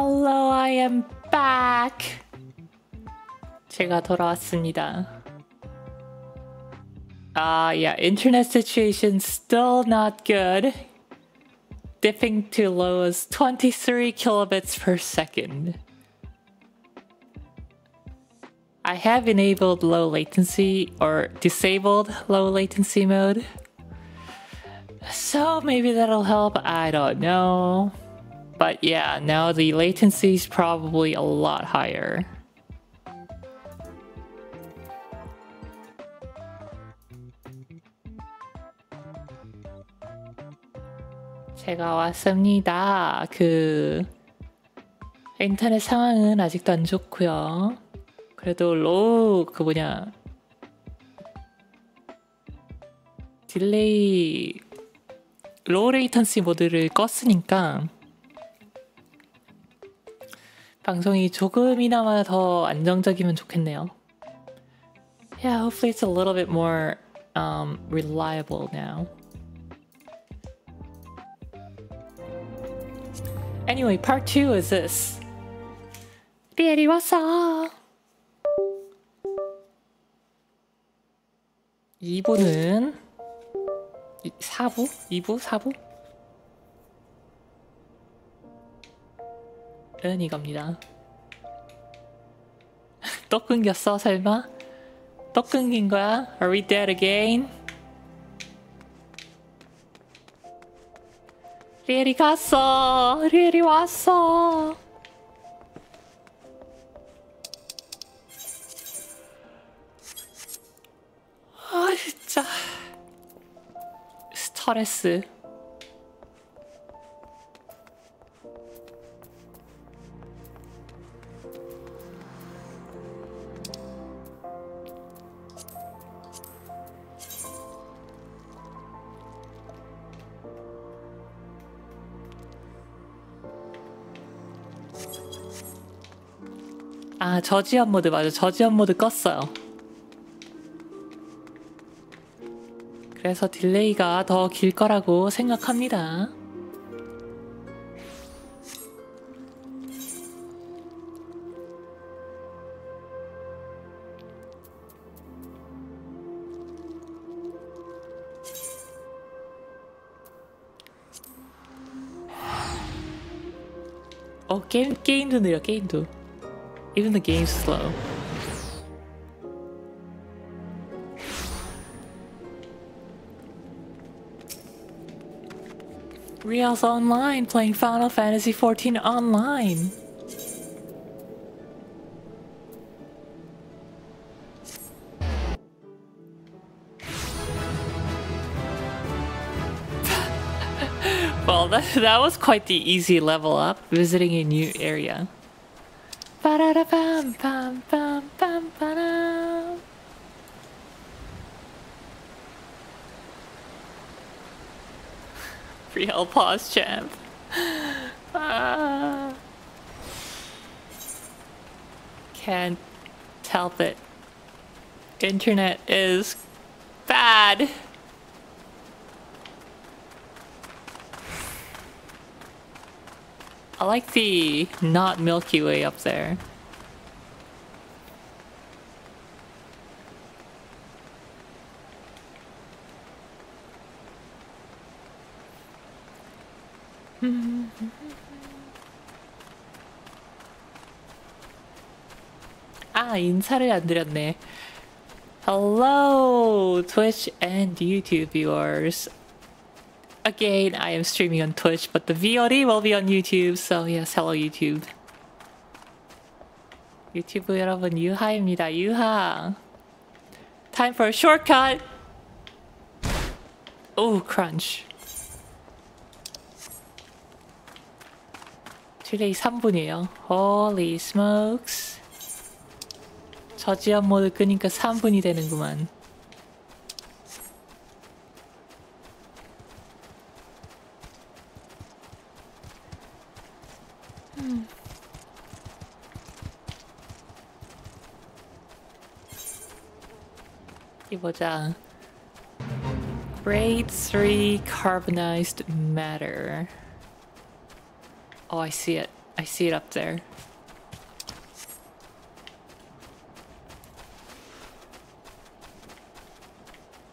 Hello, I am back. 제가 돌아왔습니다. Yeah, internet situation still not good. Dipping to low as 23 kilobits per second. I have enabled low latency or disabled low latency mode. So maybe that'll help, I don't know. But yeah, now the latency is probably a lot higher. 제가 왔습니다. 인터넷 상황은 아직도 안 좋고요. 그래도 로우 딜레이 로우 레이턴시 모드를 껐으니까 방송이 조금이나마 더 안정적이면 좋겠네요. Yeah, hopefully it's a little bit more reliable now. Anyway, part 2 is this. 리엘이 왔어. 2부는 4부? 2부? 4부? 은 이겁니다. 또 끊겼어 설마? 또 끊긴 거야? Are we dead again? 리엘이 갔어. 리엘이 왔어. 아 진짜 스트레스. 아 저지연 모드 맞아. 저지연 모드 껐어요. 그래서 딜레이가 더 길 거라고 생각합니다. 게임도 느려. 게임도. Even the game's slow. Riel's online playing Final Fantasy XIV online. Well, that was quite the easy level up, visiting a new area. Ba-da-da-bam, bam, bam, bam, ba-da. Real pause champ. Can't help it. Internet is bad. I like the not Milky Way up there. 아, 인사를 안 드렸네. Hello, Twitch and YouTube viewers. Again, I am streaming on Twitch, but the VOD will be on YouTube, so yes, hello YouTube. 유튜브 여러분, 유하입니다. 유하. Time for a shortcut. Oh, crunch. 딜레이 3분이에요. Holy smokes. 저지연 모드 끄니까 3분이 되는구만. 이 보자. Grade 3 carbonized matter. Oh, I see it. I see it up there.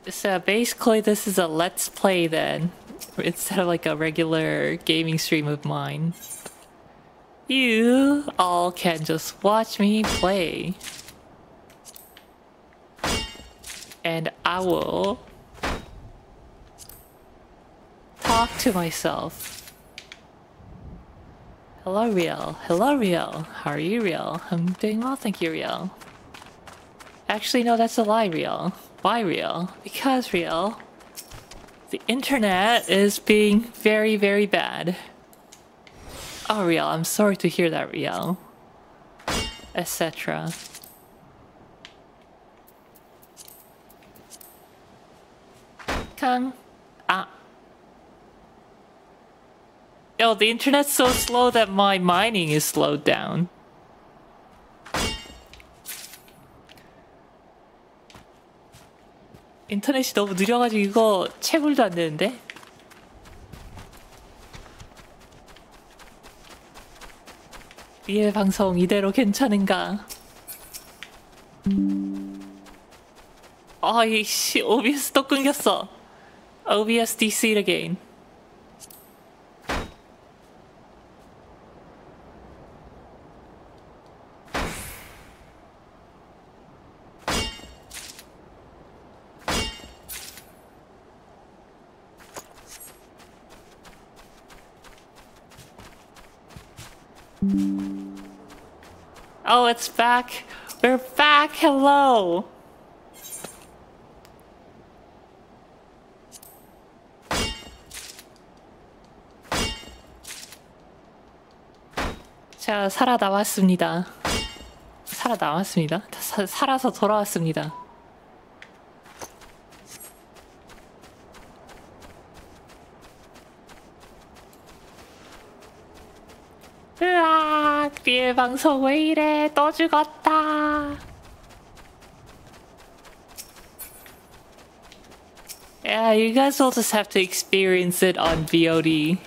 So basically this is a let's play then, instead of like a regular gaming stream of mine. You all can just watch me play. And I will talk to myself. Hello, Riel. Hello, Riel. How are you, Riel? I'm doing well, thank you, Riel. Actually, no, that's a lie, Riel. Why, Riel? Because, Riel, the internet is being very, very bad. Oh, Riel, I'm sorry to hear that, Riel. Etc. Kang. Ah. Yo, the internet's so slow that my mining is slowed down. 인터넷이 너무 느려가지고 이거 채굴도 안 되는데? 이의 방송 이대로 괜찮은가? 아이씨, OBS 또 끊겼어. OBS DC'd again. Oh, it's back. We're back. Hello. 제가 살아남았습니다. 살아남았습니다. 살아서 돌아왔습니다. 으악, 리엘 방송 왜 이래? 또 죽었다. Yeah, you guys will just have to experience it on VOD.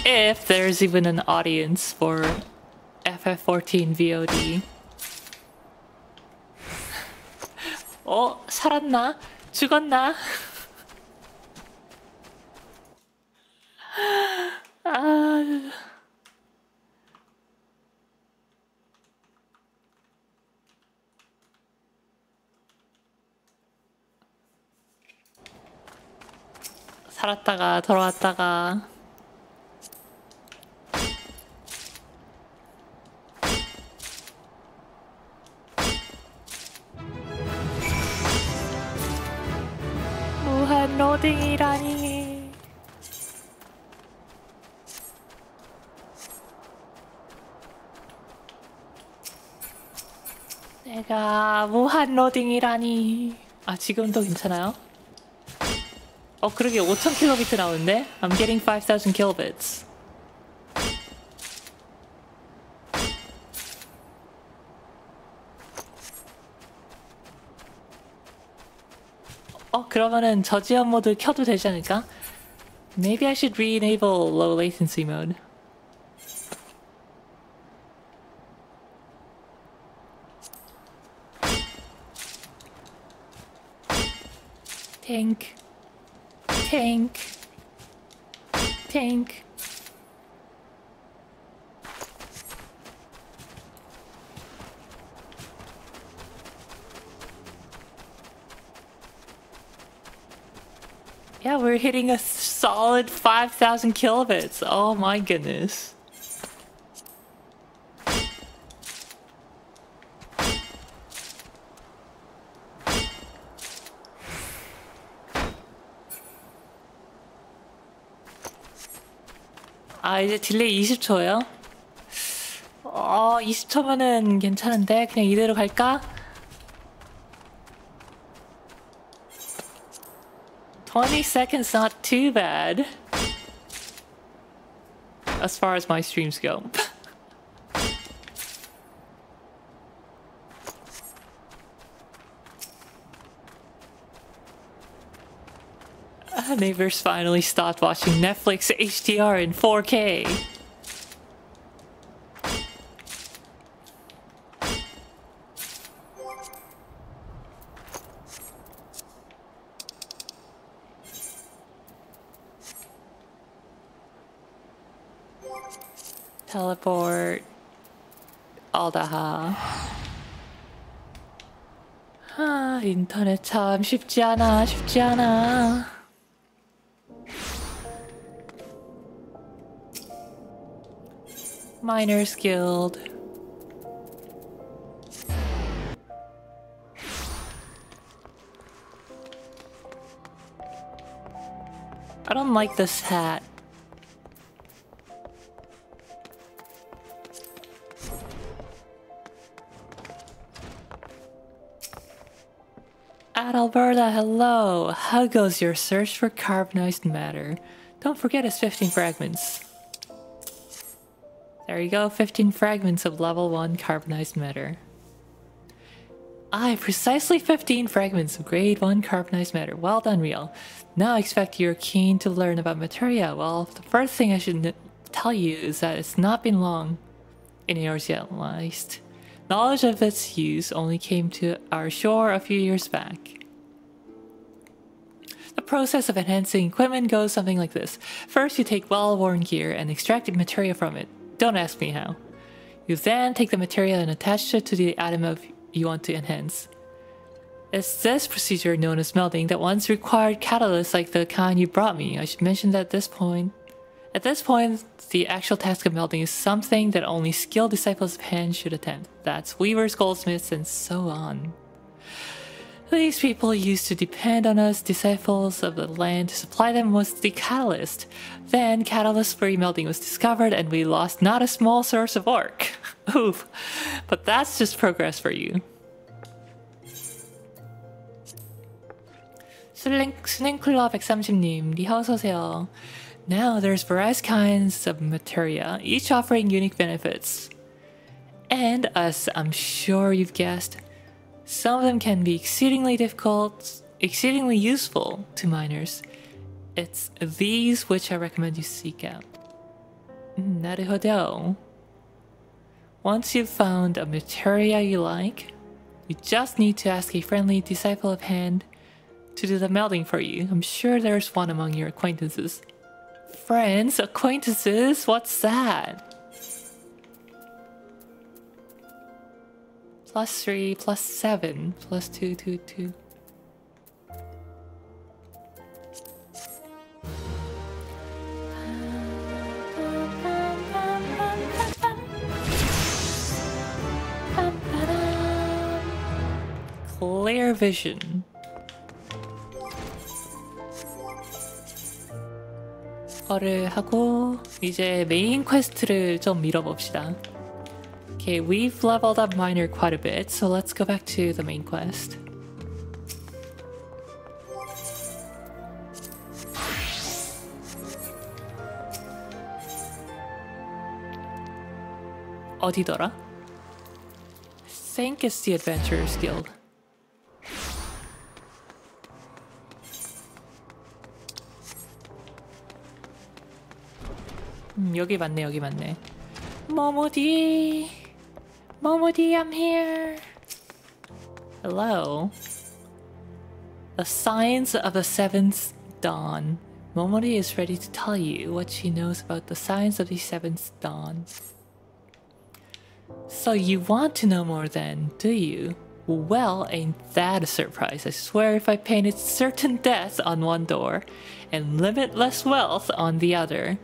If there's even an audience for FF14 VOD. 살았나? 죽었나? 살았다가 돌아왔다가 무한 로딩이라니. 내가 무한 로딩이라니. 아, 지금도 괜찮아요? 그러게 5000kb 나오는데? I'm getting 5000 kilobits. 그러면은 저지연 모드 켜도 되지 않을까? Maybe I should re-enable low latency mode. Tank. Tank. Tank. Yeah, we're hitting a solid 5000 kilobits. Oh my goodness. 이제 딜레이 20초요? 20초면은 괜찮은데? 그냥 이대로 갈까? 20 seconds not too bad. As far as my streams go. Neighbors finally stopped watching Netflix HDR in 4K. Teleport. 알다하. 아, 인터넷 참 쉽지 않아, 쉽지 않아. Miners Guild. I don't like this hat. Adalberta, hello! How goes your search for carbonized matter? Don't forget it's 15 fragments. There you go, 15 fragments of level 1 carbonized matter. Precisely 15 fragments of grade 1 carbonized matter. Well done, Real. Now I expect you're keen to learn about materia. Well, the first thing I should tell you is that it's not been long, in Eorzea at least. Knowledge of its use only came to our shore a few years back. The process of enhancing equipment goes something like this. First, you take well-worn gear and extract materia from it. Don't ask me how. You then take the material and attach it to the item you want to enhance. It's this procedure known as melting that once required catalysts like the kind you brought me. I should mention that at this point, the actual task of melting is something that only skilled disciples of Hand should attempt. That's weavers, goldsmiths, and so on. These people used to depend on us, disciples of the land, to supply them with the catalyst. Then, catalyst-free melting was discovered and we lost not a small source of work. Oof. But that's just progress for you. 스랭클럽 130님, 리하 어서오세요. Now there's various kinds of materia, each offering unique benefits. And as I'm sure you've guessed, some of them can be exceedingly useful to miners. It's these which I recommend you seek out. 나르호도. Once you've found a materia you like, you just need to ask a friendly disciple of Hand to do the melting for you. I'm sure there's one among your acquaintances. Friends? Acquaintances? What's that? +3, +7, +2, 2, 2. Clear vision. 거를 하고 이제 메인 퀘스트를 좀 밀어봅시다. Okay, we've leveled up Miner quite a bit, so let's go back to the main quest. 어디더라? I think it's the Adventurers Guild. 여기 맞네, 여기 맞네. Momodi! Momodi, I'm here! Hello. The signs of the seventh dawn. Momodi is ready to tell you what she knows about the signs of the seventh dawn. So you want to know more then, do you? Well, ain't that a surprise? I swear if I painted certain death on one door and limitless wealth on the other,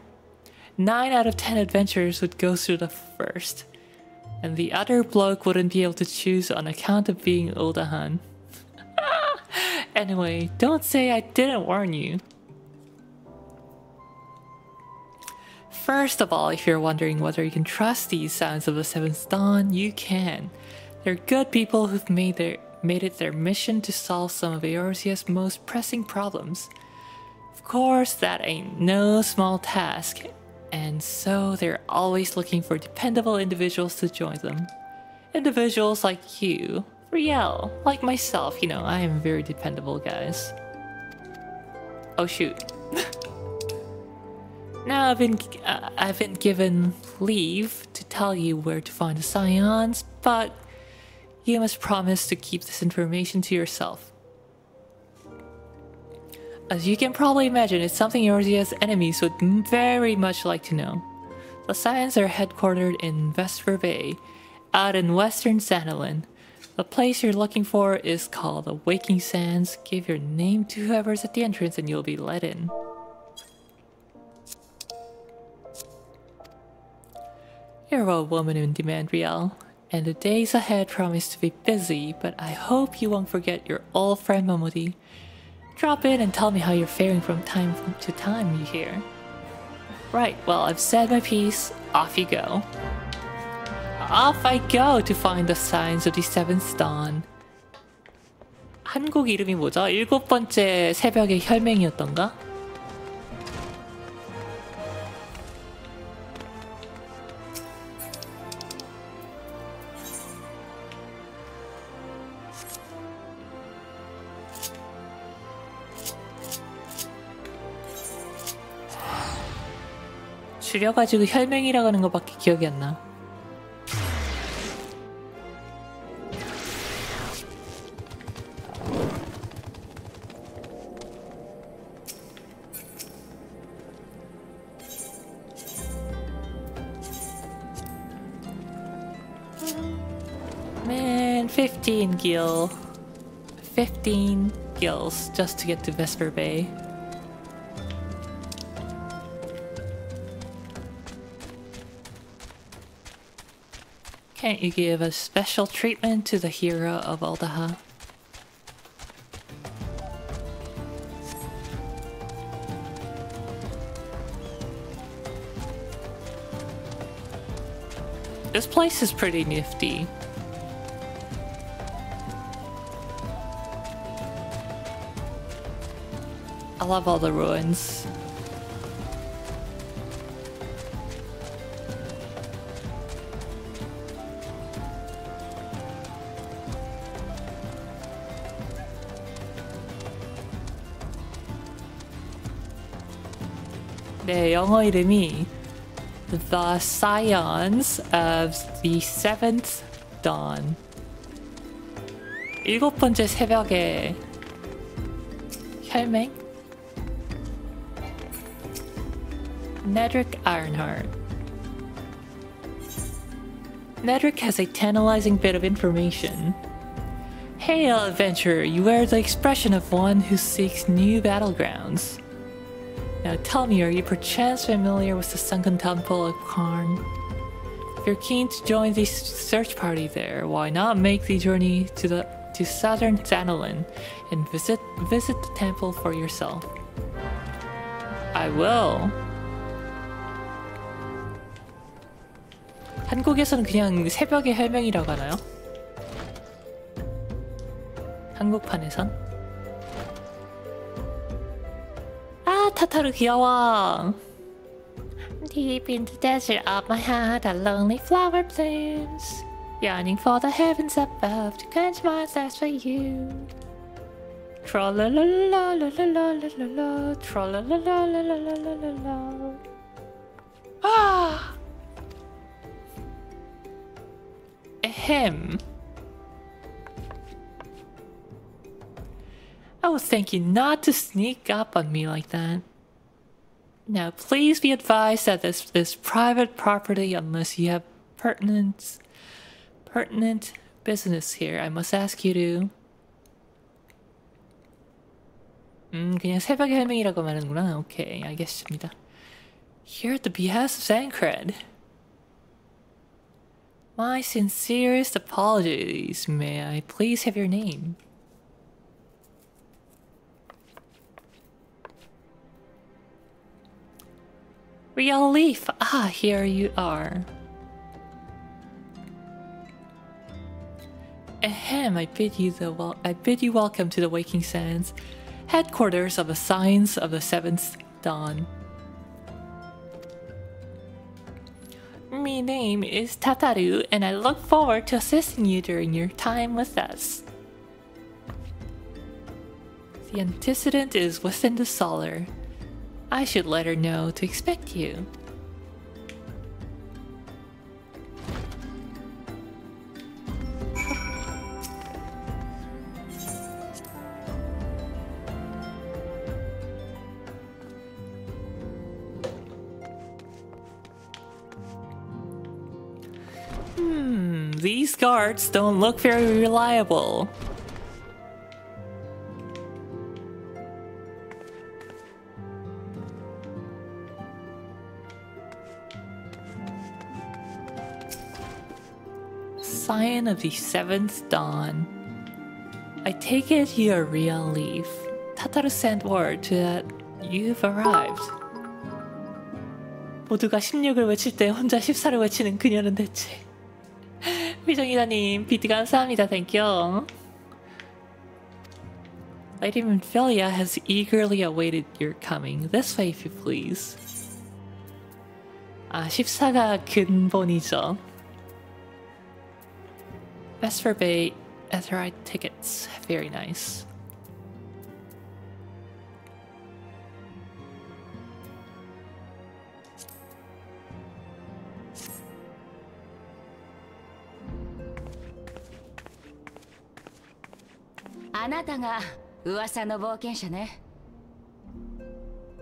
9 out of 10 adventurers would go through the first, and the other bloke wouldn't be able to choose on account of being Uldahan. Anyway, don't say I didn't warn you. First of all, if you're wondering whether you can trust these Sounds of the Seventh Dawn, you can. They're good people who've made it their mission to solve some of Eorzea's most pressing problems. Of course, that ain't no small task, and so they're always looking for dependable individuals to join them. Individuals like you, Riel, like myself, you know, I am very dependable, guys. Oh shoot. Now I've been given leave to tell you where to find the Scions, but you must promise to keep this information to yourself. As you can probably imagine, it's something Eorzea's enemies would very much like to know. The Scions are headquartered in Vesper Bay, out in western Xanilin. The place you're looking for is called the Waking Sands. Give your name to whoever's at the entrance and you'll be let in. You're a woman in demand, Riel, and the days ahead promise to be busy, but I hope you won't forget your old friend Momodi. Drop in and tell me how you're faring from time to time, you hear? Right, well, I've said my piece. Off you go. Off I go to find the signs of the seventh dawn. 한국 이름이 뭐죠? 일곱 번째 새벽의 혈맹이었던가? 줄여가지고 혈맹이라고 하는 것밖에 기억이 안 나. Man, 15 gil. 15 gills just to get to Vesper Bay. Can't you give a special treatment to the hero of Uldaha? This place is pretty nifty. I love all the ruins. 네, 영어 이름이 The Scions of the Seventh Dawn. 일곱 번째 새벽의 혈맹? Nedrick Ironheart. Nedrick has a tantalizing bit of information. Hail, adventurer, you wear the expression of one who seeks new battlegrounds. Now tell me, are you perchance familiar with the sunken temple of Karn? If you're keen to join the search party there, why not make the journey to southern Xanilin and visit the temple for yourself? I will. 한국에서는 그냥 새벽의 혈맹이라고 하나요? 한국판에선? 아, 타타르 귀여워. Deep in the desert of my heart, a lonely flower blooms, yearning for the heavens above to quench my thirst for you. Tra-la-la-la-la-la-la-la-la-la, tra-la-la-la-la-la-la-la-la. Ah! Ahem. I was thinking not to sneak up on me like that. Now, please be advised that this is private property unless you have pertinent business here. I must ask you to... 그냥 새벽의 혈맹이라고 말하는구나. 오케이, 알겠습니다. Here at the behest of Zancred. My sincerest apologies. May I please have your name? Riel Leaf! Ah, here you are. Ahem, I bid you welcome to the Waking Sands, headquarters of the Scions of the Seventh Dawn. My name is Tataru, and I look forward to assisting you during your time with us. The antecedent is within the solar. I should let her know to expect you. These guards don't look very reliable. Sign of the seventh dawn. I take it you're real Leaf. Tataru sent word that you've arrived. 모두가 16을 외칠 때 혼자 14를 외치는 그녀는 대체. 미정이다님, 비트 감사합니다. Thank you. Lady Minfilia has eagerly awaited your coming. This way, if you please. 아, 14가 근본이죠. Vesper Bay Aetheryte tickets. Very nice.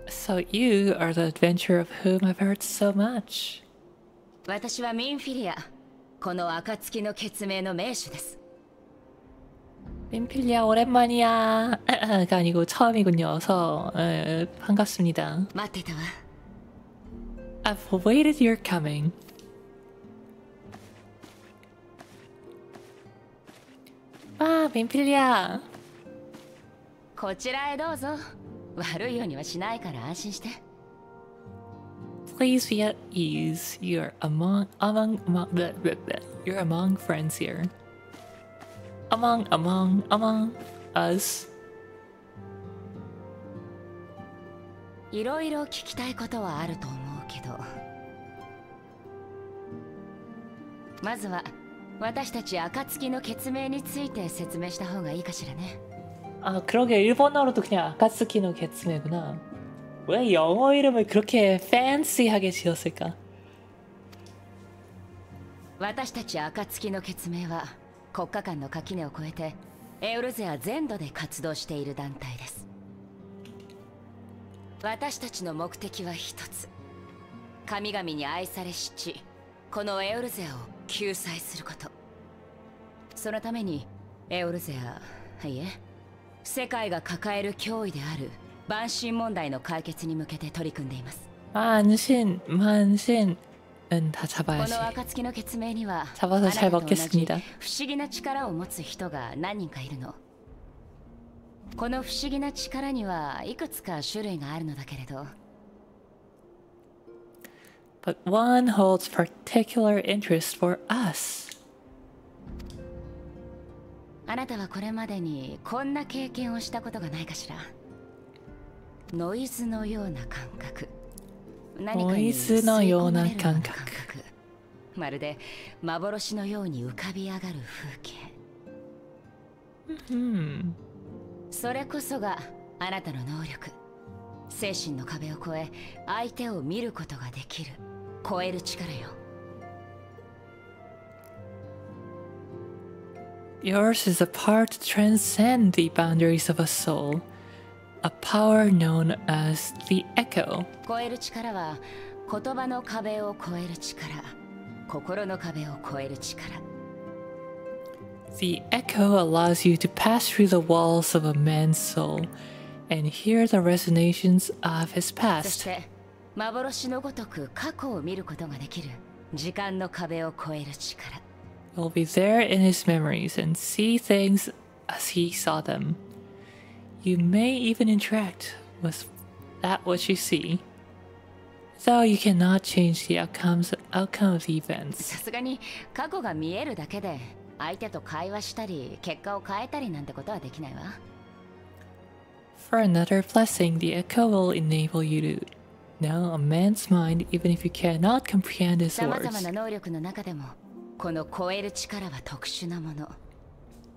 So you are the adventurer of whom I've heard so much. 私はミンフィリア。この暁の決命の名手です。 민필리아 오랜만이야. 가 아니고 처음이군요. 반갑습니다. 待ってたわ。 I've awaited your coming. 아, 민필리아. こちらへどうぞ。悪いようにはしないから安心して。 Please be at ease. You're among friends here. Among us. いろいろ聞きたいことはあると思うけど、まずは私たち暁の決命について説明した方がいいかしらね。 아, 그러게 일본어로도 그냥 아카츠키노 게츠메구나. 왜 영어 이름을 그렇게 fancy하게 지었을까? 私たち暁の決命は国家間の垣根を越えてエウルゼア全土で活動している団体です。私たちの目的は一つ。神々に愛されし地、このエウルゼアを救済すること。そのためにエウルゼア、いえ、世界が抱える脅威である万神問題の解決に向けて取り組んでいます。 만신, 만신은 다 こ 잡아야지. の暁の決命には 잡아서 잘 あなたと同じ 먹겠습니다. 不思議な力を持つ人が何人かいるの。この不思議な力にはいくつか種類があるのだけれど、 But one holds particular interest for us. あなたはこれまでにこんな経験をしたことがないかしら。ノイズのような感覚。何かに吸い込まれるような感覚。まるで幻のように浮かび上がる風景。それこそがあなたの能力。精神の壁を越え相手を見ることができる。超える力よ。 Yours is a power to transcend the boundaries of a soul, a power known as the Echo. 超える力は言葉の壁を超える力、心の壁を超える力。 The Echo allows you to pass through the walls of a man's soul and hear the resonations of his そし past. て幻のごとく過去を見ることができる時間の壁を超える力。 You'll be there in his memories and see things as he saw them. You may even interact with that which you see, though you cannot change the outcome of the events. さすがに過去が見えるだけで相手と会話したり結果を変えたりなんてことはできないわ。 For another blessing, the Echo will enable you to know a man's mind even if you cannot comprehend his さまざま words. な能力の中でもこの超える力は特殊なもの。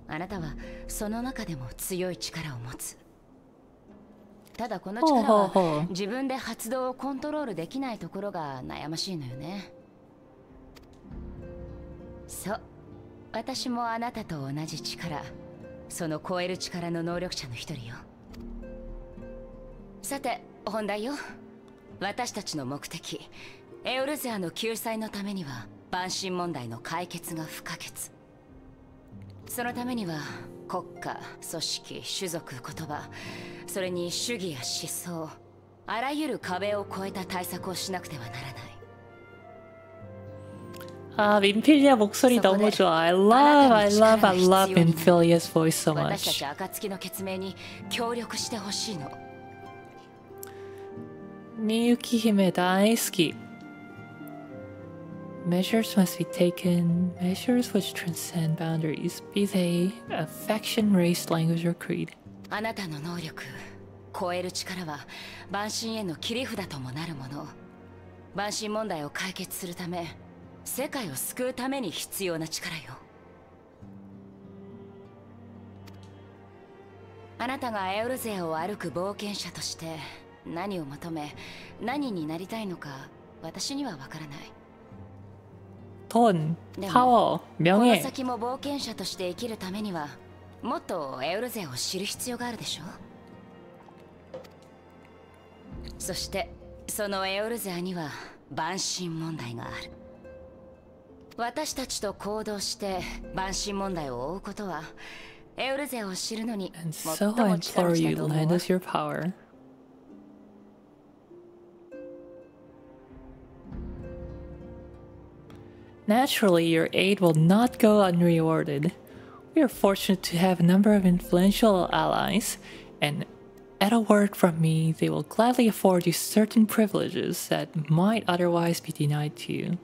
あなたはその中でも強い力を持つ。ただこの力ほうほうほうは自分で発動をコントロールできないところが悩ましいのよね。そう、私もあなたと同じ力、その超える力の能力者の一人よ。さて本題よ。私たちの目的エウルゼアの救済のためには万神問題の解決が不可欠。そのためには国家、組織、種族、言葉、それに主義や思想、あらゆる壁を越えた対策をしなくてはならない。아, 민필리아 목소리 너무 좋아. I love Minfilia's voice so much. 私たち暁の決明に協力してほしいの。Miyuki Hime 大好き. Measures must be taken, measures which transcend boundaries, be they affection, race, language, or creed. あなたの能力、超える力は万神への切り札ともなるもの。万神問題を解決するため、世界を救うために必要な力よ。あなたがエオルゼアを歩く冒険者として何を求め、何になりたいのか私にはわからない。돈, でも 파워, この 명예. 先も冒険者として生きるためにはもっとエオルゼアを知る必要があるでしょ。そしてそのエオルゼアには万神問題がある。私たちと行動して万神問題を追うことはエオルゼアを知るのに And 最 so I も近道 implore だ you, と思 lend う。 us your power. Naturally, your aid will not go unrewarded. We are fortunate to have a number of influential allies, and at a word from me, they will gladly afford you certain privileges that might otherwise be denied to you.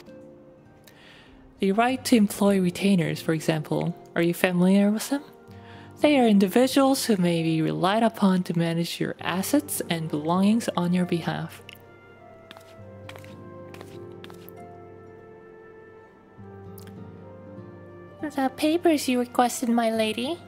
The right to employ retainers, for example, are you familiar with them? They are individuals who may be relied upon to manage your assets and belongings on your behalf. The papers you requested, my lady.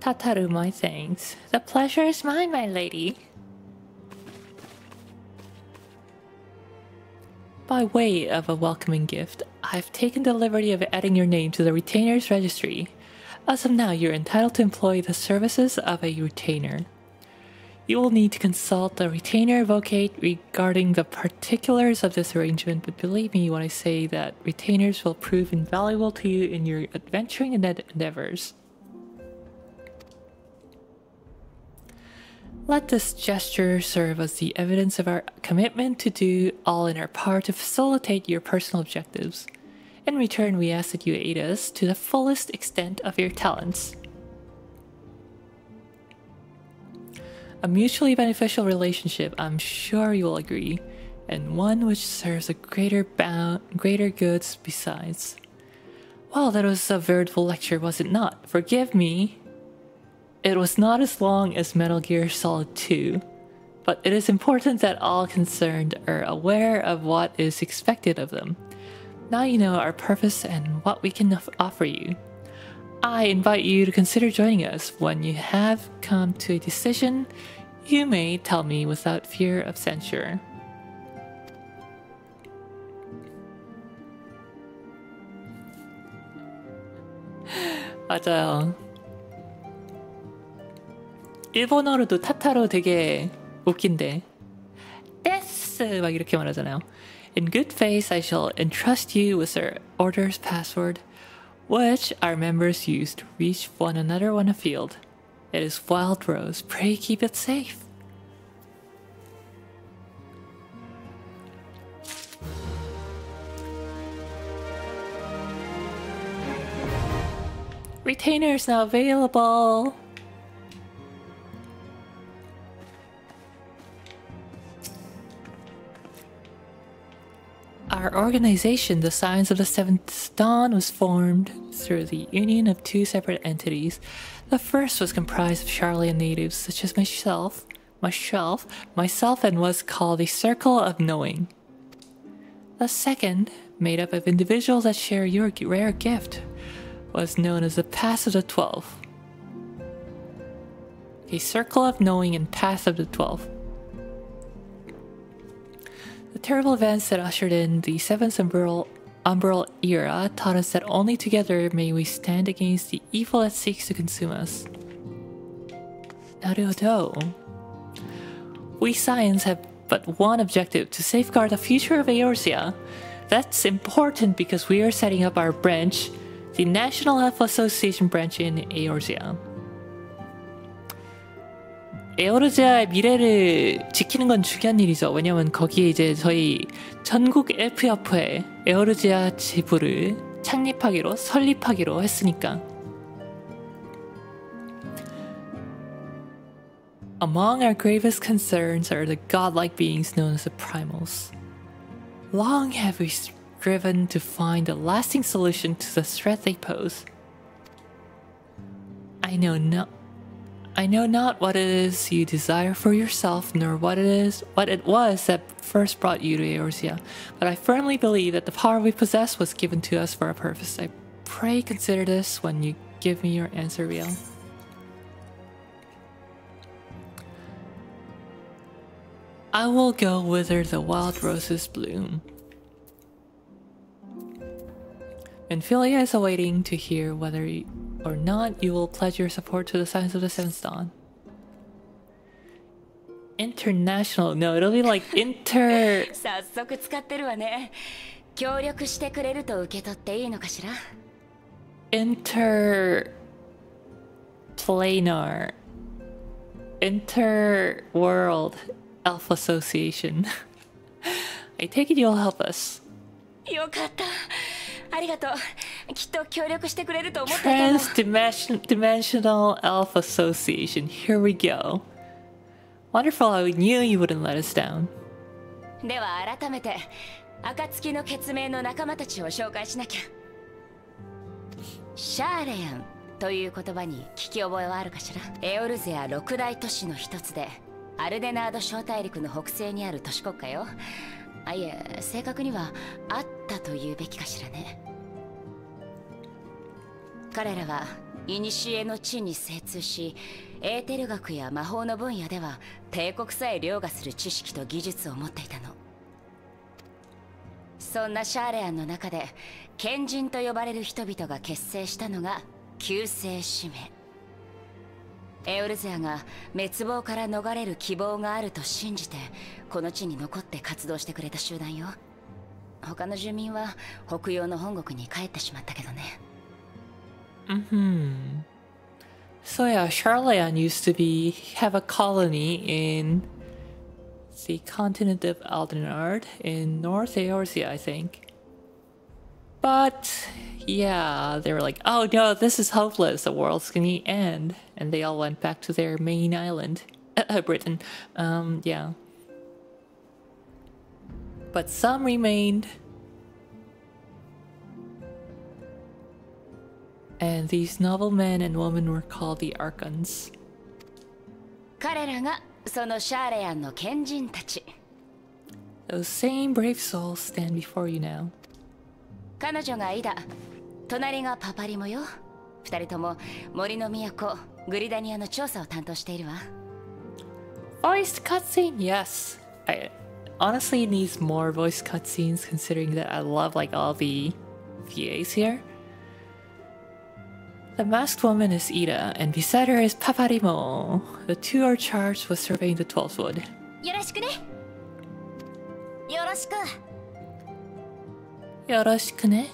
Tataru, my thanks. The pleasure is mine, my lady. By way of a welcoming gift, I've taken the liberty of adding your name to the retainers registry. As of now, you're entitled to employ the services of a retainer. You will need to consult the retainer advocate regarding the particulars of this arrangement, but believe me when I say that retainers will prove invaluable to you in your adventuring endeavors. Let this gesture serve as the evidence of our commitment to do all in our power to facilitate your personal objectives. In return, we ask that you aid us to the fullest extent of your talents. A mutually beneficial relationship, I'm sure you will agree, and one which serves a greater goods besides. Well, that was a veritable lecture, was it not? Forgive me. It was not as long as Metal Gear Solid 2, but it is important that all concerned are aware of what is expected of them. Now you know our purpose and what we can offer you. I invite you to consider joining us. When you have come to a decision, you may tell me without fear of censure. 맞아요. 일본어로도 타타로 되게 웃긴데 데스 막 이렇게 말하잖아요. In good faith, I shall entrust you with our order's password, which our members use to reach one another on the field. It is Wild Rose. Pray keep it safe. Retainers now available. Our organization, the Science of the Seventh Dawn, was formed through the union of two separate entities. The first was comprised of Charlian natives such as myself, and was called the Circle of Knowing. The second, made up of individuals that share your rare gift, was known as the Pass of the 12. A circle of knowing and path of the 12. The terrible events that ushered in the Seventh Umbral era taught us that only together may we stand against the evil that seeks to consume us. Naruto. We Saiyans have but one objective, to safeguard the future of Eorzea. That's important because we are setting up our branch, the National Alpha Association branch in Eorzea. 에오르제아의 미래를 지키는 건 중요한 일이죠. 왜냐면 거기에 이제 저희 전국 엘프협회 에오르제아 지부를 설립하기로 했으니까. Among our gravest concerns are the godlike beings known as the Primals. Long have we striven to find a lasting solution to the threat they pose. I know not what it is you desire for yourself, nor what it was that first brought you to Eorzea, but I firmly believe that the power we possess was given to us for a purpose. I pray consider this when you give me your answer, Riel. I will go whither the wild roses bloom. And Philia is awaiting to hear whether or not you will pledge your support to the Science of the Seventh Dawn. International. No, it'll be like inter... 早速使ってるわね。協力してくれると受け取っていいのかしら？ Interplanar. Interworld Alpha Association. I take it you'll help us. よかった。ありがとう。きっと協力してくれると思っていたの。 Transdimensional Alpha Association. Here we go. Wonderful, I knew you wouldn't let us down. では改めて暁の血盟の仲間たちを紹介しなきゃ。シャーレアンという言葉に聞き覚えはあるかしら？エオルゼア六大都市の一つで、アルデナード小大陸の北西にある都市国家よ。あ、いえ、正確にはあったと言うべきかしらね。彼らは古の地に精通し、エーテル学や魔法の分野では帝国さえ凌駕する知識と技術を持っていたの。そんなシャーレアンの中で賢人と呼ばれる人々が結成したのが救世使命。エオルゼアが滅亡から逃れる希望があると信じてこの地に残って活動してくれた集団よ。他の住民は北洋の本国に帰ってしまったけどね。So yeah, Charlayan used to have a colony in the continent of Aldenard in North Eorzea, I think. But yeah, they were like, oh no, this is hopeless, the world's gonna end. And they all went back to their main island, Britain. Yeah. But some remained. And these noble men and women were called the Archons. 彼らがそのシャーレアンの賢人たち。Those same brave souls stand before you now. 彼女がイダ、隣がパパリモよ。二人とも森の都グリダニアの調査を担当しているわ。Voiced cutscene, yes. I honestly needs more voice cutscenes considering that I love like all the VAs here. The masked woman is Ida, and beside her is Paparimo. The two are charged with surveying the 12th wood. よろしくね。よろしく。よろしくね。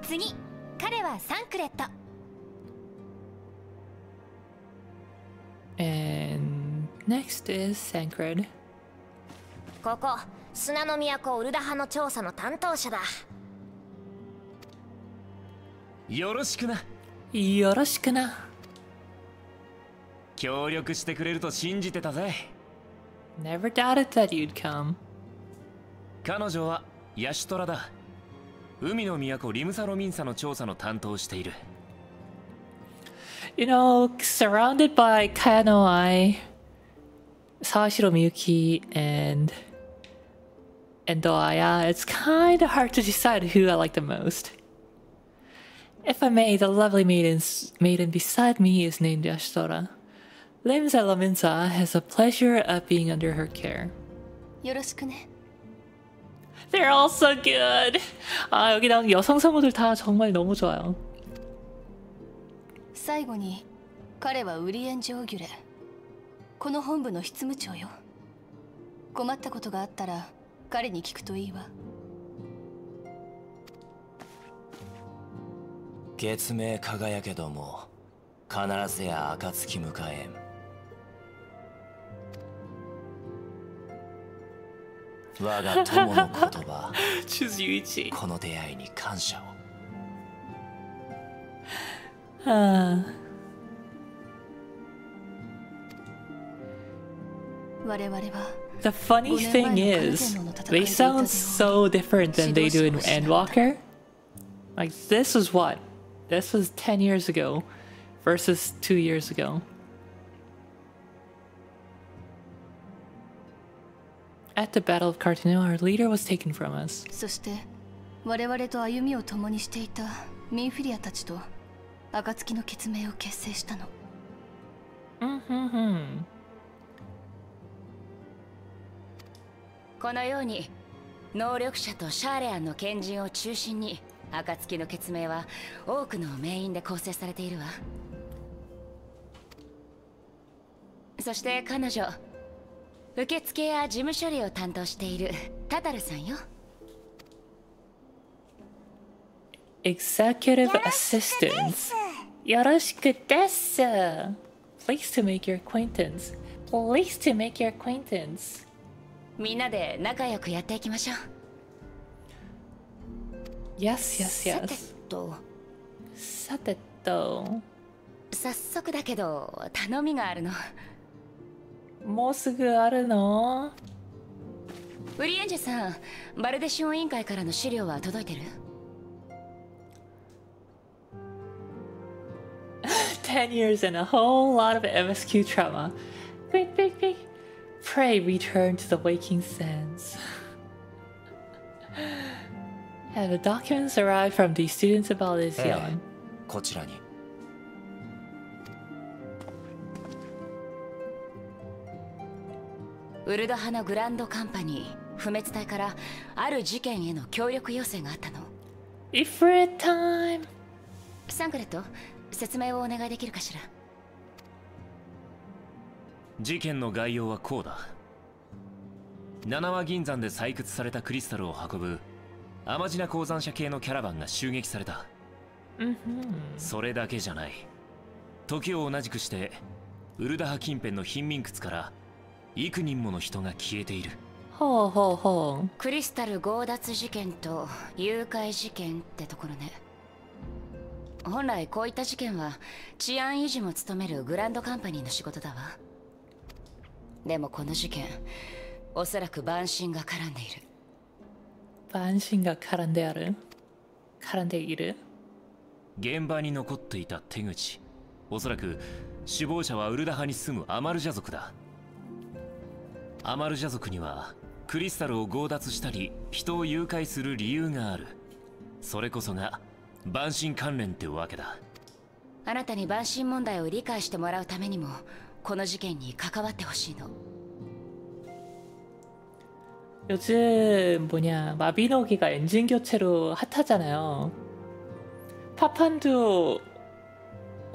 次、彼はサンクレット。And next is Sankred. ここ砂の都ウルダ派の調査の担当者だ。よろしくな。よろしくな。協力してくれると信じてたぜ。Never doubted that you'd come. 彼女はヤシュトラだ。海の都リムサロミンサの調査の担当をしている。You know, surrounded by Kayano Ai, Sawashiro Miyuki, and Doaya, it's kind of hard to decide who I like the most. If I may, the lovely maiden beside me is named Yashitora. Limsa Laminsa has the pleasure of being under her care. よろしくね。 They're all so good. 아, 여기 나온 여성 성우들 다 정말 너무 좋아요. 最後に彼はウリエン・ジョーギュレ、この本部の執務長よ。困ったことがあったら彼に聞くといいわ。月明輝けども必ずや暁迎えん。我が友の言葉 Choose Yuichi. この出会いに感謝を。 我々は The funny thing is, they sound so different than they do in Endwalker. Like, this was what? This was 10 years ago versus 2 years ago. At the Battle of Cartino, our leader was taken from us. そして我々と歩みを共にしていたミンフィリアたちと暁の結盟を結成したの。このように能力者とシャーレアンの賢人を中心に暁の結盟は多くの名員で構成されているわ。そして彼女、受付や事務処理を担当しているタタルさんよ。 Executive Assistants. Yoroshiku desu. Pleased to make your acquaintance. Pleased to make your acquaintance. みんなで仲良くやっていきましょう。 Yes, yes, さて yes. と、さてと、早速だけど頼みがあるの。もうすぐあるの？ウリエンジェさん、バルデシオン委員会からの資料は届いてる10 years and a whole lot of MSQ trauma. Quick, quick, quick. Pray return to the waking sense. And the documents arrived from the students of Baldesion. こちらに。ウルド派のグランドカンパニー不滅隊からある事件への協力要請があったの。 Ifrit time! サンクレット、説明をお願いできるかしら。事件の概要はこうだ。七輪銀山で採掘されたクリスタルを運ぶアマジナ鉱山社系のキャラバンが襲撃された。それだけじゃない。時を同じくしてウルダハ近辺の貧民窟から幾人もの人が消えている。ほうほうほう。クリスタル強奪事件と誘拐事件ってところね。本来こういった事件は治安維持も務めるグランドカンパニーの仕事だわ。でもこの事件、おそらくバンシンが絡んでいる。バンシンが絡んである？絡んでいる？現場に残っていた手口、おそらく首謀者はウルダ派に住むアマルジャ族だ。アマルジャ族にはクリスタルを強奪したり人を誘拐する理由がある。それこそがバンシン関連ってわけだ。あなたにバンシン問題を理解してもらうためにもこの事件に関わってほしいの。 요즘 뭐냐 마비노기가 엔진 교체로 핫하잖아요. 파판도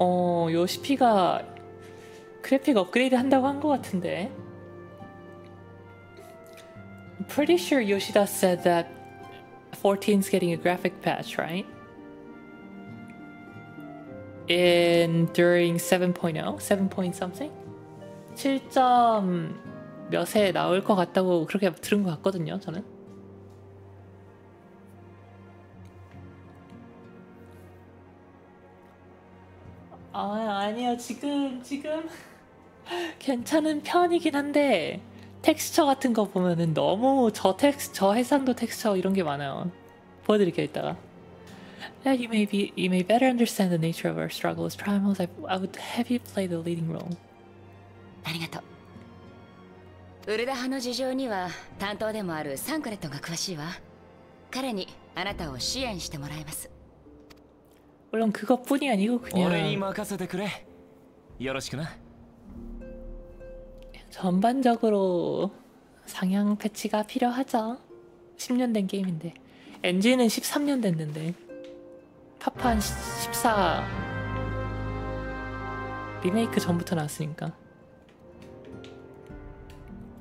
요시피가 그래픽 업그레이드 한다고 한 것 같은데. I'm pretty sure Yoshida said that 14's getting a graphic patch, right? During 7.0? 7 point something? 7점 몇에 나올 것 같다고 그렇게 들은 것 같거든요, 저는. 아니요. 지금 괜찮은 편이긴 한데 텍스처 같은 거 보면은 너무 저 해상도 텍스처 이런 게 많아요. 보여드릴게요, 이따가. Yeah, you may better understand the nature of our struggle as primals. I would have you play the leading role. ありがとう。ウルダ派の事情には担当でもあるサンクレットが詳しいわ。彼にあなたを支援してもらいます。 물론 그것뿐이 아니고 俺に 그냥 任せてくれ。よろしくな。 전반적으로 상향 패치가 필요하죠. 10년 된 게임인데. 엔진은 13년 됐는데. 파판 14 리메이크 전부터 나왔으니까.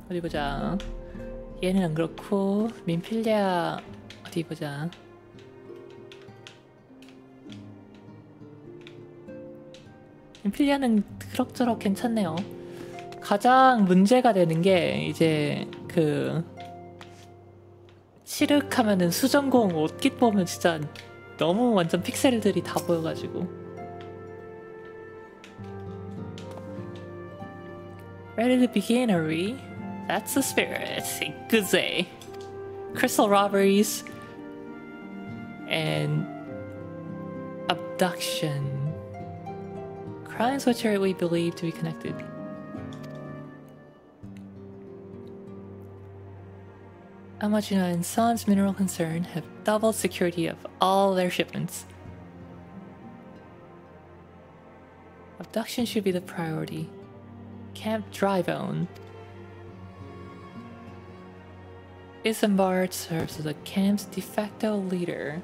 어디 보자. 얘는 안 그렇고 민필리아 어디 보자. 민필리아는 그럭저럭 괜찮네요. 가장 문제가 되는 게 이제 그 시륵하면은 수전공 옷깃 보면 진짜 너무 완전 픽셀들이 다 보여가지고. Ready to begin, are we? That's the spirit. Good day. Crystal robberies and abduction. Crimes which are we believe to be connected. Amajina and Sons Mineral Concern have doubled security of all their shipments. Abduction should be the priority. Camp Drybone. Isambard serves as the camp's de facto leader.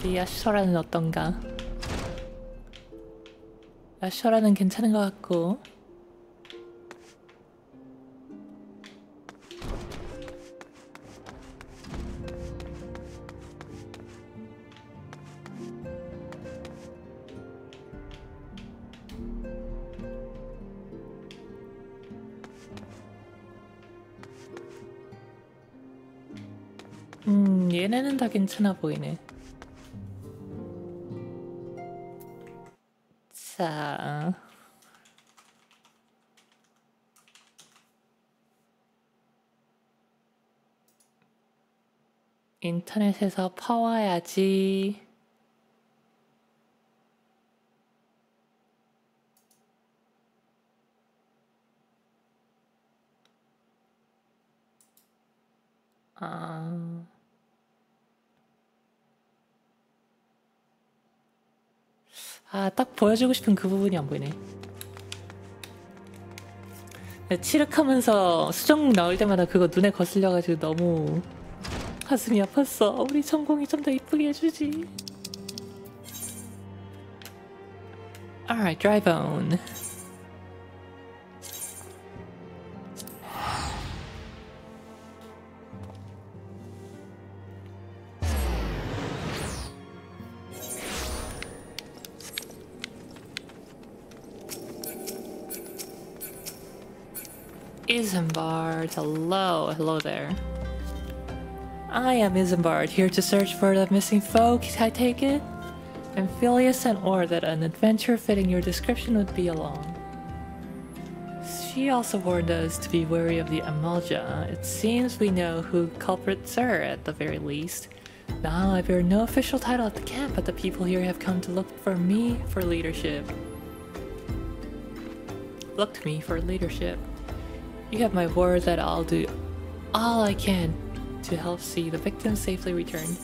우리 야쇼라는 어떤가? 야쇼라는 괜찮은 것 같고. 얘네는 다 괜찮아 보이네. 자, 인터넷에서 파와야지. 딱 보여주고 싶은 그 부분이 안 보이네. 치륵하면서 수정국 나올 때마다 그거 눈에 거슬려가지고 너무 가슴이 아팠어. 우리 전공이 좀 더 이쁘게 해주지. Alright, Drybone. Isambard, hello there. I am Isambard, here to search for the missing folk, I take it? Amphilia sent word that an adventure fitting your description would be along. She also warned us to be wary of the Amalja. It seems we know who culprits are, at the very least. Now I bear no official title at the camp, but the people here have come to look for me for leadership. Look to me for leadership. You have my word that I'll do all I can to help see the victims safely returned.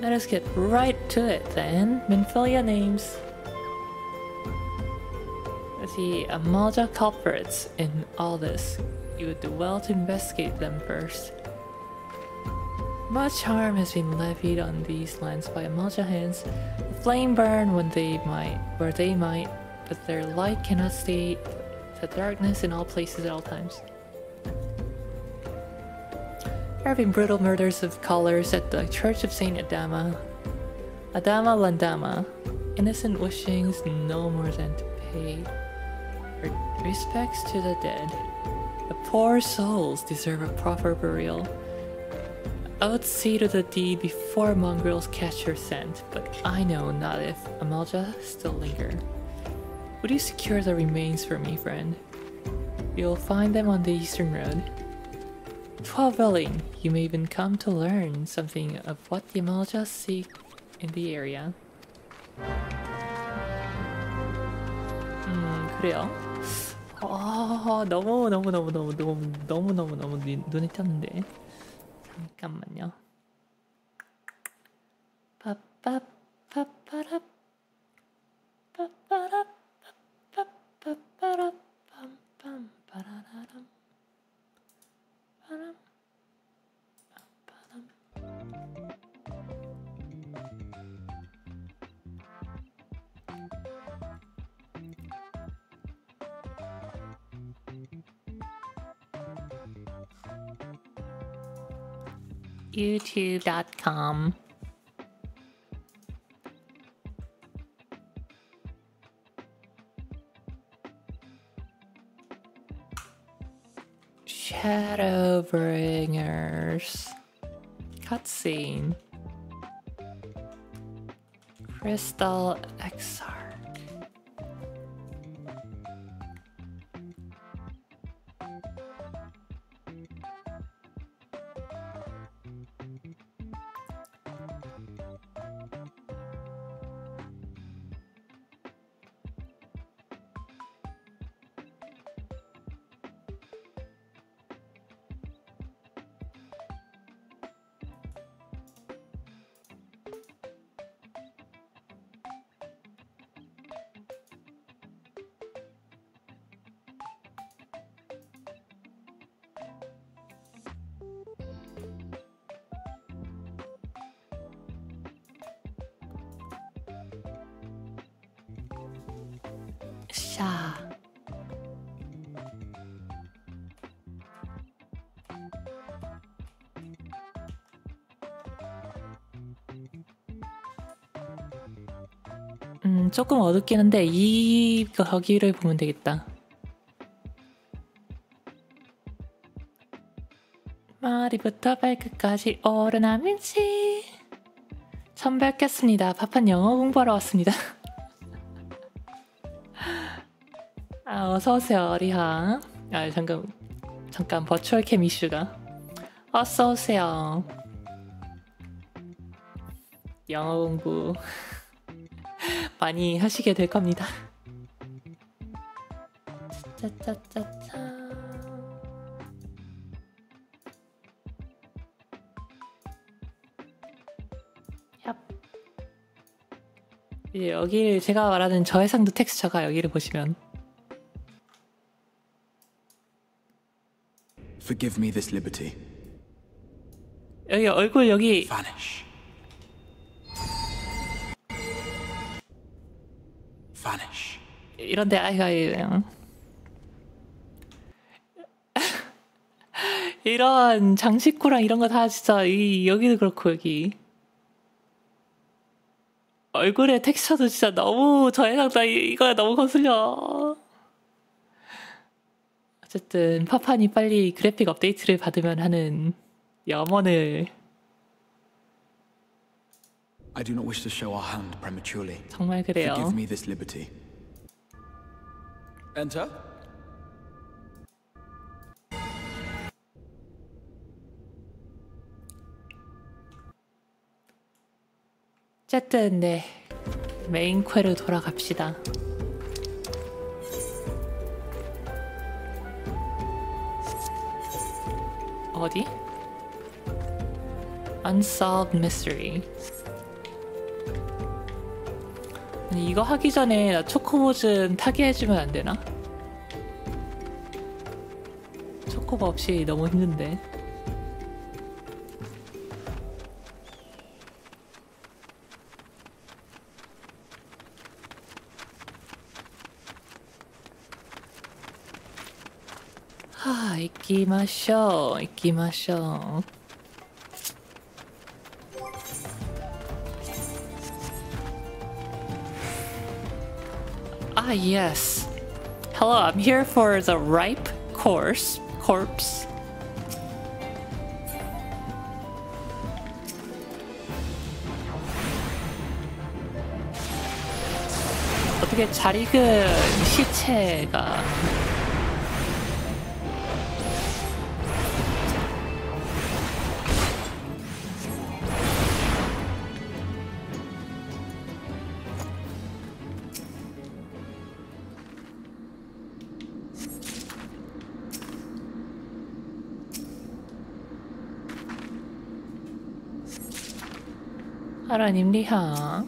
Let us get right to it then. Minfilia names. The Amalja culprits in all this. You would do well to investigate them first. Much harm has been levied on these lands by Amalja hands. The flame burn when they might, where they might, but their light cannot stay the darkness in all places at all times. There have been brutal murders of callers at the Church of Saint Adama. Adama Landama. Innocent wishings no more than to pay respects to the dead. The poor souls deserve a proper burial. I would see to the deed before mongrels catch your scent, but I know not if Amalja still linger. Would you secure the remains for me, friend? You'll find them on the eastern road. traveling, you may even come to learn something of what the Amalja seek in the area. 그래요. 너무 눈에 띄었는데. 잠깐만요. 빠빠빠빠라 빠빠라 빠빠빠라 빰빰빠라라람 빠람 빠람. YouTube.com. Shadowbringers. Cutscene. Crystal Exarch. 샤. 조금 어둡긴 한데 거기를 보면 되겠다. 머리부터 발끝까지 오르나민지. 처음 뵙겠습니다. 파판 영어 공부하러 왔습니다. 어서오세요, 리하. 잠깐, 버추얼 캠 이슈가. 어서오세요. 영어 공부 많이 하시게 될 겁니다. 짜짜짜짜. 얍. 이제 여기 제가 말하는 저해상도 텍스처가 여기를 보시면 Forgive me this liberty. 여기 얼굴 여기 Vanish. Vanish. 이런데 이런 장식구랑 이런 거 다 진짜 여기도 그렇고 여기 얼굴의 텍스처도 진짜 너무 저해상도 이거 너무 거슬려. 어쨌든 파판이 빨리 그래픽 업데이트를 받으면 하는 염원을. I do not wish to show our hand prematurely. 정말 그래요. Forgive me this liberty. Enter. 어쨌든 네, 메인 퀘로 돌아갑시다. 어디? Unsolved Mystery. 아니, 이거 하기 전에 나 초코보 좀 타게 해주면 안 되나? 초코보 없이 너무 힘든데. 이끼마쇼. Yes. Hello, I'm here for the ripe corpse. 어떻게 잘 익은 시체가 하라님 리하.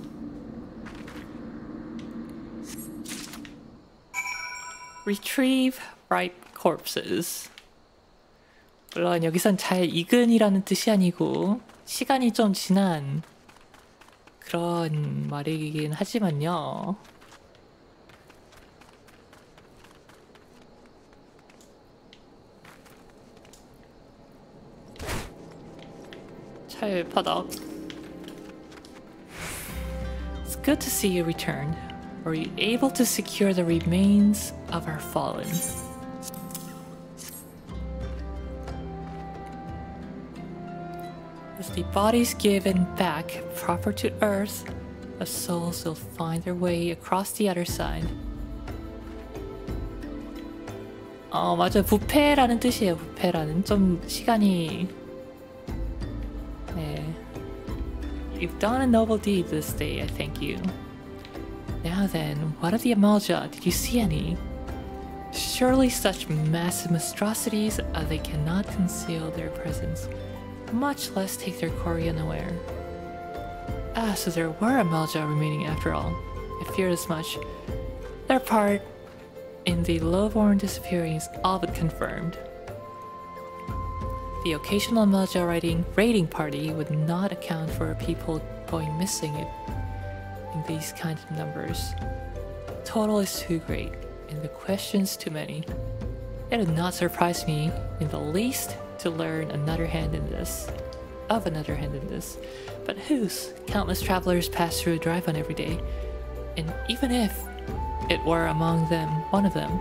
Retrieve ripe corpses. 물론 여기선 잘 익은이라는 뜻이 아니고 시간이 좀 지난 그런 말이긴 하지만요. 찰바닥. It's good to see you return. Were you able to secure the remains of our fallen? As the bodies given back proper to Earth, the souls will find their way across the other side. 맞아. 부패라는 뜻이에요. 부패라는. 좀 시간이... 네. You've done a noble deed this day, I thank you. Now then, what of the Amalja? Did you see any? Surely such massive monstrosities, they cannot conceal their presence, much less take their quarry unaware. Ah, so there were Amalja remaining after all. I feared as much. Their part in the lowborn disappearing is all but confirmed. The occasional Amalja raiding party would not account for people going missing in these kinds of numbers. The total is too great, and the questions too many. It would not surprise me in the least to learn another hand in this. But whose? Countless travelers pass through Dryvon every day, and even if it were among them, one of them,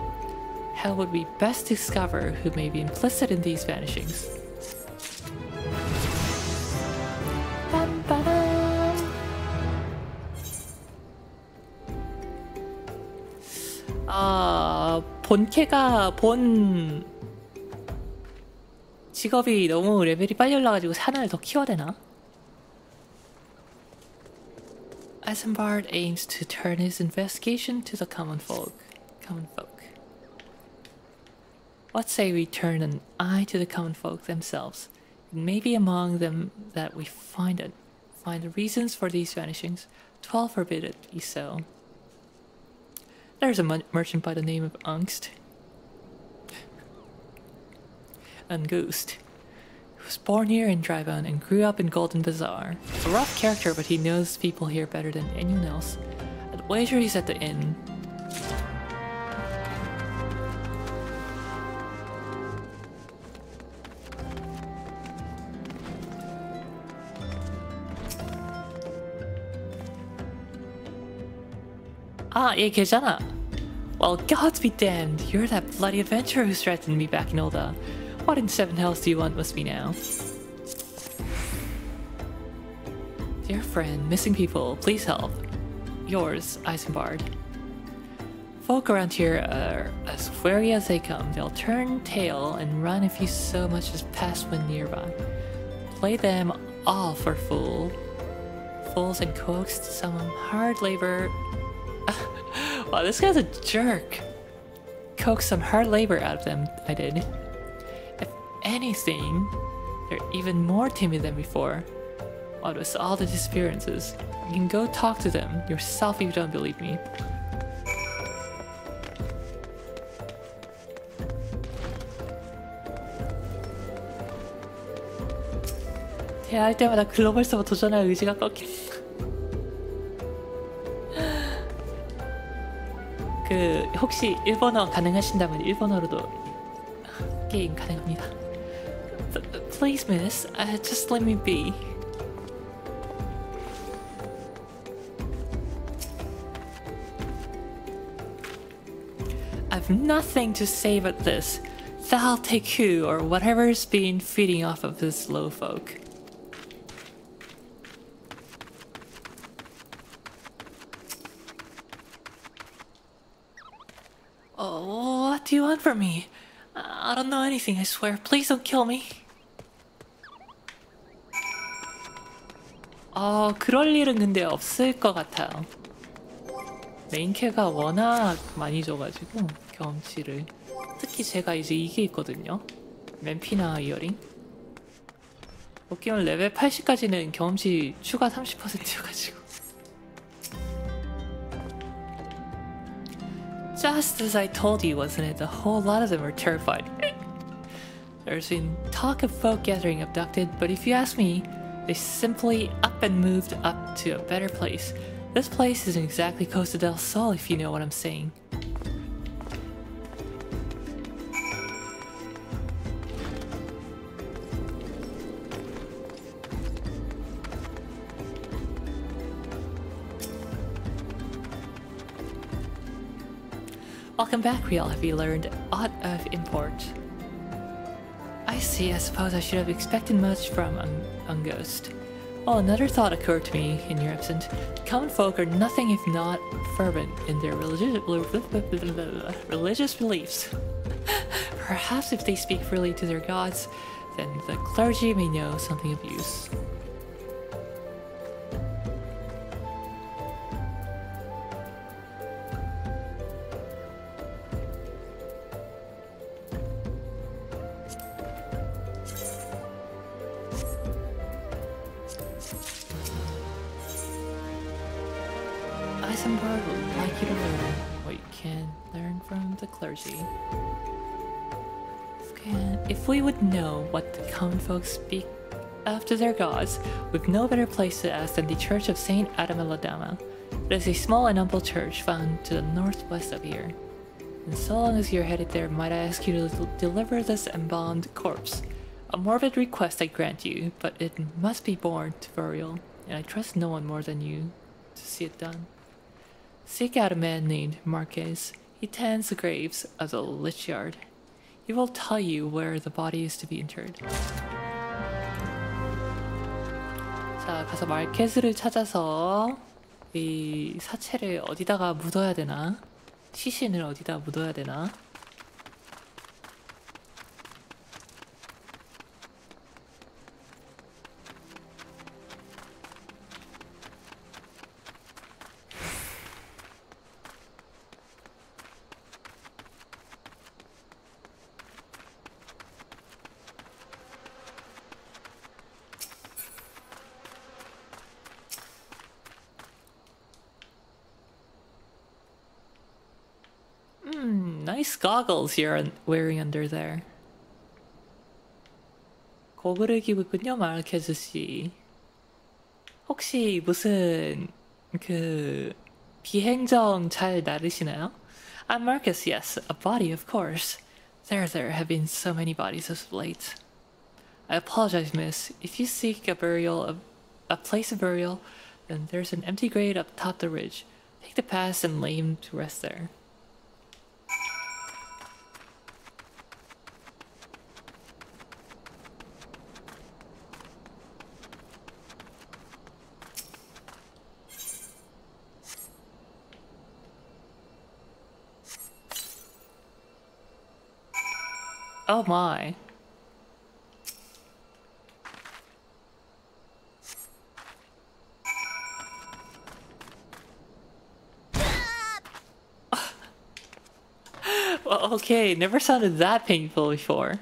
how would we best discover who may be implicit in these vanishings? 본캐가 본 직업이 너무 레벨이 빨리 올라가지고 산을 더 키워야 되나? Isambard aims to turn his investigation to the common folk. What say we turn an eye to the common folk themselves? It may be among them that we find the reasons for these vanishings. 12 forbid it be so. There's a merchant by the name of Ungoost, who was born here in Dryvon and grew up in Golden Bazaar. A rough character, but he knows people here better than anyone else. I'd wager he's at the inn. 얘 걔잖아. Well, gods be damned. You're that bloody adventurer who threatened me back in Ul'dah. What in seven hells do you want with me now? Dear friend, missing people, please help. Yours, Isambard. Folk around here are as wary as they come. They'll turn tail and run if you so much as pass one nearby. Play them all for fools and coaxed some hard labor. Wow, this guy's a jerk. Coax some hard labor out of them, I did. If anything, they're even more timid than before. What with all the disappearances? You can go talk to them yourself if you don't believe me. 대화할 때마다 글로벌 서버 도전할 의지가 꺾이는. 혹시 일본어 가능하신다면 일본어로도 게임 가능합니다. Please, miss, just let me be. I've nothing to say but this. Thou take who or whatever's been feeding off of this low folk. Oh, what do you want from me? I don't know anything, I swear. Please don't kill me. 그럴 일은 근데 없을 것 같아요. 메인캐가 워낙 많이 줘가지고 경험치를. 특히 제가 이제 이게 있거든요. 맨피나 이어링. 웃기면 레벨 80까지는 경험치 추가 30%여가지고. Just as I told you, wasn't it? A whole lot of them are terrified. There's been talk of folk gathering abducted, but if you ask me, they simply up and moved up to a better place. This place isn't exactly Costa del Sol, if you know what I'm saying. Welcome back, Riel. Have you learned aught of import? I see. I suppose I should have expected much from Unghost. Well, another thought occurred to me in your absence. Common folk are nothing if not fervent in their religious beliefs. Perhaps if they speak freely to their gods, then the clergy may know something of use. Eisenberg would like you to learn what you can learn from the clergy. If we would know what the common folk speak of to their gods, we've no better place to ask than the Church of Saint Adameladama. It is a small and humble church found to the northwest of here. And so long as you're headed there, might I ask you to deliver this embalmed corpse? A morbid request I grant you, but it must be borne to burial, and I trust no one more than you to see it done. Seek out a man named Marquez. He tends the graves of the Lich Yard. He will tell you where the body is to be interred. 자, 가서 마르케즈를 찾아서 이 사체를 어디다가 묻어야 되나? 시신을 어디다 묻어야 되나? Nice goggles you're wearing under there. 고글을 끼고 있군요, 마르케즈 씨. 혹시 무슨 비행정 잘 나르시나요? I'm Marcus, yes, a body, of course. There have been so many bodies as of late. I apologize, miss. If you seek a place of burial, then there's an empty grave up top the ridge. Take the pass and lay him to rest there. Oh my. Well, okay, never sounded that painful before.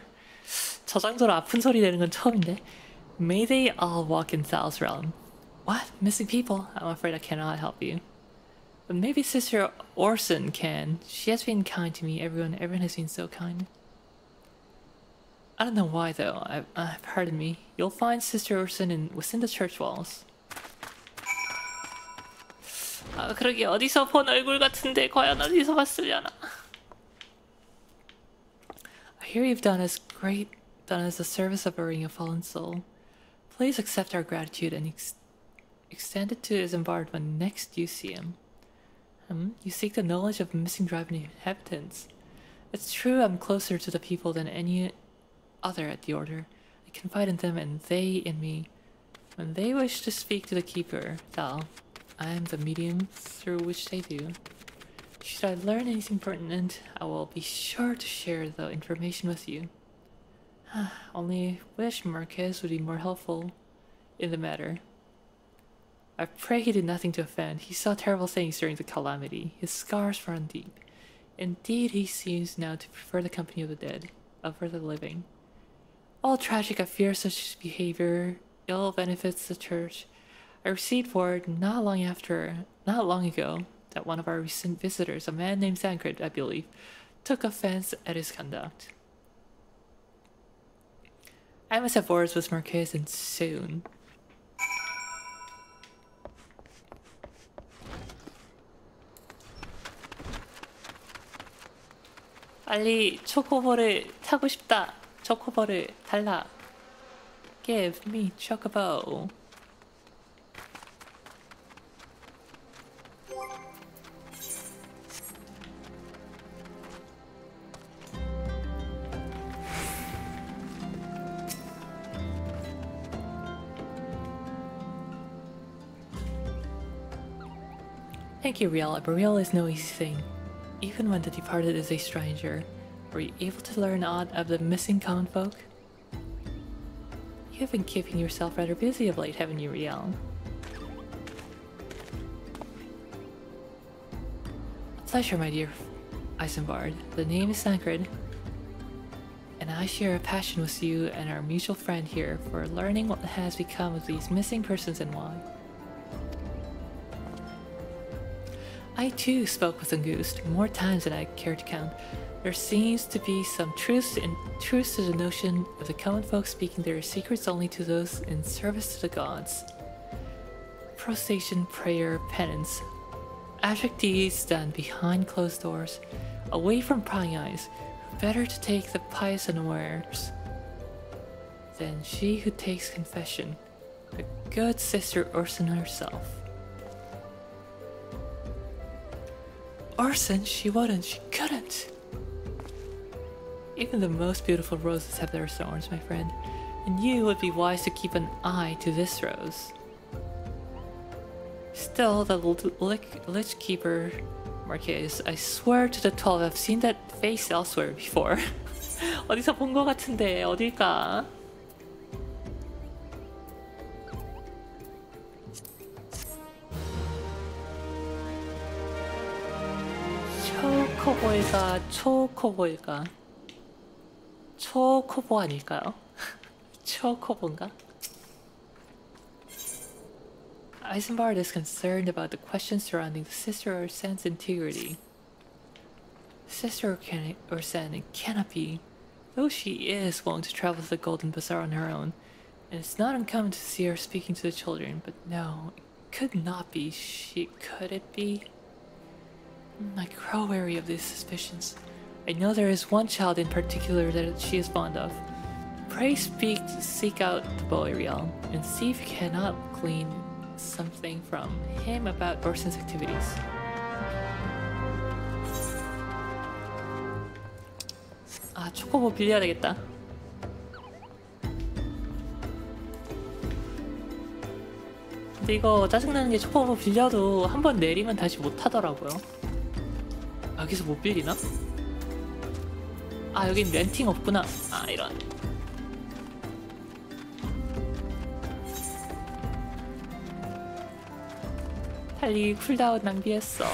저 정도로 아픈 소리 내는 건 처음인데. May they all walk in Thal's realm. What? Missing people? I'm afraid I cannot help you. But maybe Sister Orson can. She has been kind to me. Everyone has been so kind. I don't know why though. Pardon me. You'll find Sister Orson within the church walls. 아, 그러게 어디서 본 얼굴 같은데 과연 어디서 봤으려나? I hear you've done us the service of burying a fallen soul. Please accept our gratitude and extend it to Isambard when next you see him. You seek the knowledge of missing driving inhabitants. It's true I'm closer to the people than any other at the Order. I confide in them and they in me. When they wish to speak to the Keeper, Thal, I am the medium through which they do. Should I learn anything pertinent, I will be sure to share the information with you. Only wish Marquez would be more helpful in the matter. I pray he did nothing to offend. He saw terrible things during the calamity. His scars run deep. Indeed, he seems now to prefer the company of the dead, over the living. All tragic, I fear such behavior ill benefits the church. I received word not long ago, that one of our recent visitors, a man named Zancred, I believe, took offense at his conduct. I must have words with Marquez and soon. 빨리 초코볼을 타고 싶다. 초코볼을 달라. Give me chocobo. Thank you, Riel. A burial is no easy thing. Even when the departed is a stranger, were you able to learn aught of the missing common folk? You've been keeping yourself rather busy of late, haven't you, Riel? A pleasure, my dear Isambard. The name is Sancred, and I share a passion with you and our mutual friend here for learning what has become of these missing persons and why. I too spoke with Angust more times than I care to count. There seems to be some truth to the notion of the common folk speaking their secrets only to those in service to the gods. Prostration, prayer, penance, abject deeds done behind closed doors, away from prying eyes. Better to take the pious unawares than she who takes confession, the good sister Urson herself. Urson, she wouldn't, she couldn't. Even the most beautiful roses have their thorns, my friend, and you would be wise to keep an eye to this rose. Still, the Lich Keeper, Marquez, I swear to the 12 I've seen that face elsewhere before. 어디서 본 것 같은데, 어딜까? 초코보일까? 초코보 아닐까요? 초코보인가? Isambard is concerned about the questions surrounding the Sister Ursan's integrity. Sister Ursan cannot be, though she is willing to travel to the Golden Bazaar on her own, and it's not uncommon to see her speaking to the children, but no, it could not be. Could it be? I grow wary of these suspicions. I know there is one child in particular that she is fond of. Pray seek out the boy, Riel, and see if you cannot glean something from him about Urson's activities. 아, 초코보 빌려야 되겠다. 근데 이거 짜증나는 게 초코보 빌려도 한 번 내리면 다시 못 하더라고요. 여기서 못 빌리나? 아, 여긴 렌팅 없구나. 아, 이런. 달리 쿨다운 낭비했어.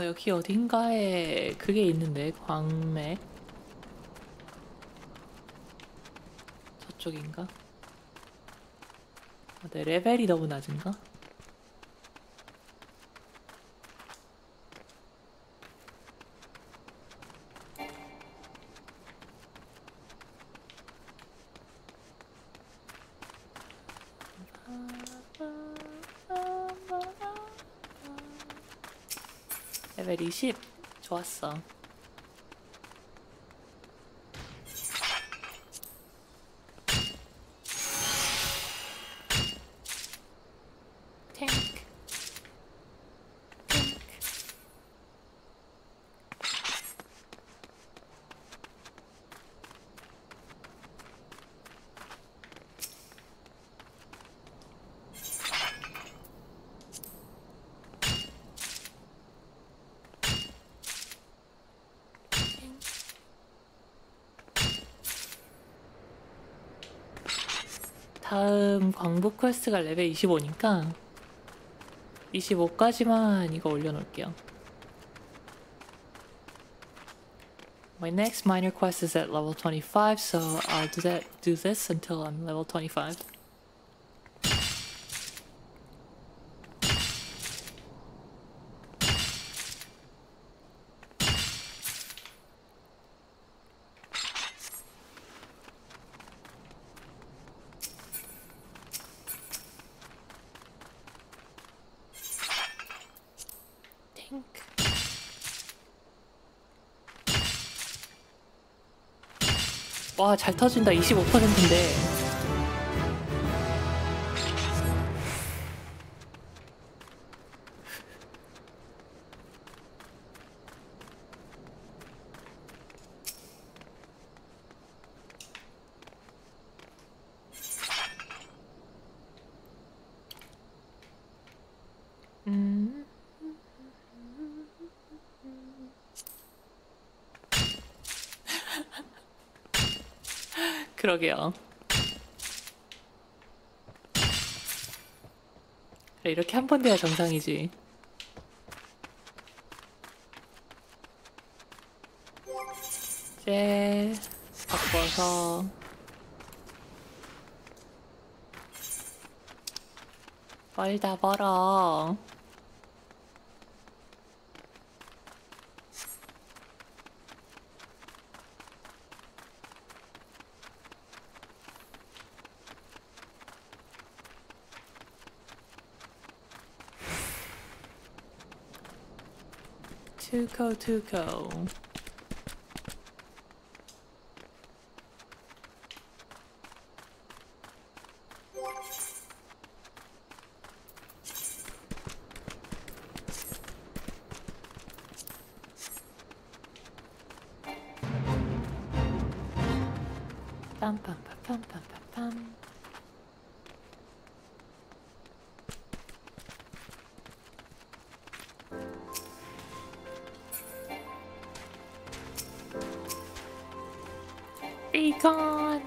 여기 어딘가에 그게 있는데, 광맥. 저쪽인가? 내 레벨이 너무 낮은가? 레벨 20. 좋았어. 탱크. 다음 광부 퀘스트가 레벨 25니까 25까지만 이거 올려놓을게요. My next minor quest is at level 25, so I'll do this until I'm level 25. 와, 잘 터진다. 25%인데. 그러게요. 그래, 이렇게 한 번 돼야 정상이지. 이제 바꿔서 멀다 멀어. Tuco. Pam pam pam pam pam pam. Be gone.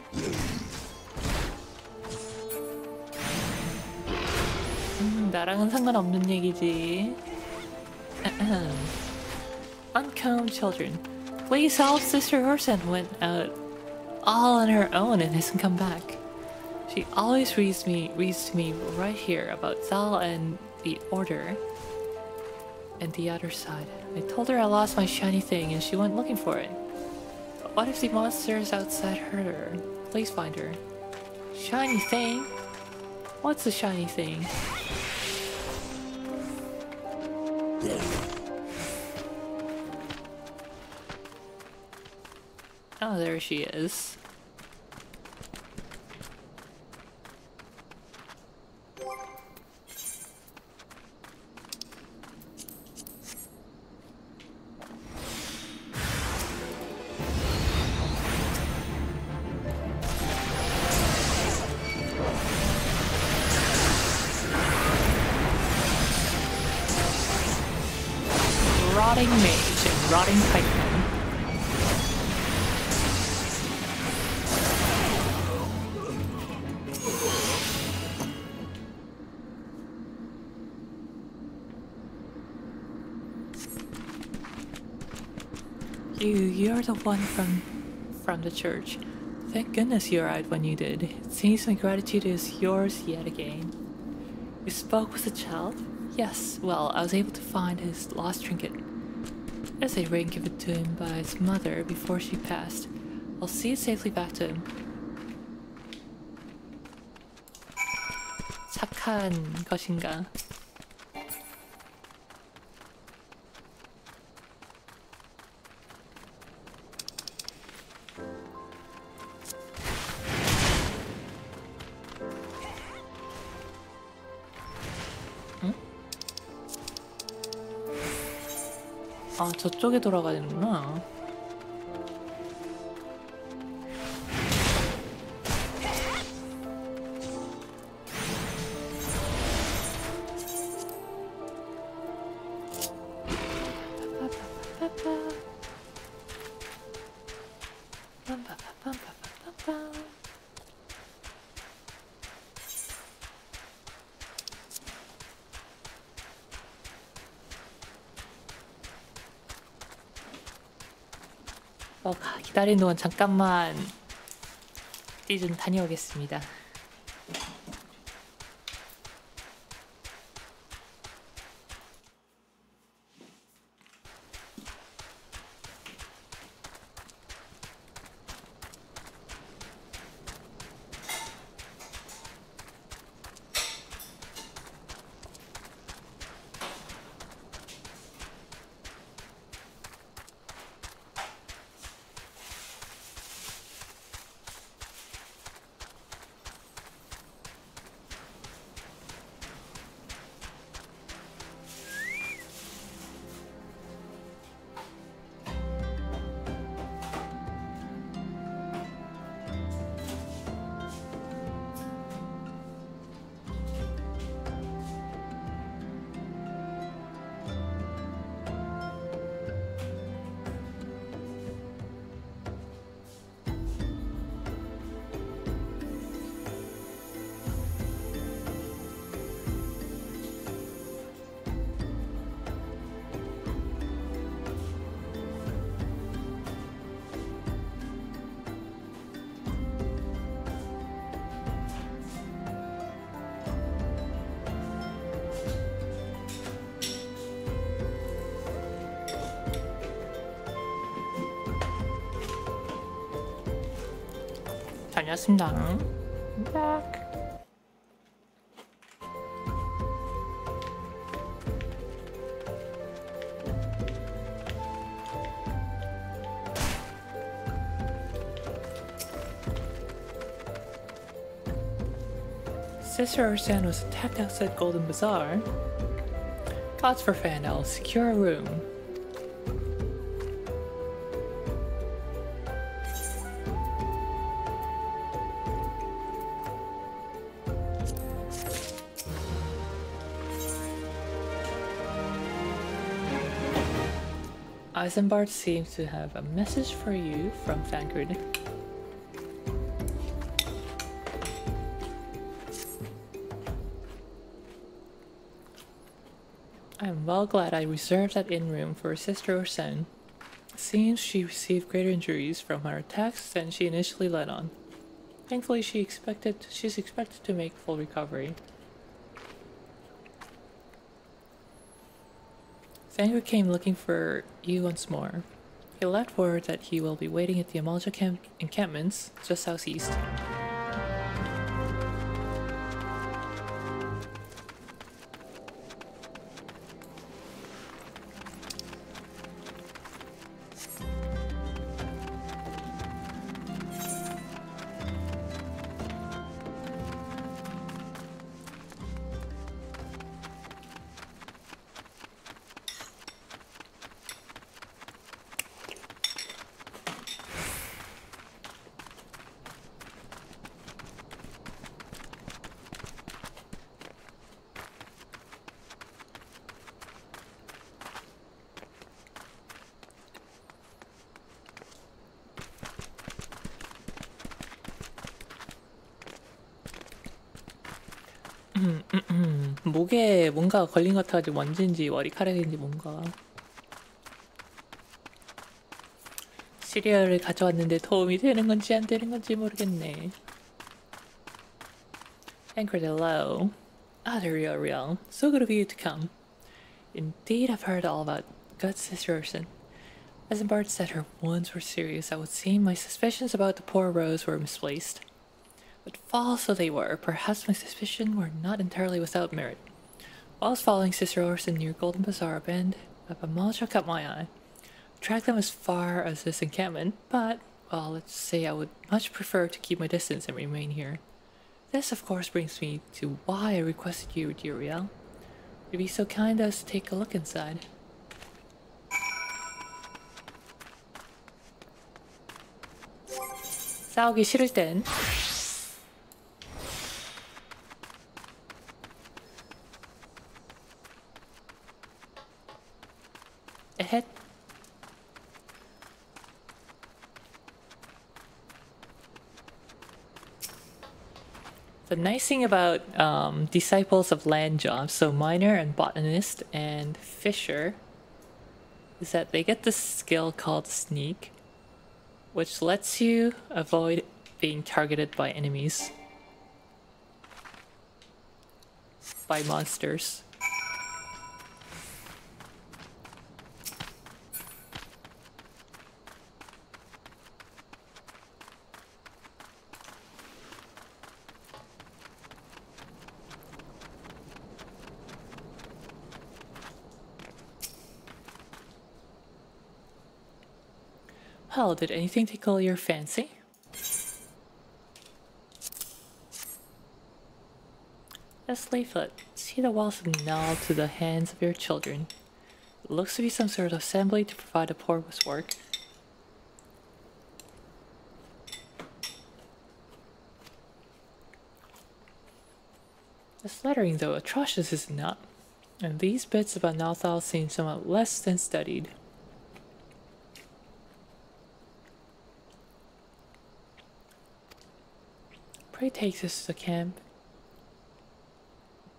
나랑은 상관없는 얘기지. Uncombed children. Please help Sister Ursen went out all on her own and hasn't come back. She always reads to me right here about Zal and the Order and the other side. I told her I lost my shiny thing and she went looking for it. But what if the monster is outside her? Please find her. Shiny thing? What's the shiny thing? Oh, there she is. Rotting Mage and Rotting Titan. You're the one from the church. Thank goodness you arrived when you did. It seems my gratitude is yours yet again. You spoke with the child? Yes, well, I was able to find his lost trinket. There's a ring given to him by his mother before she passed. I'll see it safely back to him. 착한 것인가? 아, 저쪽에 돌아가야 되는구나. 기다리는 동안 잠깐만 띠 좀 다녀오겠습니다. 다녀왔습니다. back. Sister Ursan was attacked outside Golden Bazaar. Gods for Fandel, secure a room. Isambard seems to have a message for you from Thancred. I am well glad I reserved that inn room for Sister Ursan. It seems she received greater injuries from her attacks than she initially let on. Thankfully, she's expected to make full recovery. Thancred came looking for you once more. He left word that he will be waiting at the Amalja encampments just southeast. 목에 뭔가 걸린 것 같아가지고 먼지인지 머리카락인지 뭔가. 시리얼을 가져왔는데 도움이 되는 건지 안 되는 건지 모르겠네. Thancred, hello. Ah, there you are, Riel. So good of you to come. Indeed, I've heard all about good Sister Ursan. Isambard said her wounds were serious. I would seem my suspicions about the poor Rose were misplaced. But false though they were, perhaps my suspicions were not entirely without merit. Whilst following Sister Ursan near Golden Bazaar, a band of Amalja caught my eye. I tracked them as far as this encampment, but, well, let's say I would much prefer to keep my distance and remain here. This, of course, brings me to why I requested you, dear Riel. Would you be so kind as to take a look inside? 싸우기 싫을 땐 에헷. The nice thing about disciples of land jobs, so miner and botanist and fisher, is that they get this skill called sneak. which lets you avoid being targeted by enemies. By monsters. Well, did anything tickle your fancy? This leaflet. See the walls of Null to the hands of your children. It looks to be some sort of assembly to provide a porous work. This lettering, though atrocious, is not. And these bits about Nalthal seem somewhat less than studied. Pray takes us to the camp.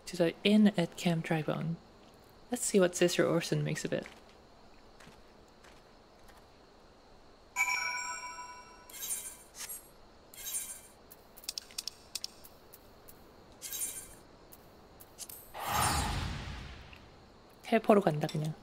To the inn at Camp Drybone. Let's see what Sister Orson makes of it. 텔포로 간다 그냥.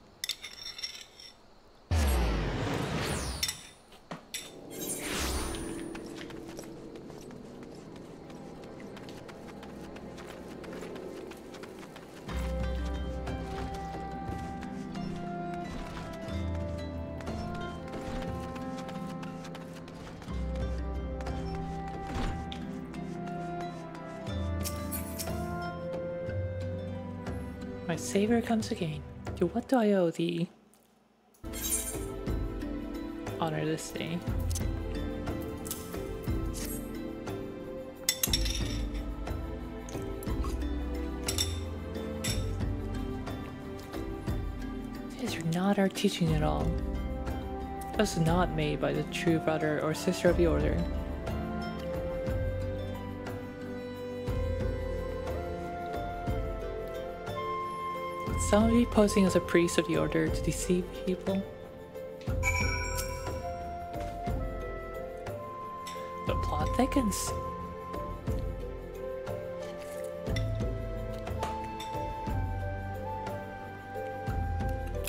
My savior comes again. To what do I owe thee? Honor this day. These are not our teaching at all. It was not made by the true brother or sister of the order. Somebody posing as a priest of the order to deceive people? The plot thickens.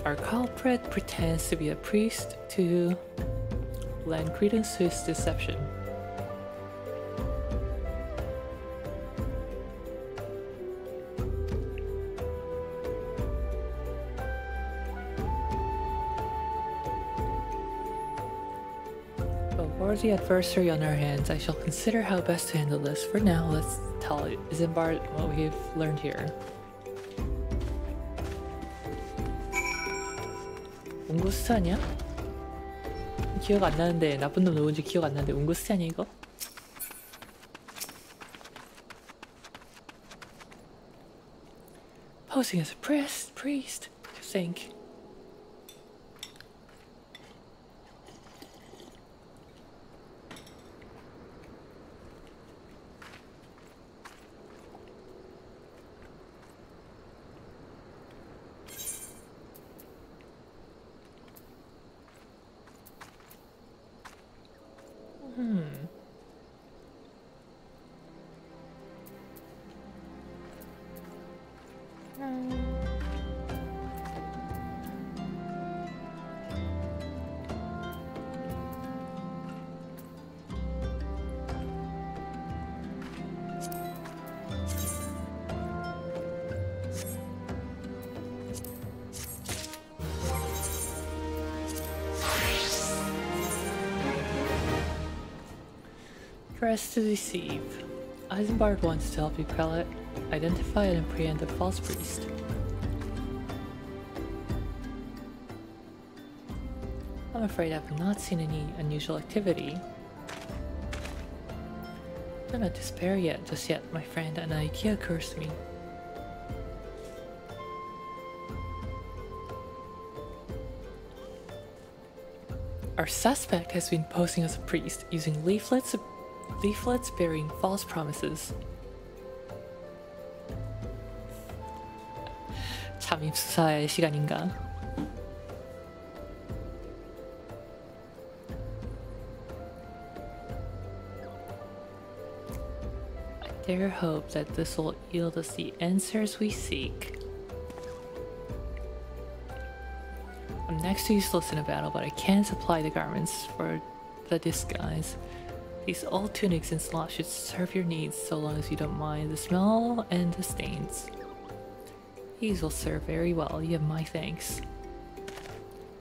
Our culprit pretends to be a priest to lend credence to his deception. The adversary on our hands, I shall consider how best to handle this. For now, let's tell Isambard what we've learned here. 웅구스트 아니야? 기억 안 나는데 나쁜 놈 누군지 기억 안 나는데 웅구스트 아니야 이거? Posing as a priest, to think. Dress to deceive. Isambard wants to help you, prelate, identify and apprehend a false priest. I'm afraid I've not seen any unusual activity. Do not despair just yet, my friend. An idea occurs to me. Our suspect has been posing as a priest, using leaflets bearing false promises. 잠입 수사의 시간인가? Dare hope that this will yield us the answers we seek. I'm next to useless in a battle, but I can supply the garments for the disguise. These old tunics and sloths should serve your needs so long as you don't mind the smell and the stains. These will serve very well, you have my thanks.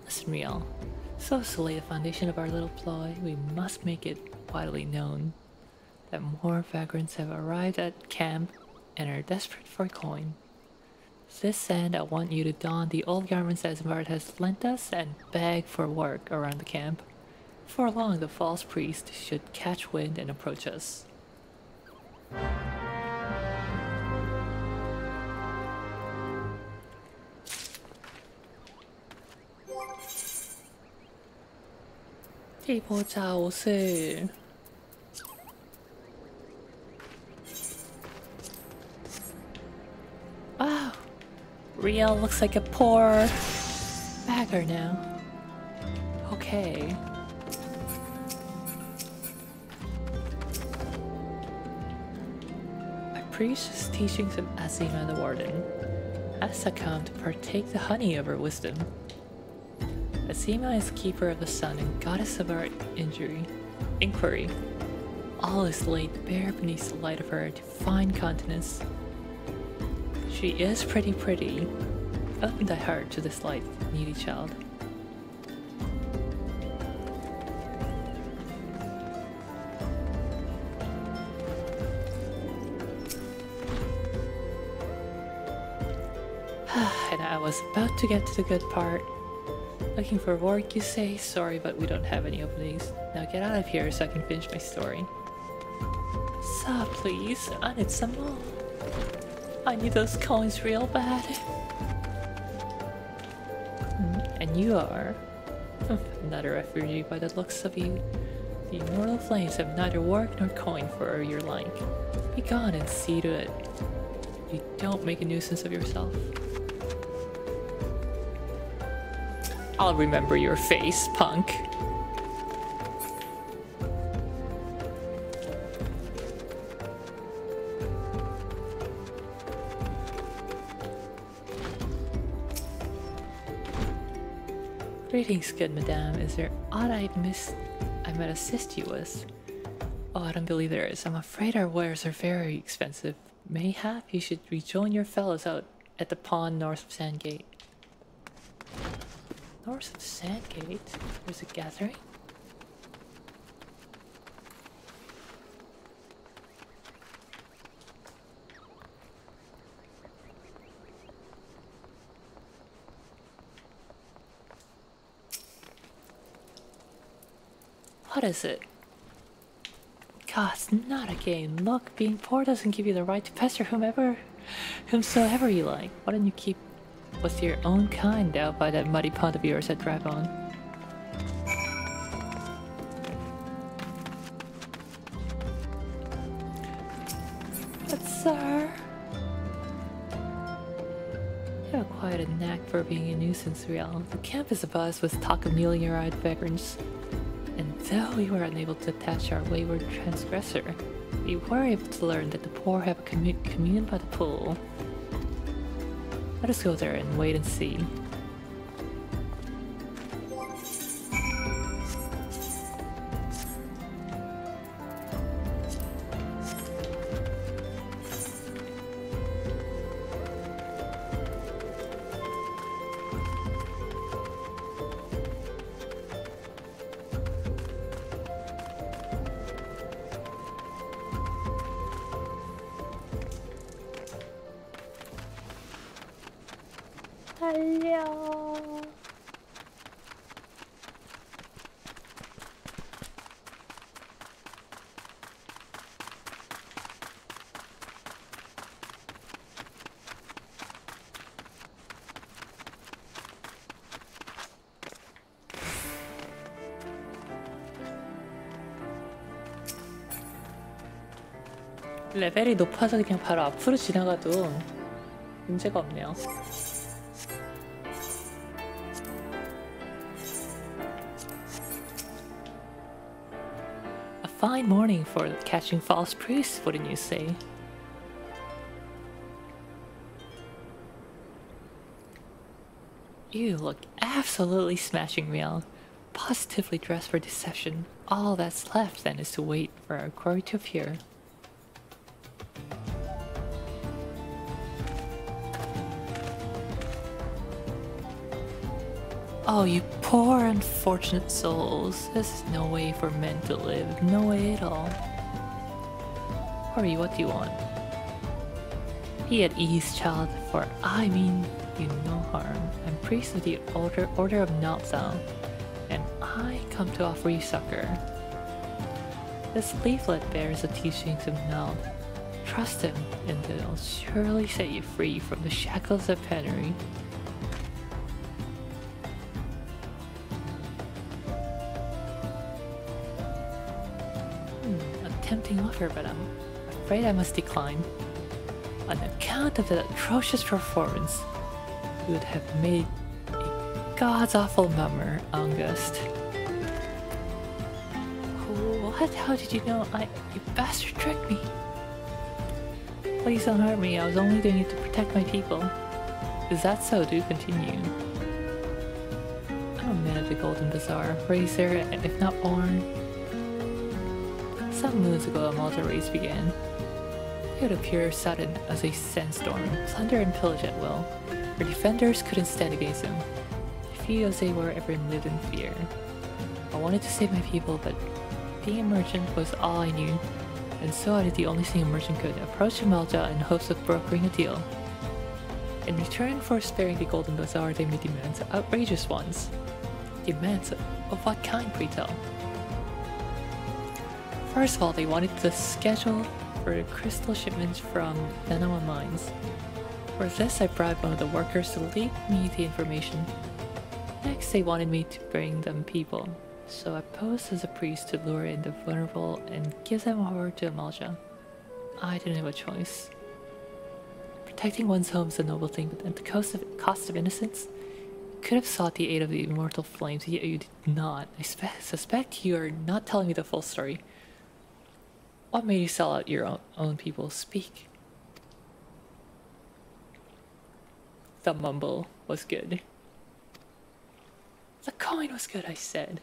Listen, Riel. So as to lay the foundation of our little ploy, we must make it widely known that more vagrants have arrived at camp and are desperate for coin. To this end, I want you to don the old garments that Isambard has lent us and beg for work around the camp. Before long, the false priest should catch wind and approach us. 입어자 옷을. Wow, Riel looks like a poor beggar now. Okay. A priest is teaching some Azima the warden. Ask to come to partake the honey of her wisdom. Azima is keeper of the sun and goddess of our inquiry. All is laid bare beneath the light of her divine countenance. She is pretty. Open thy heart to this light, needy child. And I was about to get to the good part. Looking for work, you say? Sorry, but we don't have any openings. Now get out of here so I can finish my story. Sir, please. I need some more. I need those coins real bad. And you are? Another refugee by the looks of you. The immortal flames have neither work nor coin for your like. Be gone and see to it. You don't make a nuisance of yourself. I'll remember your face, punk. Greetings, good madame. Is there aught I might assist you with? Oh, I don't believe there is. I'm afraid our wares are very expensive. Mayhap you should rejoin your fellows out at the pond north of Sandgate. North of Sandgate? There's a gathering? What is it? God, it's not a game. Look, being poor doesn't give you the right to pester whomsoever you like. Why don't you keep with your own kind out by that muddy pond of yours at Dragon? But sir, you have quite a knack for being a nuisance, Riel. The camp is abuzz with talk of newly-arrived vagrants. And though we were unable to attach our wayward transgressor, we were able to learn that the poor have a commune by the pool. Let us go there and wait and see. 달려. 레벨이 높아서 그냥 바로 앞으로 지나가도 문제가 없네요. Fine morning for catching false priests, wouldn't you say? You look absolutely smashing, Riel. Positively dressed for deception. All that's left then is to wait for our quarry to appear. Oh, you poor unfortunate souls. This is no way for men to live. No way at all. Quarry, what do you want? Be at ease, child, for I mean you no harm. I'm priest of the Order of Nalzal, and I come to offer you succor. This leaflet bears the teachings of Nald. Trust him, and they'll surely set you free from the shackles of penury. A tempting offer, but I'm afraid I must decline. On account of the atrocious performance, you would have made a god's awful mummer, August. What? How did you know? You bastard tricked me. Please don't hurt me. I was only doing it to protect my people. Is that so? Do continue. I'm a man of the Golden Bazaar, raised there, if not born. Some moons ago, a Malta race began. It would appear sudden as a sandstorm, plunder and pillage at will. Our defenders couldn't stand against them. Few as they were, everyone lived in fear. I wanted to save my people, but being a merchant was all I knew, and so I did the only thing a merchant could, approach Malta in hopes of brokering a deal. In return for sparing the Golden Bazaar, they made demands, outrageous ones. Demands of what kind, pray tell? First of all, they wanted the schedule for the crystal shipments from Nanawa mines. For this, I bribed one of the workers to leak me the information. Next, they wanted me to bring them people, so I posed as a priest to lure in the vulnerable and give them over to Amalja. I didn't have a choice. Protecting one's home is a noble thing, but at the cost of innocence, you could have sought the aid of the immortal flames, yet you did not. I suspect you are not telling me the full story. What made you sell out your own people? Speak. The mumble was good. The coin was good, I said.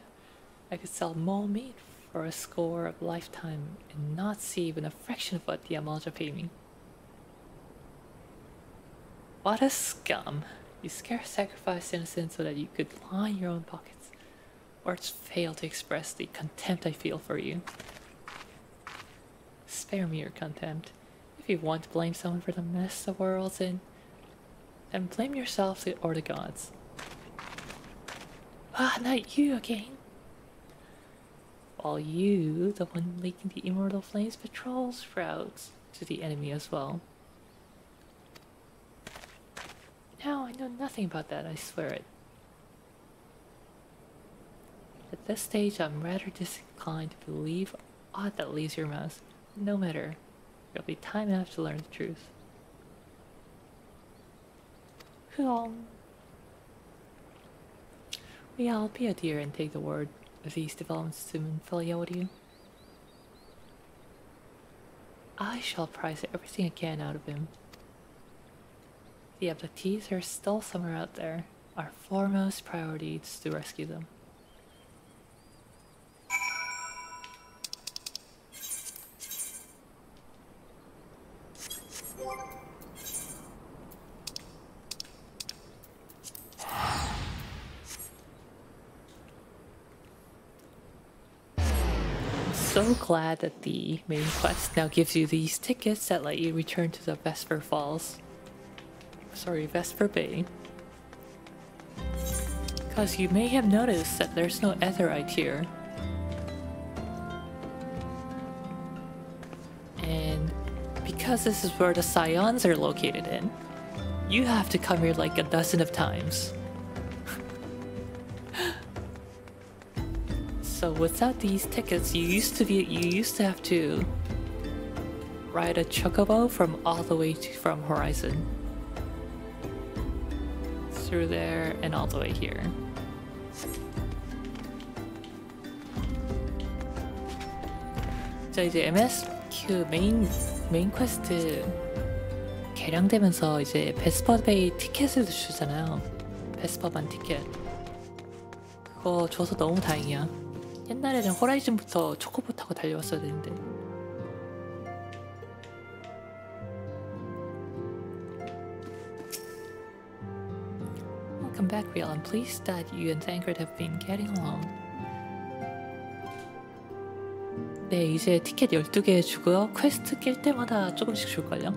I could sell mole meat for a score of lifetime and not see even a fraction of what the Amalja paid me. What a scum. You scarce sacrificed innocence so that you could line your own pockets. Words fail to express the contempt I feel for you. Spare me your contempt. If you want to blame someone for the mess the world's in, then blame yourself or the gods. Ah, not you again. While you, the one leaking the immortal flames, patrols routes to the enemy as well. No, I know nothing about that, I swear it. At this stage, I'm rather disinclined to believe aught that leaves your mouth. No matter, there'll be time enough to learn the truth. Well, I'll be a dear and take the word of these developments to Minfilia with you. I shall prize everything I can out of him. The abductees are still somewhere out there. Our foremost priority is to rescue them. So glad that the main quest now gives you these tickets that let you return to the Vesper Falls. Sorry, Vesper Bay. Because you may have noticed that there's no Aetheryte here. And because this is where the Scions are located in, you have to come here like a dozen of times. So without these tickets, you used to have to ride a chocobo from all the way from Horizon through there and all the way here. 자, 이제 MSQ 메인 퀘스트 개량되면서 이제 베스퍼베이 티켓을 주잖아요. 베스퍼반 티켓. 그거 줘서 너무 다행이야. 옛날에는 호라이즌부터 초코보 타고 달려왔어야 되는데. Welcome back, Real. I'm pleased that you and Tancred have been getting along. 네, 이제 티켓 12개 주고요. 퀘스트 깰 때마다 조금씩 줄걸요.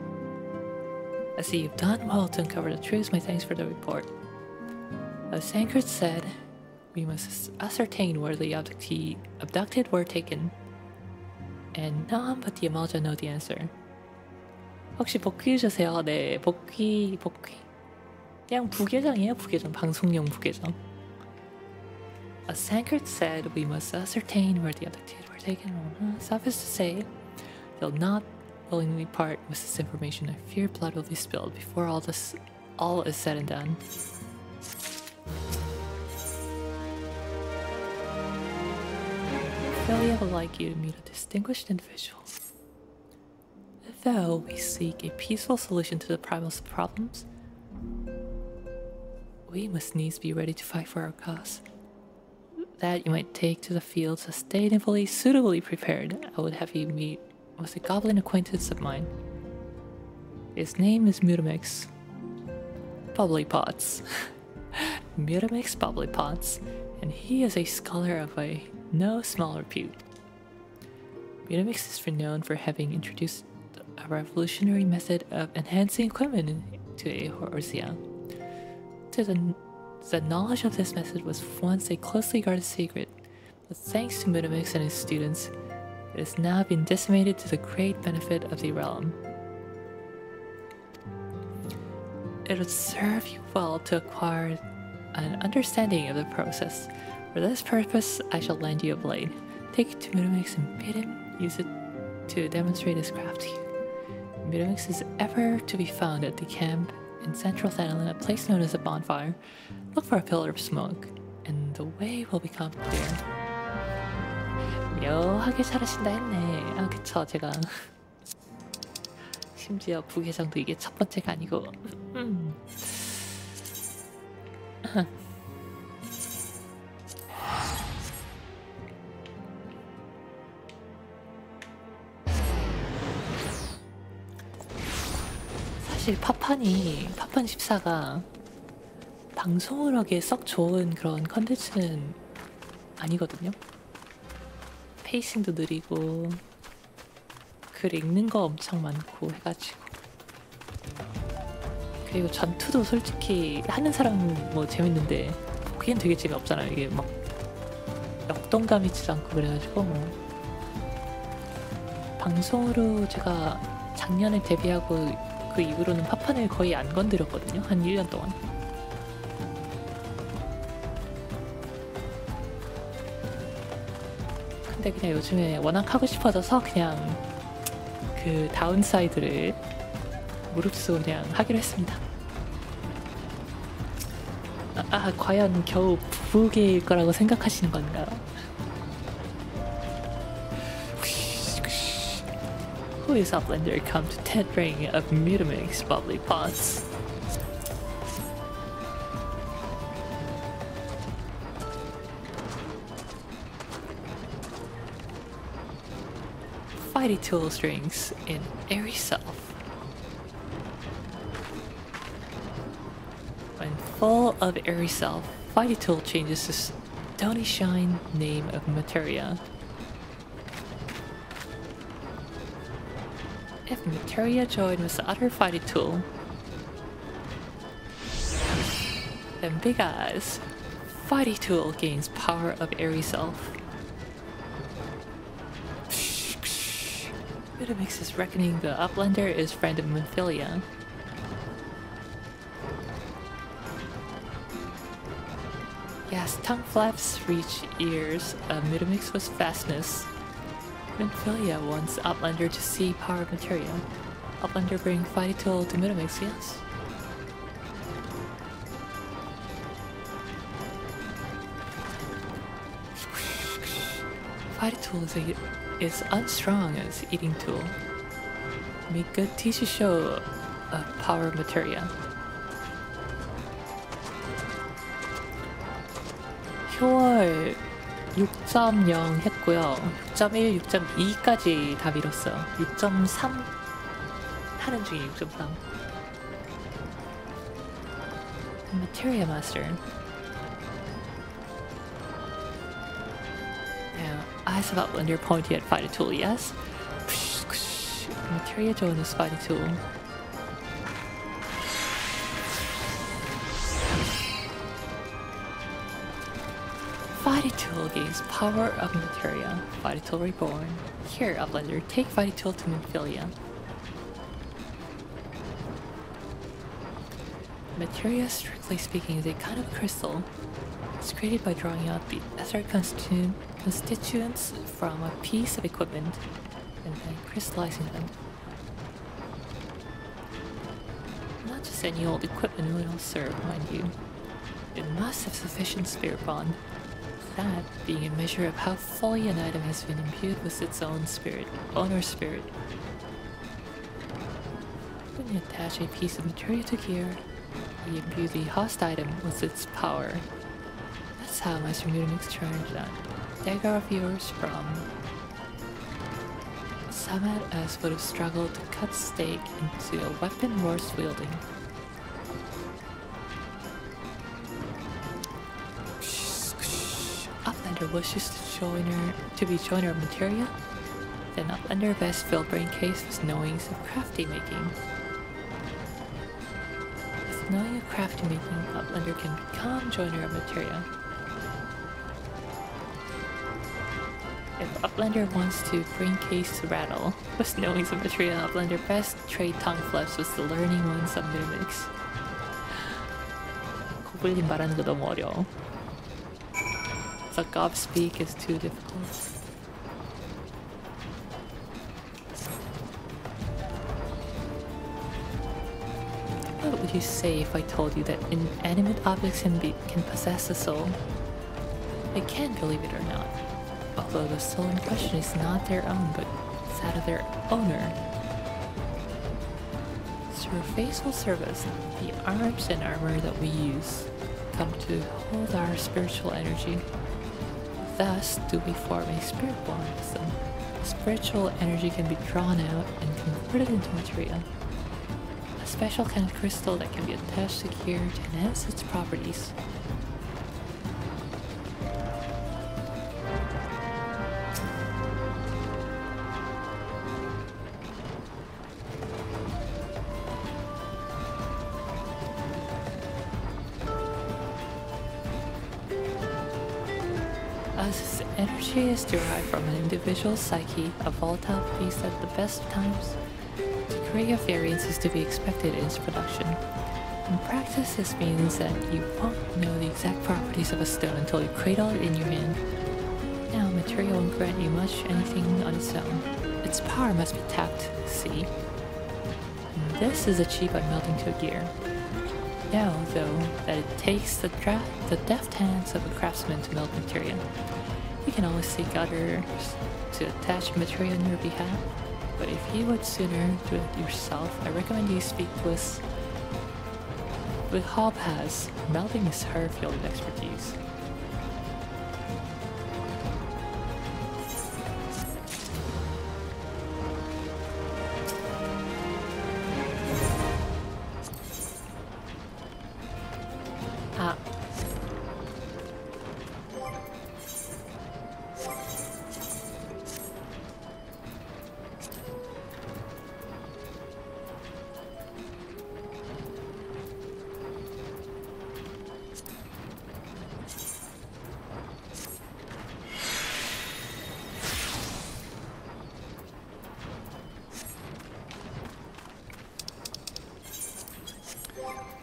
I see you've done well to uncover the truth. My thanks for the report. As Tancred said, we must ascertain where the abducted were taken. And none but the Amalja know the answer. 혹시 복귀 주세요. 네, 복귀. 그냥 부계정이에요, 부계정. 방송용 부계정. As Tancred said, we must ascertain where the abducted were taken. Suffice to say, they'll not willingly part with this information. I fear blood will be spilled before all is said and done. Ophelia would like you to meet a distinguished individual. Though we seek a peaceful solution to the primal problems, we must needs be ready to fight for our cause. That you might take to the field sustainably, suitably prepared. I would have you meet with a goblin acquaintance of mine. His name is Mutamix Bubblypots. Mutamix Bubblypots, and he is a scholar of a no small repute. Mutamix is renowned for having introduced a revolutionary method of enhancing equipment to Eorzea. The knowledge of this method was once a closely guarded secret, but thanks to Mutamix and his students, it has now been disseminated to the great benefit of the realm. It would serve you well to acquire an understanding of the process. For this purpose, I shall lend you a blade. Take it to Mutamix and bid him use it to demonstrate his craft to you. Mutamix is ever to be found at the camp in central Thanalan, a place known as a bonfire. Look for a pillar of smoke, and the way will become clear. 묘하게 잘하신다 했네. 아, 그쵸, 제가 심지어 부계정도 이게 첫 번째가 아니고. 사실 파판 14가 방송을 하기에 썩 좋은 그런 컨텐츠는 아니거든요. 페이싱도 느리고 글 읽는 거 엄청 많고 해가지고, 그리고 전투도 솔직히 하는 사람은 뭐 재밌는데 보기엔 되게 재미없잖아요. 이게 막 역동감이지도 않고 그래가지고 방송으로 제가 작년에 데뷔하고 그 이후로는 파판을 거의 안 건드렸거든요. 한 1년 동안. 근데 그냥 요즘에 워낙 하고 싶어져서 그냥 그 다운사이드를 무릅쓰고 그냥 하기로 했습니다. 과연 겨우 부부계일 거라고 생각하시는 건가요? Who is Uplander come to 10th ring of Mutamix Bubblypots? Fighty tool strings in Airy Self. When full of Airy Self, Fighty tool changes to Stony Shine, name of Materia. If Materia joined with the other Fighty tool, then Big Eyes, Fighty tool gains power of Airy Self. Mutamix is reckoning the Uplander is friend of Minfilia. Yes, tongue flaps reach ears of Mutamix with fastness. Minfilia wants Uplander to see power material. Uplander bring Fighty tool to Mutamix, yes. Fighty tool is unstrong as eating tool. Make good tissue show of power materia. 초월 6.0 했고요. 6.1, 6.2까지 다 밀었어요. 6.3 하는 중에 6.3. Materia Master. Now, Eyes of Outlander pointy at Fighting Tool, yes? Materia Jonas Fighting Tool. Fighting Tool gains power of Materia. Fighting Tool Reborn. Here, Outlander, take Fighting Tool to Minfilia. Materia, strictly speaking, is a kind of crystal. It's created by drawing out the ether constituents from a piece of equipment and then crystallizing them. Not just any old equipment will serve, mind you. It must have sufficient spirit bond. That being a measure of how fully an item has been imbued with its own spirit, owner's spirit. When you attach a piece of materia to gear, you imbue the host item with its power. That's how Master Nudemix turned that dagger of yours from Samad as would have struggled to cut stake into a weapon worth wielding. Uplander wishes to be joiner of materia, then Uplander best fill brain case with knowings of crafty making. With knowing of crafty making, Uplander can become joiner of materia. If Uplander wants to bring case to rattle, with knowings of materia, Uplander best trade tongue flaps with the learning ones of Nudemix. 고블린 말하는 거 너무 어려워. The gob speak is too difficult. What would you say if I told you that inanimate objects can possess a soul? They can, believe it or not. Although the soul in question is not their own, but that of their owner. Through faithful service, the arms and armor that we use come to hold our spiritual energy. Thus do we form a spirit bond with them. Spiritual energy can be drawn out and converted into materia. A special kind of crystal that can be attached to gear to enhance its properties. As energy is derived from an individual's psyche, a volatile piece at the best of times, a degree of variance is to be expected in its production. In practice, this means that you won't know the exact properties of a stone until you cradle it in your hand. Now, material won't grant you much anything on its own. Its power must be tapped, see? And this is achieved by melting to a gear. Know, though, that it takes the deft hands of a craftsman to melt materia. You can always seek others to attach materia on your behalf, but if you would sooner do it yourself, I recommend you speak with Hobhaz. Melting is her field of expertise.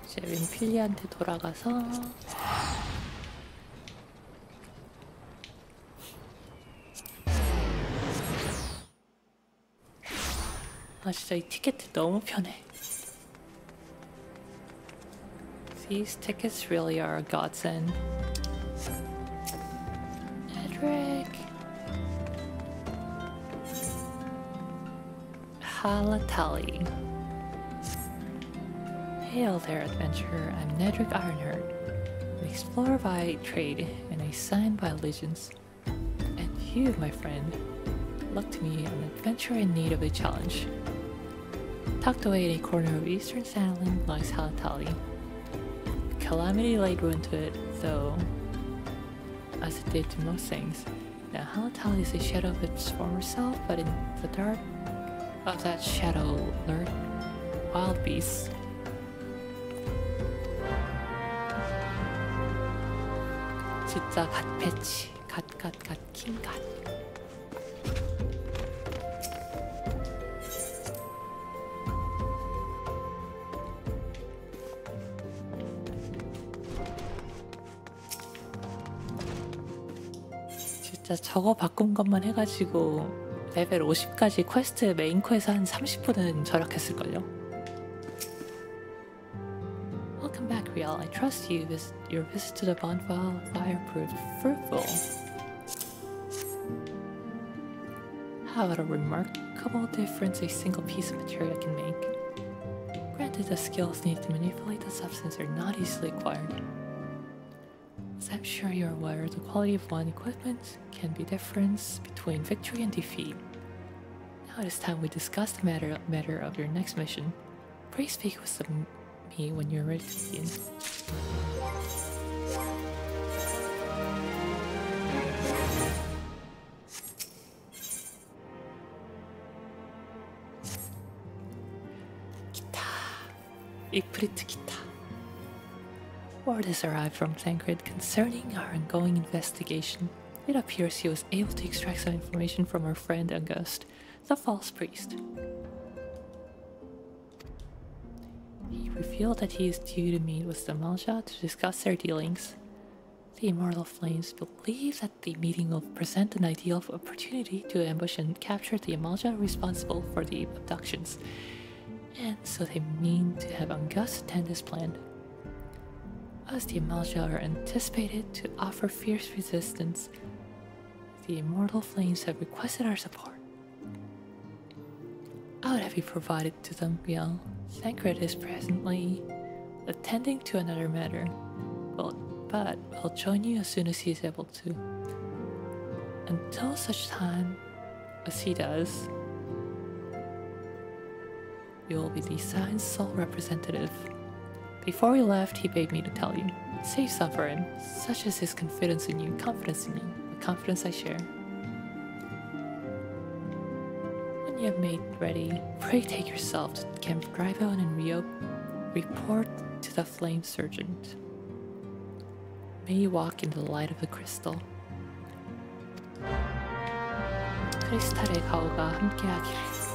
이제 윈필리한테 돌아가서 아 진짜 이 티켓 너무 편해. These tickets really are a godsend. Edric. Halatali. Hail there, adventurer. I'm Nedrick Ironheart, an explorer by trade and a a sign by allegiance. And you, my friend, look to me an adventurer in need of a challenge. Tucked away in a corner of eastern Sandland lies Halatali. Calamity laid ruin to it, though, as it did to most things. Now Halatali is a shadow of its former self, but in the dark of that shadow lurk wild beasts. 진짜 갓 패치, 갓 킹갓. 진짜 저거 바꾼 것만 해가지고 레벨 50까지 퀘스트 메인 퀘에서 한 30분은 절약했을걸요. Welcome back, Riel. I trust your visit to the bonfire proved fruitful. How what a remarkable difference a single piece of material can make. Granted, the skills needed to manipulate the substance are not easily acquired. As I'm sure you're aware, the quality of one equipment can be difference between victory and defeat. Now it is time we discuss the matter of your next mission. Please speak with me when you're ready to begin. Ifrit Kita. Word has arrived from Thancred concerning our ongoing investigation. It appears he was able to extract some information from our friend August, the false priest. He revealed that he is due to meet with the Amalja to discuss their dealings. The Immortal Flames believe that the meeting will present an ideal opportunity to ambush and capture the Amalja responsible for the abductions, and so they mean to have August attend as planned. As the Amalja are anticipated to offer fierce resistance, the Immortal Flames have requested our support. I would have you provided to them, Riel. Thancred is presently attending to another matter, but will join you as soon as he is able to. Until such time as he does, you will be the Sign's sole representative. Before we left, he bade me to tell you. Save some for him, such as his confidence in you, confidence in you, the confidence I share. When you have made ready, pray take yourself to Camp Drybone and report to the Flame Sergeant. May you walk in the light of the crystal. 크리스탈의 가오가 함께하기를.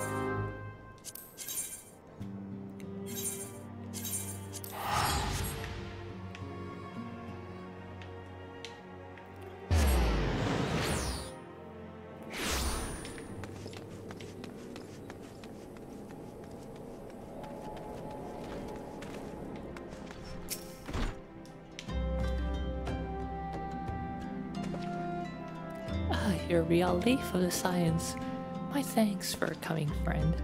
Your real leaf of the science. My thanks for coming, friend.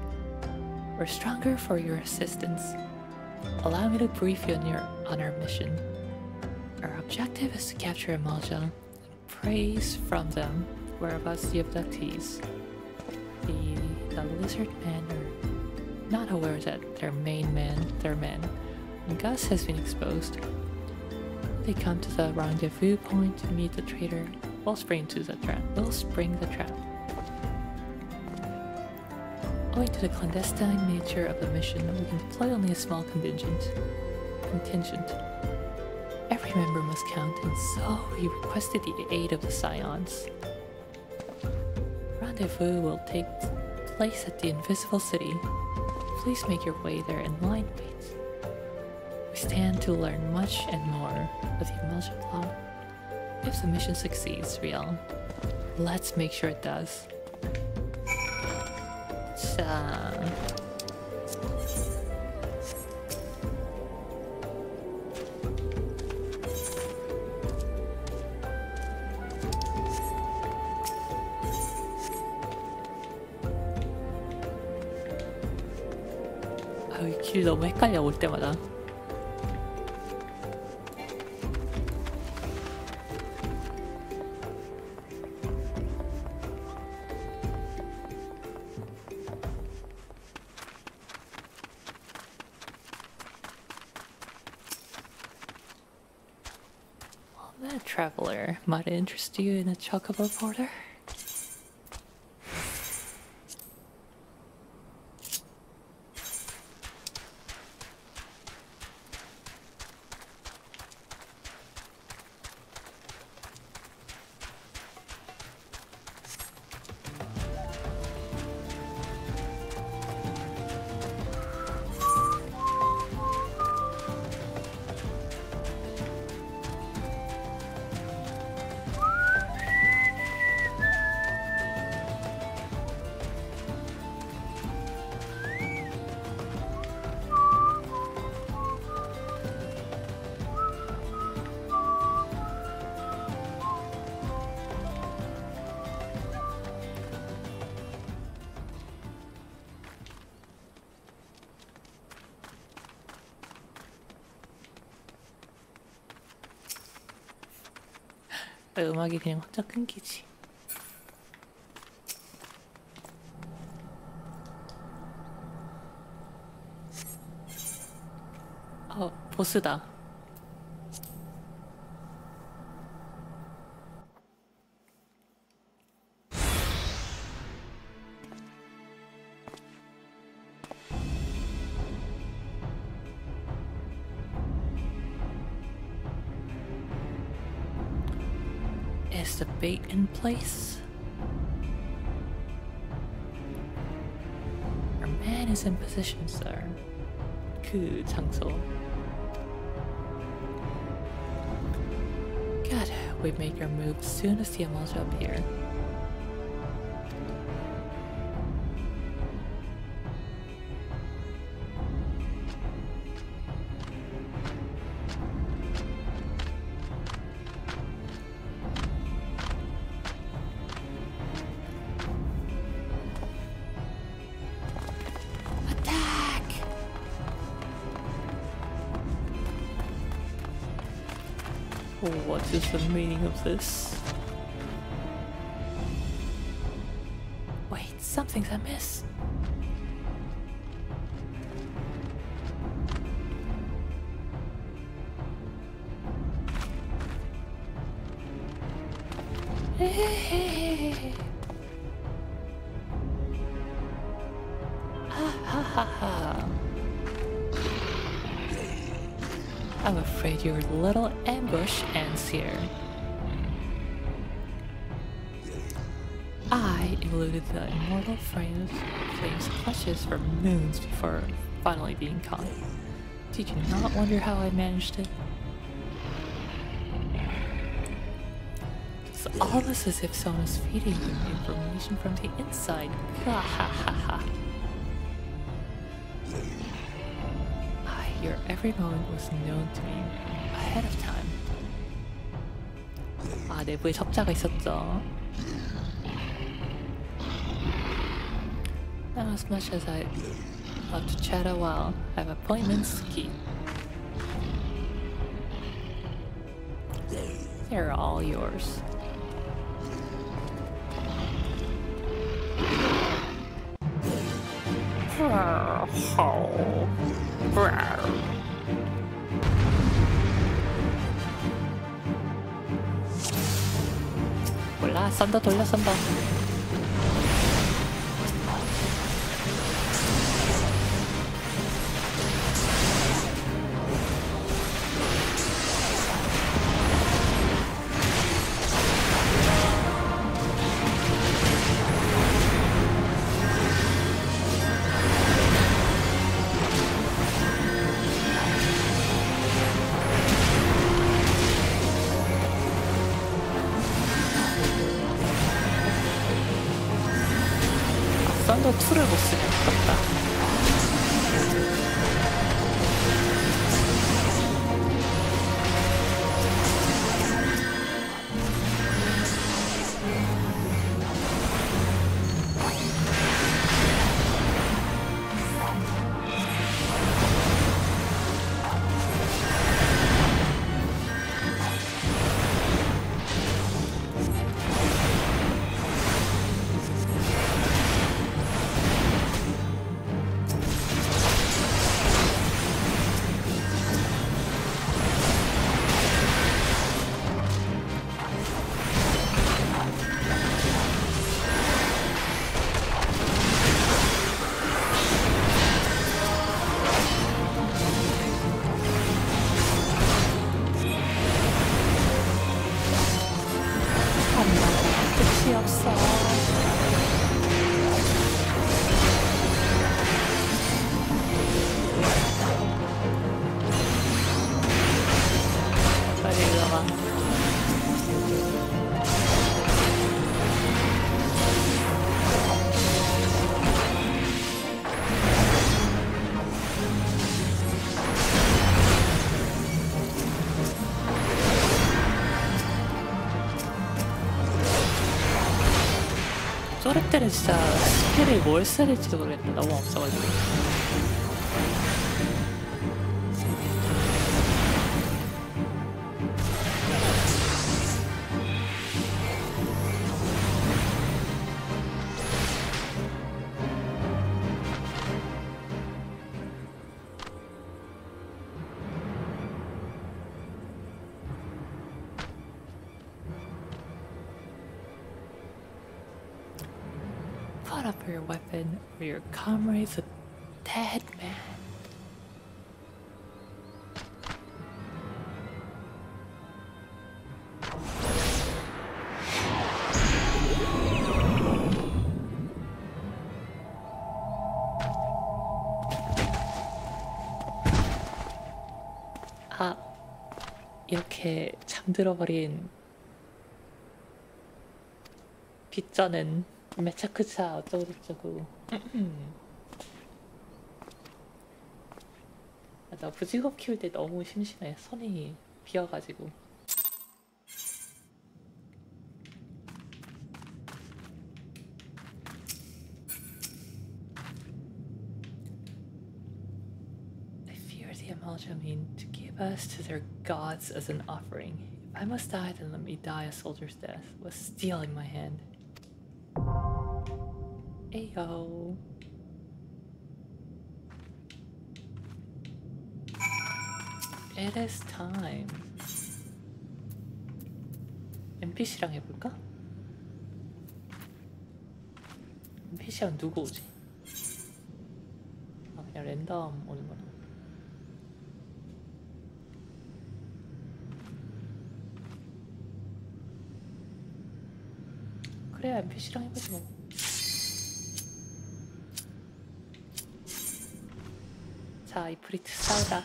We're stronger for your assistance. Allow me to brief you on our mission. Our objective is to capture Amalja and praise from them whereabouts the abductees. The lizard men are not aware that their men, Gus has been exposed. They come to the rendezvous point to meet the traitor. We'll spring the trap. Owing to the clandestine nature of the mission, we can deploy only a small contingent. Every member must count, and so we requested the aid of the Scions. Rendezvous will take place at the Invisible City. Please make your way there and line wait. We stand to learn much and more of the Amalja plot. If the mission succeeds, Riel, let's make sure it does. 이 길 너무 헷갈려 올 때마다. Traveler, might I interest you in a chocobo porter? 음악이 그냥 혼자 끊기지. 보스다. Is the bait in place? Our man is in position, sir. 그 장소. Good. We make our move as soon as the emeralds appear. What is the meaning of this? Wait, something's amiss. I'm afraid your little ambush ends here. I eluded the immortal flame's clutches for moons before finally being caught. Did you not wonder how I managed it? So all this is if someone is feeding you information from the inside. Ha ha ha ha. Your every moment was known to me ahead of time. 내부에 적자가 있었죠. Now, as much as I love to chat a while, I have appointments to keep. They're all yours. 몰라, 썬더 돌려 썬더. 썬더 2를 못 쓰면 아깝다. 어릴 때는 진짜 스킬이 뭘 써야 될지도 모르겠다. 너무 없어가지고. Put up your weapon or your comrade's a dead man. 아, 이렇게 잠들어버린 빗자는 메차크차 어쩌고저쩌고. 맞아, 부직업 키울 때 너무 심심해. 손이 비어가지고. They fear the Amalgamine to give us to their gods as an offering. If I must die, then let me die a soldier's death with steel in my hand. Ayo. It is time. NPC랑 해볼까? NPC랑 누구 오지? 아, 그냥 랜덤 오는 거네. 그래, NPC랑 해보지 뭐. 자, 이프리트 싸우자.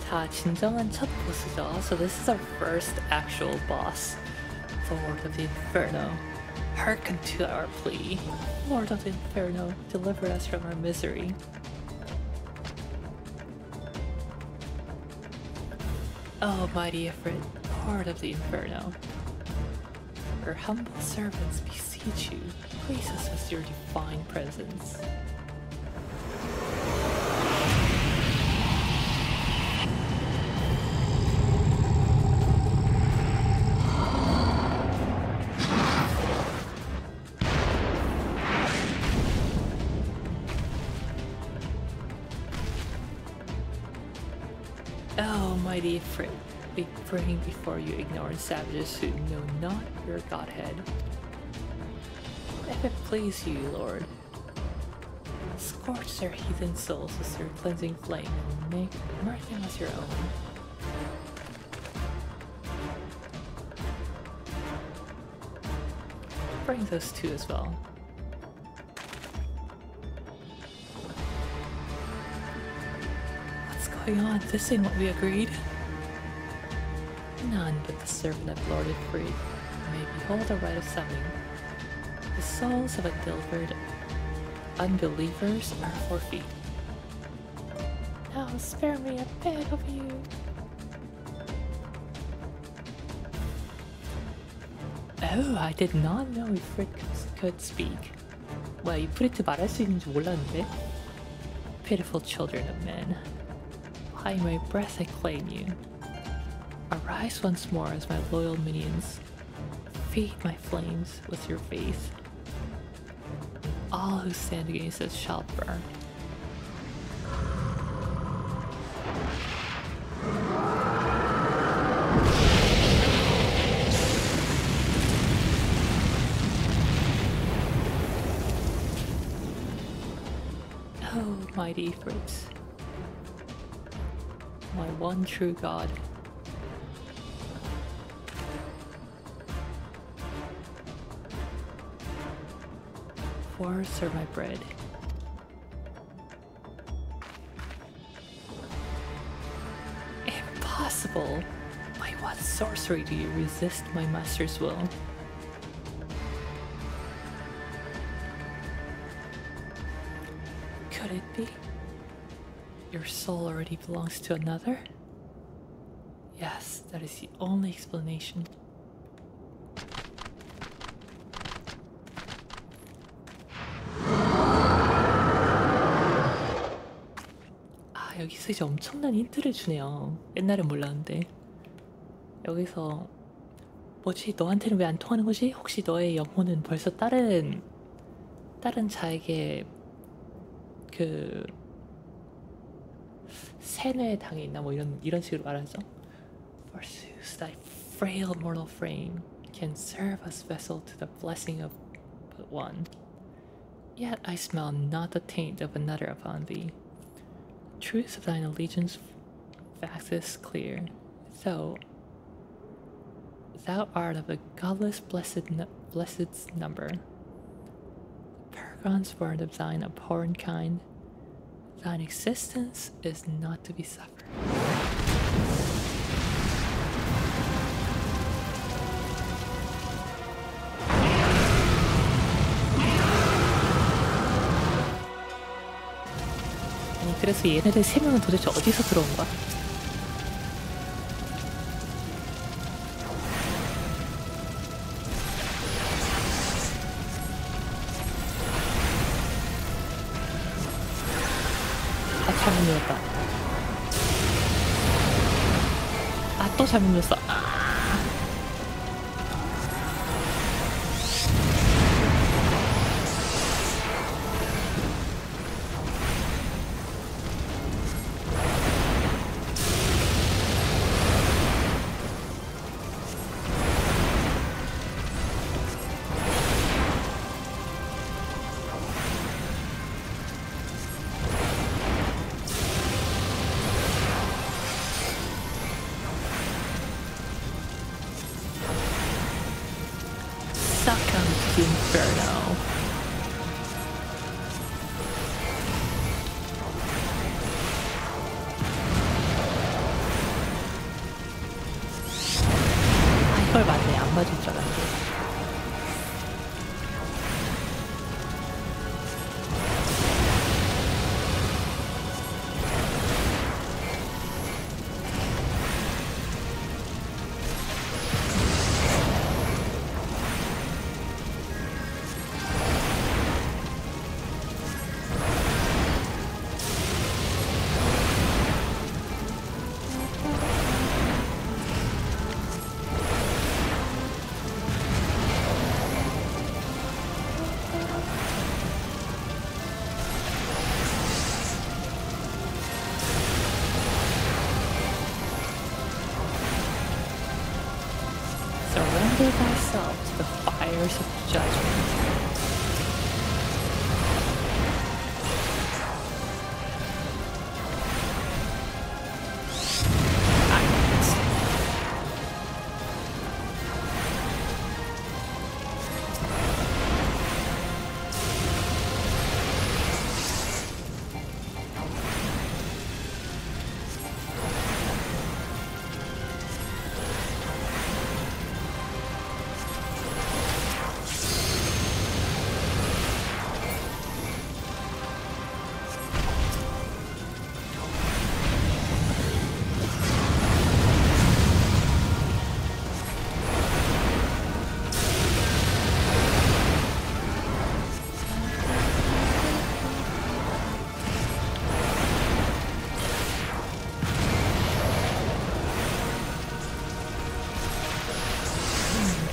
자, 진정한 첫 보스죠. So this is our first actual boss, the Lord of the Inferno. Hearken to our plea. Lord of the Inferno, deliver us from our misery. Oh, mighty Ifrit, Lord of the Inferno, our humble servants beseech you, grace us with your divine presence. Oh, mighty Ifrit, we bring before you ignorant savages who know not your godhead. If it please you, Lord, scorch their heathen souls with your cleansing flame and make them as your own. Bring those two as well. Going on, this ain't what we agreed. None but the servant of Lord Ifrit may behold the right of summoning. The souls of unbelievers are forfeit. Now spare me, I beg of you. Oh, I did not know Ifrit could speak. Well, you put it to 말할 수 있는 줄 몰랐는데. Pitiful children of men. By my breath I claim you. Arise once more as my loyal minions. Feed my flames with your faith. All who stand against us shall burn. Oh, mighty Ifrit, my one true God. Words are my bread. Impossible! By what sorcery do you resist my master's will? Could it be? your soul already belongs to another? Yes, that is the only explanation. 아, 여기서 이제 엄청난 힌트를 주네요. 옛날엔 몰랐는데. 여기서 뭐지? 너한테는 왜 안 통하는 거지? 혹시 너의 영혼은 벌써 다른 자에게 그 세뇌 당해 있나 뭐 이런 식으로 말하죠. Forsooth, thy frail mortal frame can serve as vessel to the blessing of but one. Yet I smell not the taint of another upon thee. Truth of thine allegiance waxes clear, though thou art of the godless blessed's number. Paragons word of thine abhorrent kind, thine existence is not to be suffered. 아니 그래서 얘네들 세 명은 도대체 어디서 들어온 거야? 잘못 눌렀다. 아, 또 잘못 눌렀어. Succumb to the inferno. 아, 이걸 맞네. 안 맞을 줄 알았는데. Surrender thyself to the fires of judgment.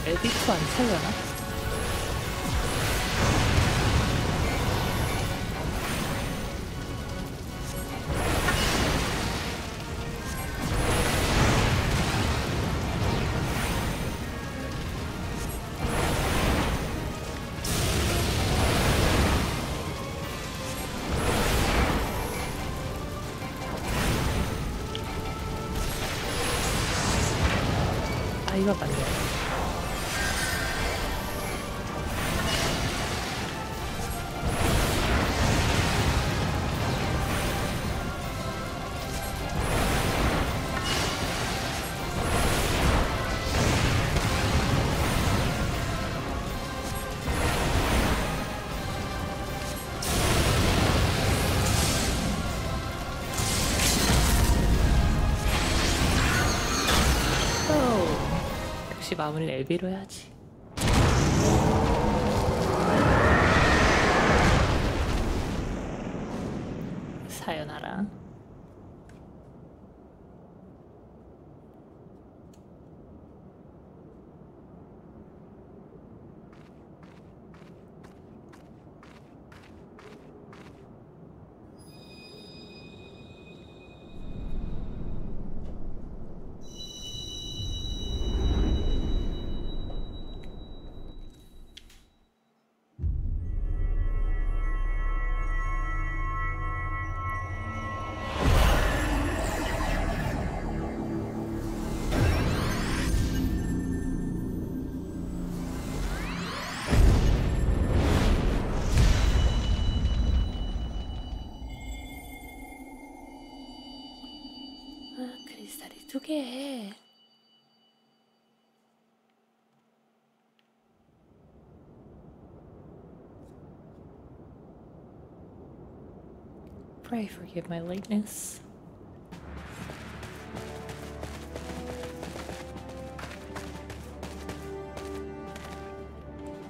에디트 안 살려나? 아, 이거 맞네. 역시 마무리는 LB로 해야지. 사요나라. 크리스탈이 2개. Pray forgive my lateness.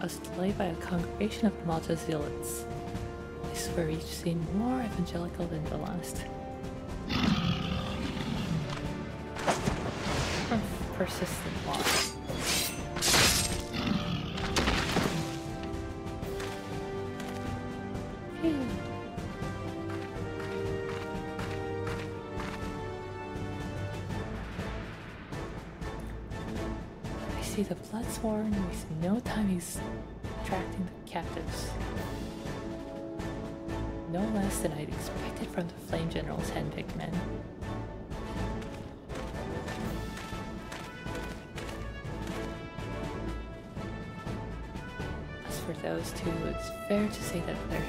I was delayed by a congregation of Malta zealots. I swear each seemed more evangelical than the last. Persistent loss. Phew. I see the Bloodsworn wastes no time he's attracting the captives. No less than I'd expected from the Flame General's handpicked men. For those two, it's fair to say that their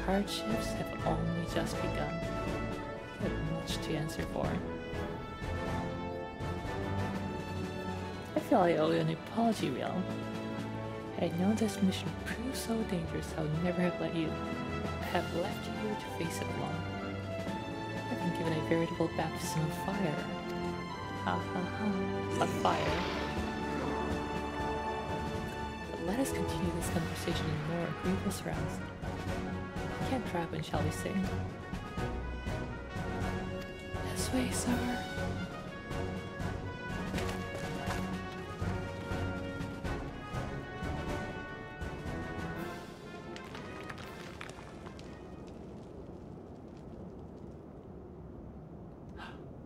hardships have only just begun. They have much to answer for. I feel I owe you an apology, Riel. Had I known this mission proved so dangerous, I would never have left you to face it alone. I've been given a veritable baptism of fire. Ha ha ha. Of fire. Let us continue this conversation in more agreeable surrounds. I can't drive when shall we sing? This way, sir.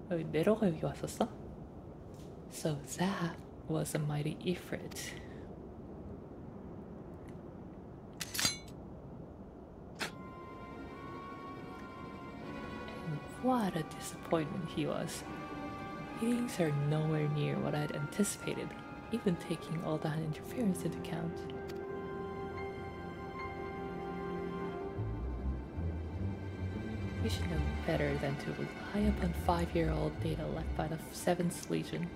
네로가 여기 왔었어? So that was a mighty Ifrit. What a disappointment he was. Meetings are nowhere near what I'd anticipated, even taking all that interference into account. We should know better than to rely upon 5-year-old data left by the 7th Legion.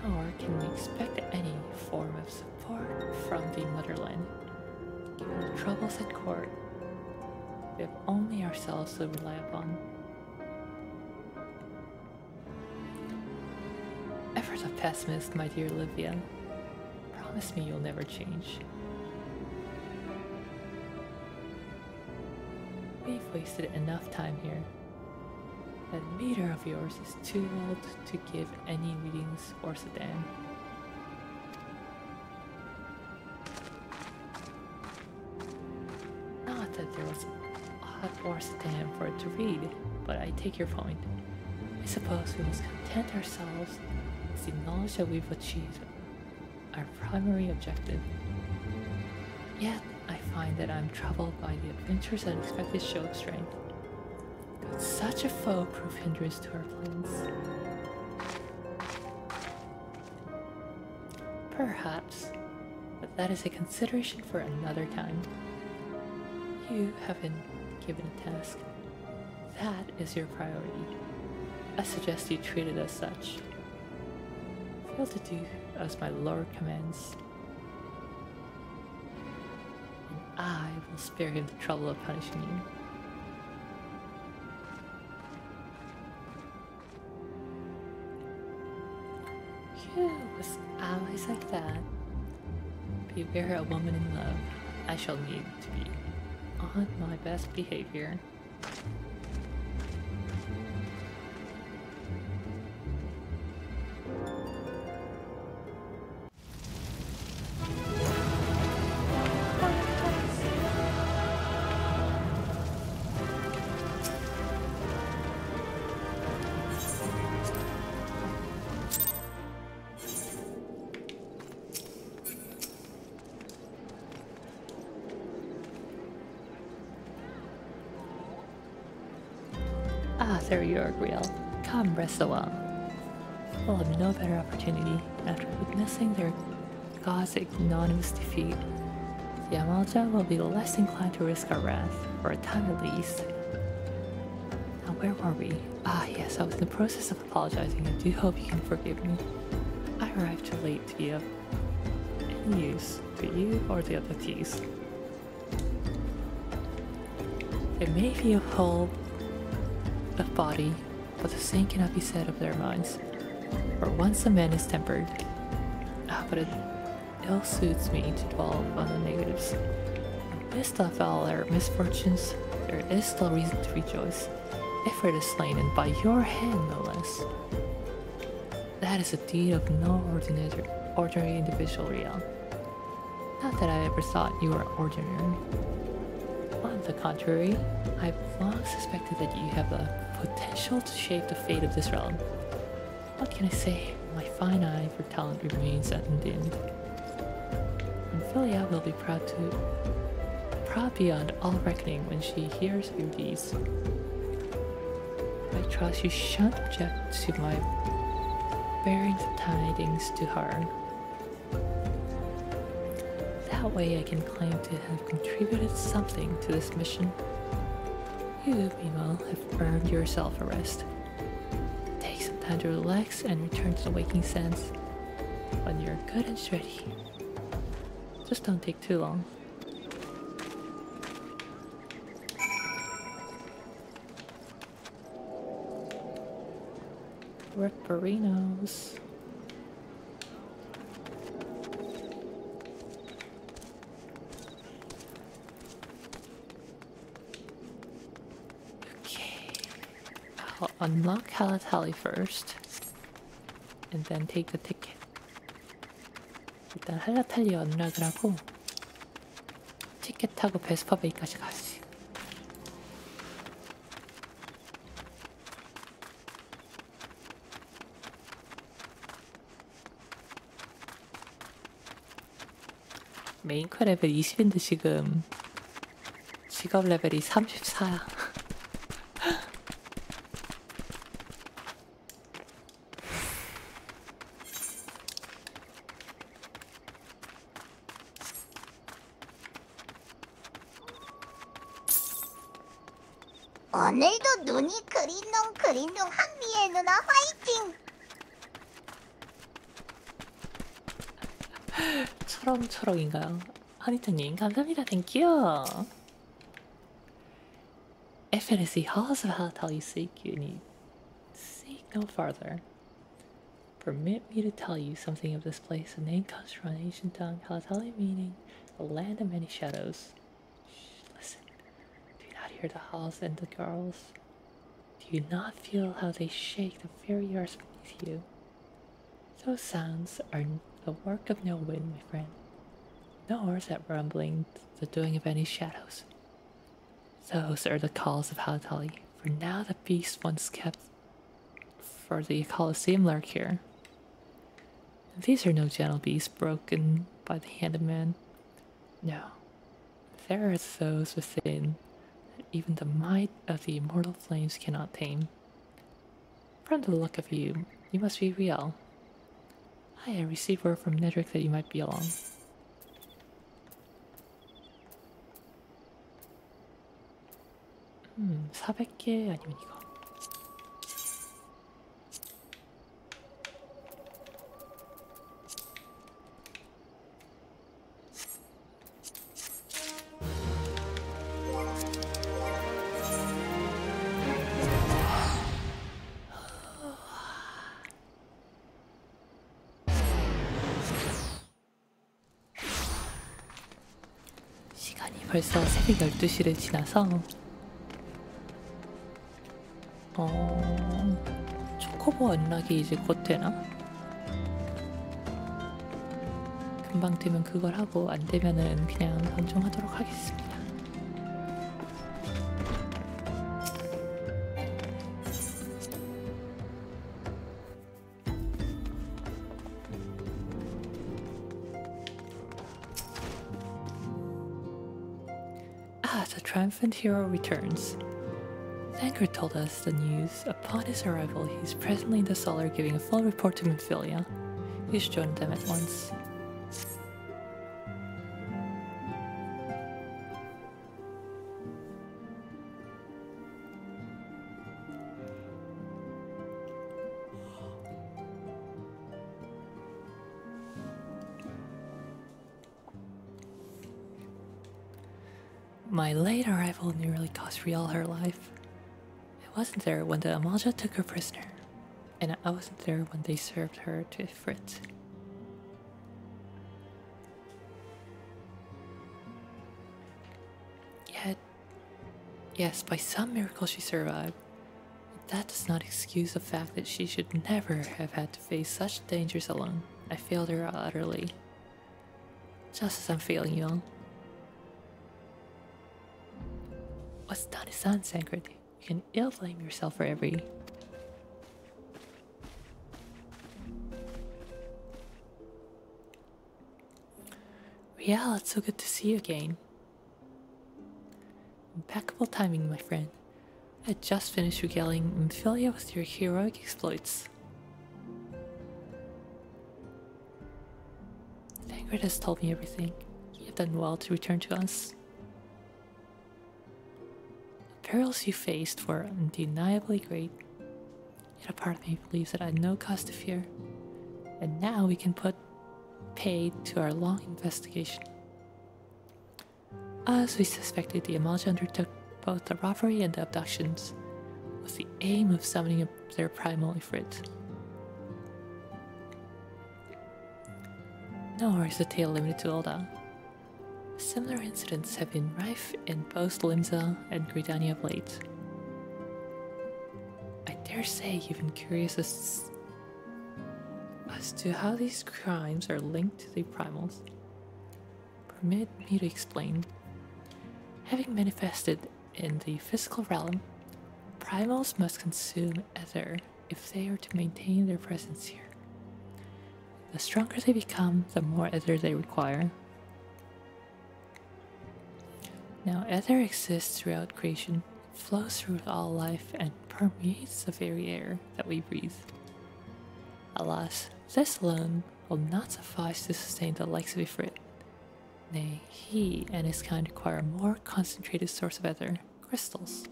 Nor can we expect any form of support from the motherland. Given the troubles at court, we have only ourselves to rely upon. Ever the pessimist, my dear Livia. Promise me you'll never change. We've wasted enough time here. That meter of yours is too old to give any readings or sedan. Not that there was a or sedan for it to read, but I take your point. I suppose we must content ourselves with the knowledge that we've achieved our primary objective. Yet, I find that I'm troubled by the adventure's unexpected show of strength. Could such a foe prove hindrance to our plans? Perhaps, but that is a consideration for another time. You have been given a task. That is your priority. I suggest you treat it as such. Fail to do as my lord commands, and I will spare him the trouble of punishing you. With allies like that, beware a woman in love. I shall need to be on my best behavior. Ah, there you are, Griel. Come, rest a while. We'll have no better opportunity after witnessing their god's ignominious defeat. The Amalja will be less inclined to risk our wrath, for a time at least. Now, where were we? Ah, yes, I was in the process of apologizing. I do hope you can forgive me. I arrived too late to be of any use for you or the other thieves. There may be a hole of body, but the same cannot be said of their minds. For once a man is tempered, but it ill suits me to dwell on the negatives. In the midst of all our misfortunes, there is still reason to rejoice. Ifrit is slain, and by your hand, no less. That is a deed of no ordinary individual, Riel. Not that I ever thought you were ordinary. On the contrary, I've long suspected that you have the potential to shape the fate of this realm. What can I say? My fine eye for talent remains undimmed. And Philia will be proud beyond all reckoning when she hears of your deeds. I trust you shan't object to my bearing the tidings to her. That way I can claim to have contributed something to this mission. You, meanwhile, have earned yourself a rest. Take some time to relax and return to the waking sense when you're good and ready. Just don't take too long. Ripperinos. I'll unlock Halatali first, and then take the ticket. 일단 할라탈리 언락을 하고 티켓 타고 베스퍼베이까지 가지. 메인커 레벨 20인데 지금 직업 레벨이 34야. 오늘도 눈이 그린둥 한미의 누나 화이팅! 초롱초롱인가요? 허니터님 감사합니다. 땡큐. If it is the halls of Halatali you seek, you need seek no farther. Permit me to tell you something of this place. The name comes from an ancient tongue, Halatali meaning the land of many shadows. Shh, listen. Do you not hear the halls and the girls? Do you not feel how they shake the very earth beneath you? Those sounds are the work of no wind, my friend. Nor is that rumbling the doing of any shadows. Those are the calls of Halatali, for now the beasts once kept for the Colosseum lurk here. These are no gentle beasts broken by the hand of man. No, there are those within that even the might of the immortal flames cannot tame. From the look of you, you must be real. I received word from Nedrick that you might be along. 400개 아니면 이거. 벌써 새벽 12시를 지나서 초코보 연락이 이제 곧 되나? 금방 되면 그걸 하고 안 되면은 그냥 방종하도록 하겠습니다. The triumphant hero returns. Thancred told us the news. Upon his arrival, he is presently in the cellar giving a full report to Minfilia. You should join them at once. My late arrival nearly cost Rial her life. I wasn't there when the Amaja took her prisoner, and I wasn't there when they served her to Ifrit. Yet, yes, by some miracle she survived. But that does not excuse the fact that she should never have had to face such dangers alone. I failed her utterly. Just as I'm failing you all. What's done is done, Thancred. You can ill blame yourself for every... Rial, it's so good to see you again. Impeccable timing, my friend. I had just finished regaling Minfilia with your heroic exploits. Thancred has told me everything. You have done well to return to us. The perils you faced were undeniably great, yet a part of me believes that I had no cause to fear, and now we can put paid to our long investigation. As we suspected, the Amaja undertook both the robbery and the abductions, with the aim of summoning up their primal Ifrit. Nor is the tale limited to Ul'dah. Similar incidents have been rife in both Limsa and Gridania of late. I dare say you've been curious as to how these crimes are linked to the primals. Permit me to explain. Having manifested in the physical realm, primals must consume ether if they are to maintain their presence here. The stronger they become, the more ether they require. Now, ether exists throughout creation, flows through all life, and permeates the very air that we breathe. Alas, this alone will not suffice to sustain the likes of Ifrit. Nay, he and his kind require a more concentrated source of ether, crystals.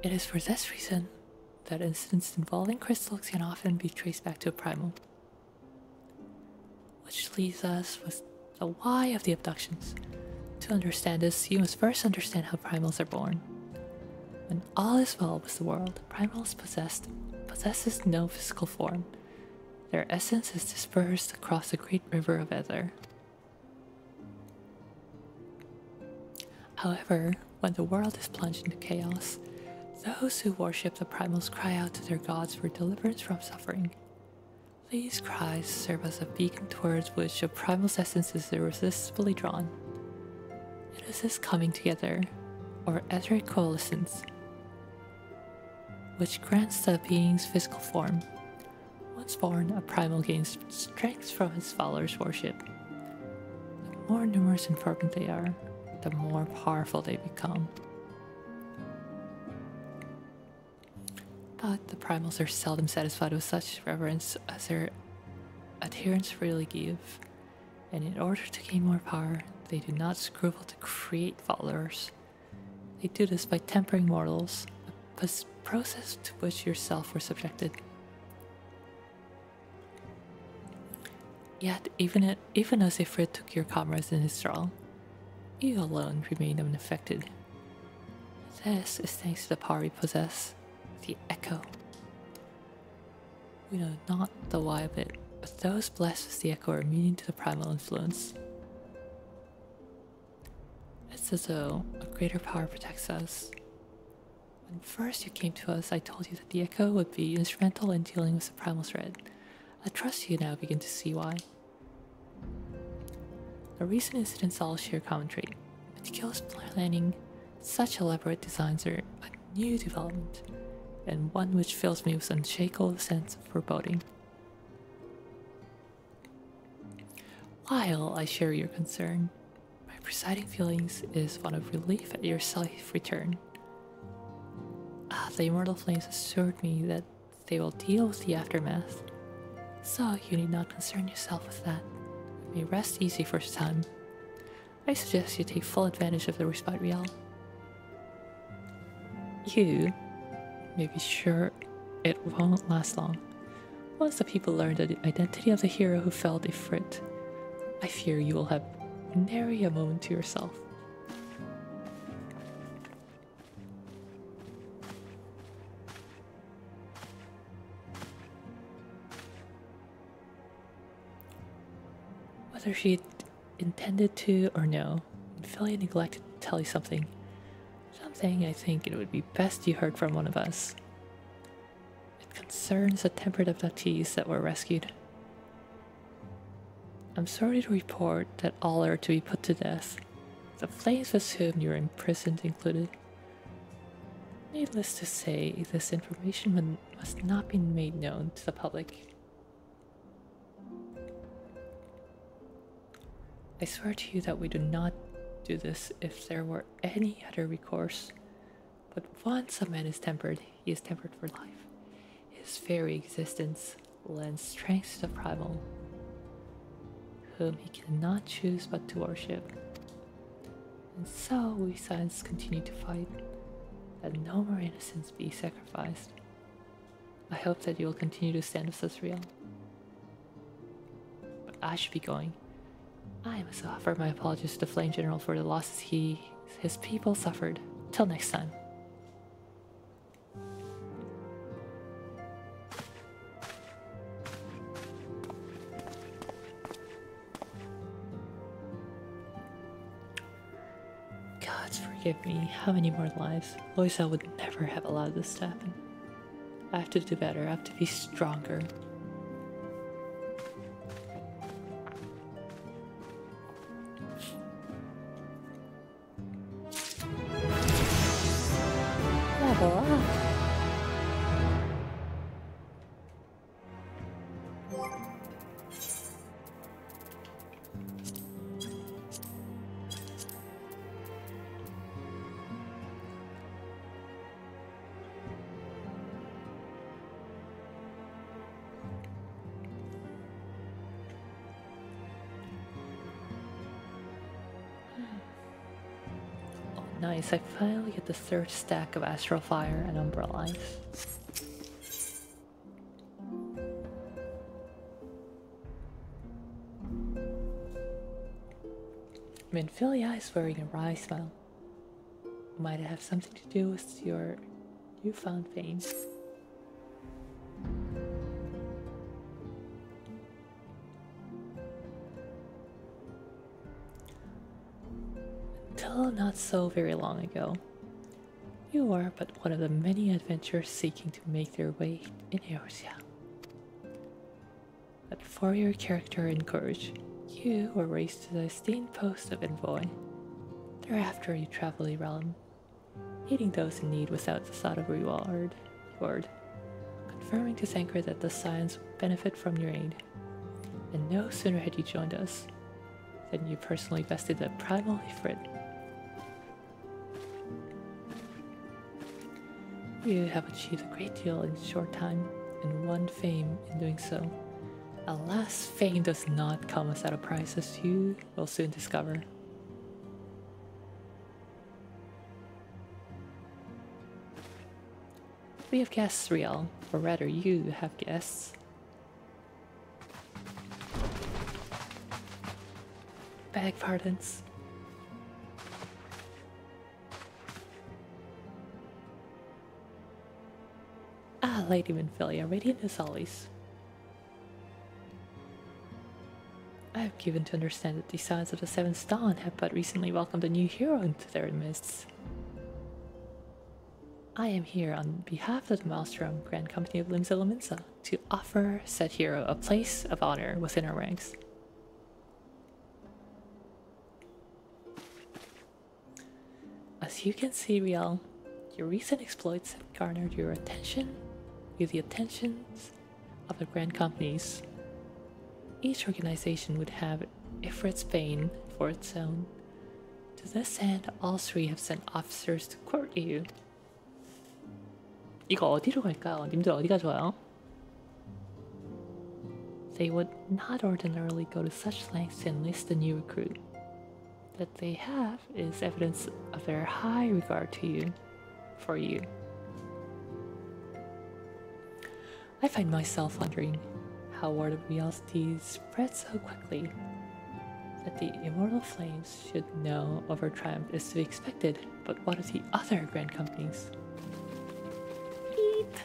It is for this reason that incidents involving crystals can often be traced back to a primal. Which leaves us with the why of the abductions. To understand this, you must first understand how primals are born. When all is well with the world, primals possesses no physical form. Their essence is dispersed across the great river of ether. However, when the world is plunged into chaos, those who worship the primals cry out to their gods for deliverance from suffering. These cries serve as a beacon towards which a primal's essence is irresistibly drawn. It is this coming together, or etheric coalescence, which grants the being's physical form. Once born, a primal gains strength from his followers' worship. The more numerous and fervent they are, the more powerful they become. But the primals are seldom satisfied with such reverence as their adherents really give, and in order to gain more power, they do not scruple to create followers. They do this by tempering mortals, a process to which yourself were subjected. Yet, even as Ifrit took your comrades in his thrall, you alone remain unaffected. This is thanks to the power we possess, the Echo. We know not the why of it, But those blessed with the echo are immune to the primal influence. It's as though a greater power protects us. When first you came to us, I told you that the echo would be instrumental in dealing with the primal threat. I trust you now begin to see why. The recent incidents all share common trait. Meticulous planning, such elaborate designs are a new development, and one which fills me with an unshakable sense of foreboding. While I share your concern, my presiding feelings is one of relief at your safe return. The immortal flames assured me that they will deal with the aftermath, so you need not concern yourself with that. You may rest easy for a time. I suggest you take full advantage of the respite real. You may be sure it won't last long. Once the people learn the identity of the hero who felled Ifrit, I fear you will have nary a moment to yourself. Whether she intended to or no, Ophelia neglected to tell you something. Something I think it would be best you heard from one of us. It concerns the temperate abductees that were rescued. I'm sorry to report that all are to be put to death, the flames with whom you are imprisoned included. Needless to say, this information must not be made known to the public. I swear to you that we do not do this if there were any other recourse. But once a man is tempered, he is tempered for life. His very existence lends strength to the primal, whom he cannot choose but to worship. And so we Science continue to fight, that no more innocents be sacrificed. I hope that you will continue to stand with us, Real. But I should be going. I must offer my apologies to the Flame General for the losses his people suffered. Till next time. Gods forgive me, how many more lives? Loisa would never have allowed this to happen. I have to do better, I have to be stronger. Level up. Nice, I finally get the third stack of Astral Fire and Umbrella Ice. Minfilia is wearing a wry smile. Might it have something to do with your newfound fame? Until not so very long ago, you are but one of the many adventurers seeking to make their way in Eorzea. But for your character and courage, you were raised to the esteemed post of envoy. Thereafter you travel the realm, aiding those in need without the thought of reward, confirming to Thanker that the Scions benefit from your aid. And no sooner had you joined us than you personally bested the primal Ifrit. You have achieved a great deal in a short time, and won fame in doing so. Alas, fame does not come without a price, as you will soon discover. We have guests, Riel, or rather you have guests. Beg pardons. Ah, Lady Minfilia, radiant as always. have given to understand that the Sons of the Seventh Dawn have but recently welcomed a new hero into their midst. I am here on behalf of the Maelstrom Grand Company of Limsa Lominsa to offer said hero a place of honor within our ranks. As you can see, Riel, your recent exploits have garnered your attention with the attentions of the Grand Companies. Each organization would have Ifrit's Bane for its own. To this end, all three have sent officers to court you. 이거 어디로 갈까요? 님들 어디가 좋아요? They would not ordinarily go to such lengths to enlist a new recruit. That they have is evidence of their high regard to you, for you. I find myself wondering how word of Riel's deeds spread so quickly. That the immortal flames should know of her triumph is to be expected, but what of the other grand companies? Beep.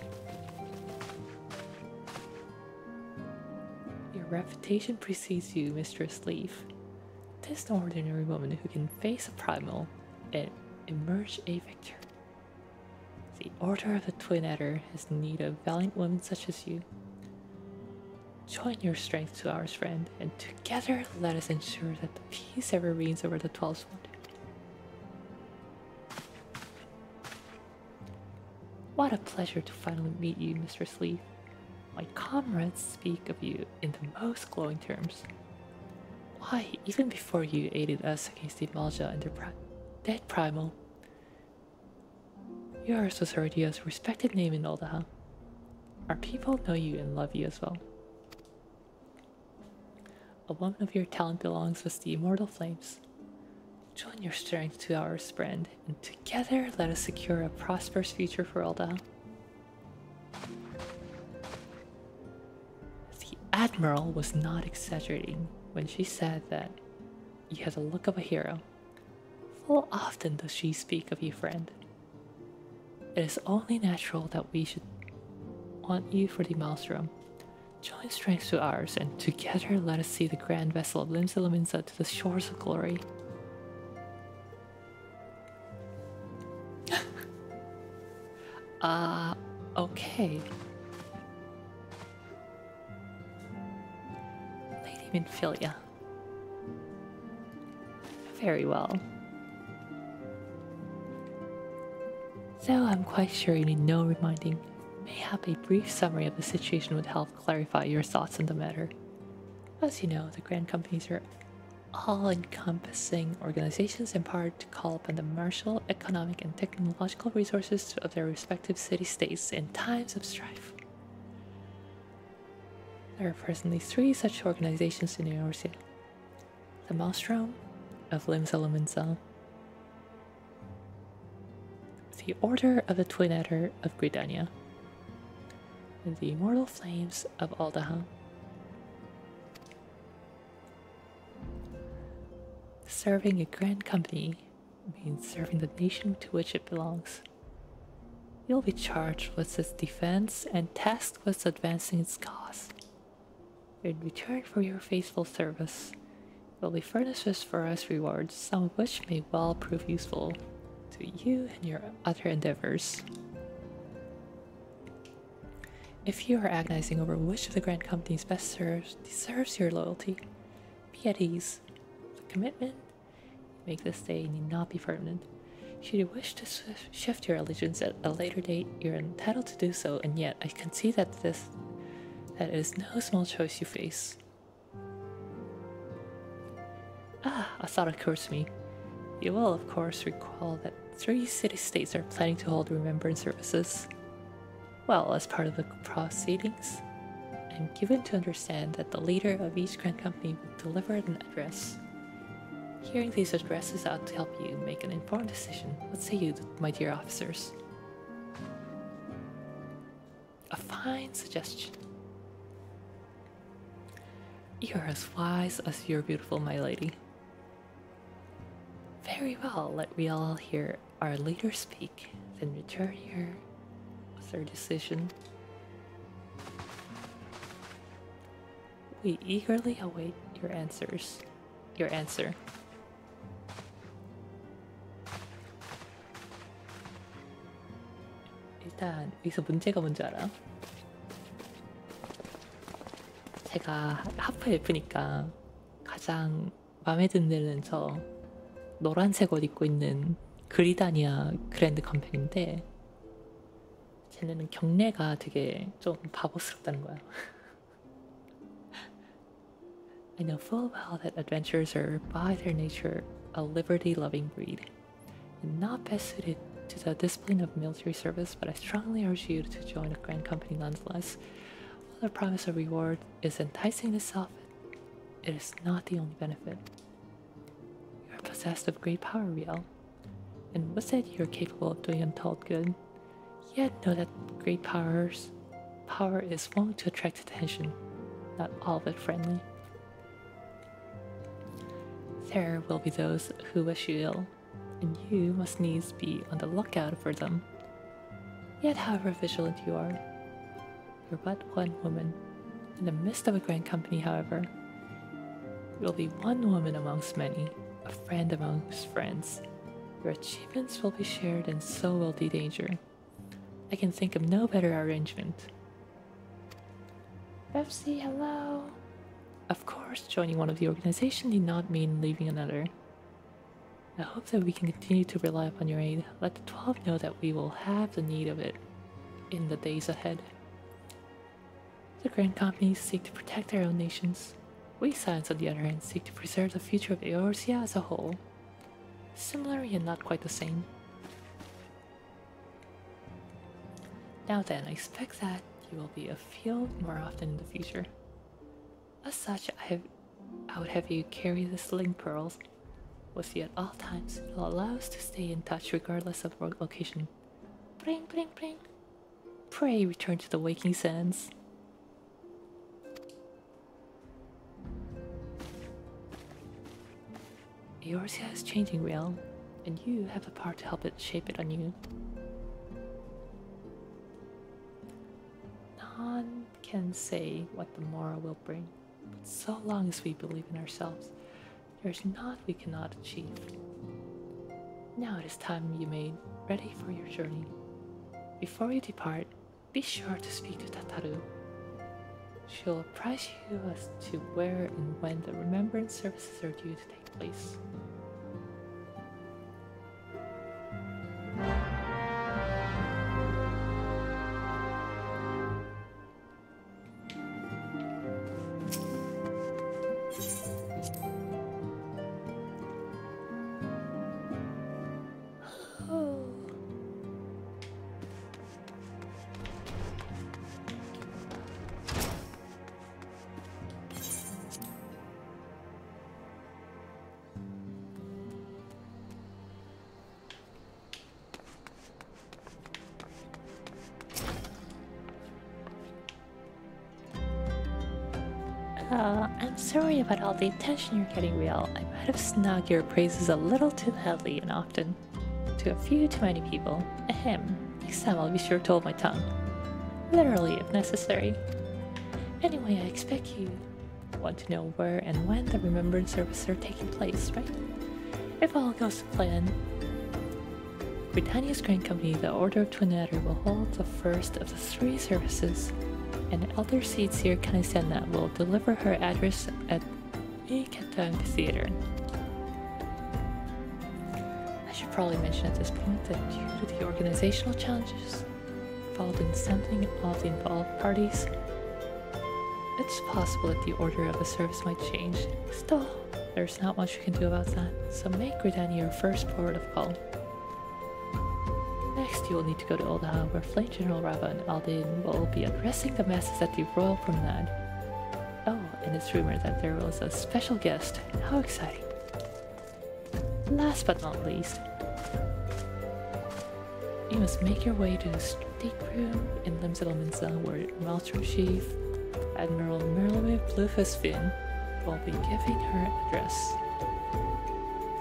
Your reputation precedes you, Mistress Leaf. 'Tis no ordinary woman who can face a primal and emerge a victor. The Order of the Twin Adder has need of valiant women such as you. Join your strength to ours, friend, and together let us ensure that the peace ever reigns over the 12th Wood. What a pleasure to finally meet you, Mistress Leaf. My comrades speak of you in the most glowing terms. Why, even before you aided us against the Malja and their dead primal, yours was already a respected name in Uldaha. Our people know you and love you as well. A woman of your talent belongs with the immortal flames. Join your strength to ours, friend, and together let us secure a prosperous future for Uldaha. The Admiral was not exaggerating when she said that you had the look of a hero. Full often does she speak of you, friend. It is only natural that we should want you for the Maelstrom. Join strength to ours, and together let us see the grand vessel of Limsa Lominsa to the shores of glory. Okay. Lady Minfilia. Very well. Though I'm quite sure you need no reminding, mayhap a brief summary of the situation would help clarify your thoughts on the matter. As you know, the Grand Companies are all-encompassing organizations empowered to call upon the martial, economic, and technological resources of their respective city-states in times of strife. There are presently 3 such organizations in Eorzea. The Maelstrom of Limsa Lominsa, the Order of the Twin Adder of Gridania, and the Immortal Flames of Uldaha. Serving a grand company means serving the nation to which it belongs. You'll be charged with its defense and tasked with advancing its cause. In return for your faithful service, you'll be furnished with various rewards, some of which may well prove useful to you and your other endeavors. If you are agonizing over which of the grand companies best deserves your loyalty, be at ease. The commitment you make this day need not be permanent. Should you wish to shift your allegiance at a later date, you're entitled to do so, and yet I can see that it is no small choice you face. A thought occurs to me. You will, of course, recall that 3 city-states are planning to hold remembrance services. Well, as part of the proceedings, I'm given to understand that the leader of each grand company will deliver an address. Hearing these addresses out to help you make an informed decision. What say you, my dear officers? A fine suggestion. You're as wise as you're beautiful, my lady. Very well, let we all hear our leader speak, then return here with their decision. We eagerly await your answers. Your answer. 일단 여기서 문제가 뭔지 알아? 제가 하프 엘프니까 가장 마음에 드는 애는 저 노란색 옷 입고 있는 그리다니아 그랜드 컴퍼니인데 쟤네는 경례가 되게 좀 바보스럽다는 거야. I know full well that adventurers are by their nature a liberty-loving breed and not best suited to the discipline of military service, but I strongly urge you to join a grand company nonetheless. While the promise of reward is enticing itself, it is not the only benefit. You are possessed of great power, Riel, and with it you are capable of doing untold good. Yet know that great power is wont to attract attention, not all of it friendly. There will be those who wish you ill, and you must needs be on the lookout for them. Yet however vigilant you are, you're but one woman. In the midst of a grand company, however, you will be one woman amongst many, a friend amongst friends. Your achievements will be shared, and so will the danger. I can think of no better arrangement. FC, hello! Of course, joining one of the organization did not mean leaving another. I hope that we can continue to rely upon your aid. Let the 12 know that we will have the need of it in the days ahead. The grand companies seek to protect their own nations. We Scions, on the other hand, seek to preserve the future of Eorzea as a whole. Similar yet not quite the same. Now then, I expect that you will be afield more often in the future. As such, I would have you carry the sling pearls with you at all times. It will allow us to stay in touch regardless of location. Bring, bring, bring. Pray return to the waking sands. Eorzea is changing, Riel, and you have the power to help it shape it anew. None can say what the morrow will bring, but so long as we believe in ourselves, there is naught we cannot achieve. Now it is time you made ready for your journey. Before you depart, be sure to speak to Tataru. She'll apprise you as to where and when the remembrance services are due to take place. I'm sorry about all the attention you're getting, Riel. I might have snugged your praises a little too loudly and often. To a few too many people. Ahem. Next time I'll be sure to hold my tongue. Literally, if necessary. Anyway, I expect you want to know where and when the remembrance services are taking place, right? If all goes to plan, Britannia's Grand Company, the Order of Twin Adder, will hold the first of the 3 services, and Elder Seed Seer Kanisiana will deliver her address at Iketang Theater. I should probably mention at this point that due to the organizational challenges involved in assembling all the involved parties, it's possible that the order of the service might change. Still, there's not much we can do about that, so make Britannia your first port of call. Next, you will need to go to Oldaha, where Flame General Rava and Aldin will be addressing the masses at the Royal Promenade. Oh, and it's rumored that there was a special guest. How exciting. Last but not least, you must make your way to the stateroom in Limsiddleminza, where Maltrum Chief Admiral Merleway Bluefisfin will be giving her address.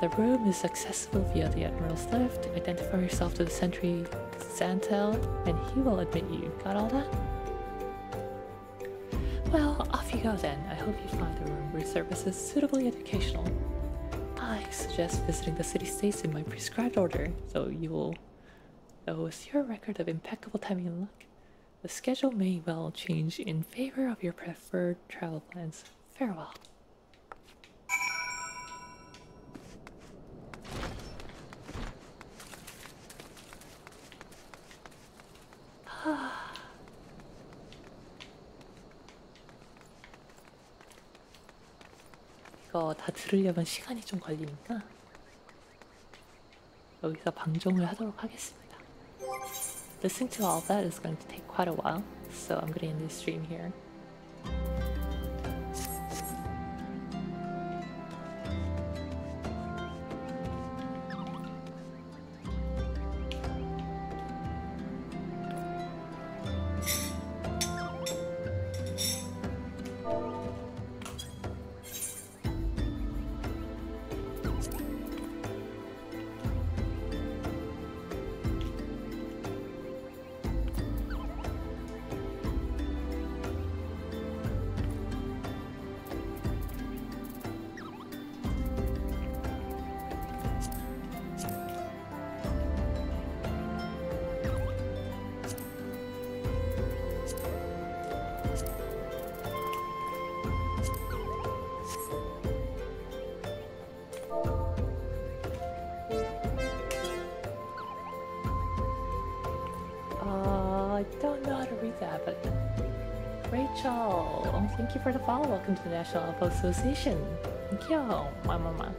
The room is accessible via the Admiral's lift. Identify yourself to the sentry Xantel, and he will admit you. Got all that? Well, off you go then. I hope you find the room services suitably educational. I suggest visiting the city-states in my prescribed order, though with your record of impeccable timing and luck, the schedule may well change in favor of your preferred travel plans. Farewell. 이거 다 들으려면 시간이 좀 걸리니까 여기서 방종을 하도록 하겠습니다. Listening to all of that is going to take quite a while, so I'm going to end this stream here. I don't know how to read that, but Rachel, thank you for the follow. Welcome to the National Alpha Association. Thank you, my mama.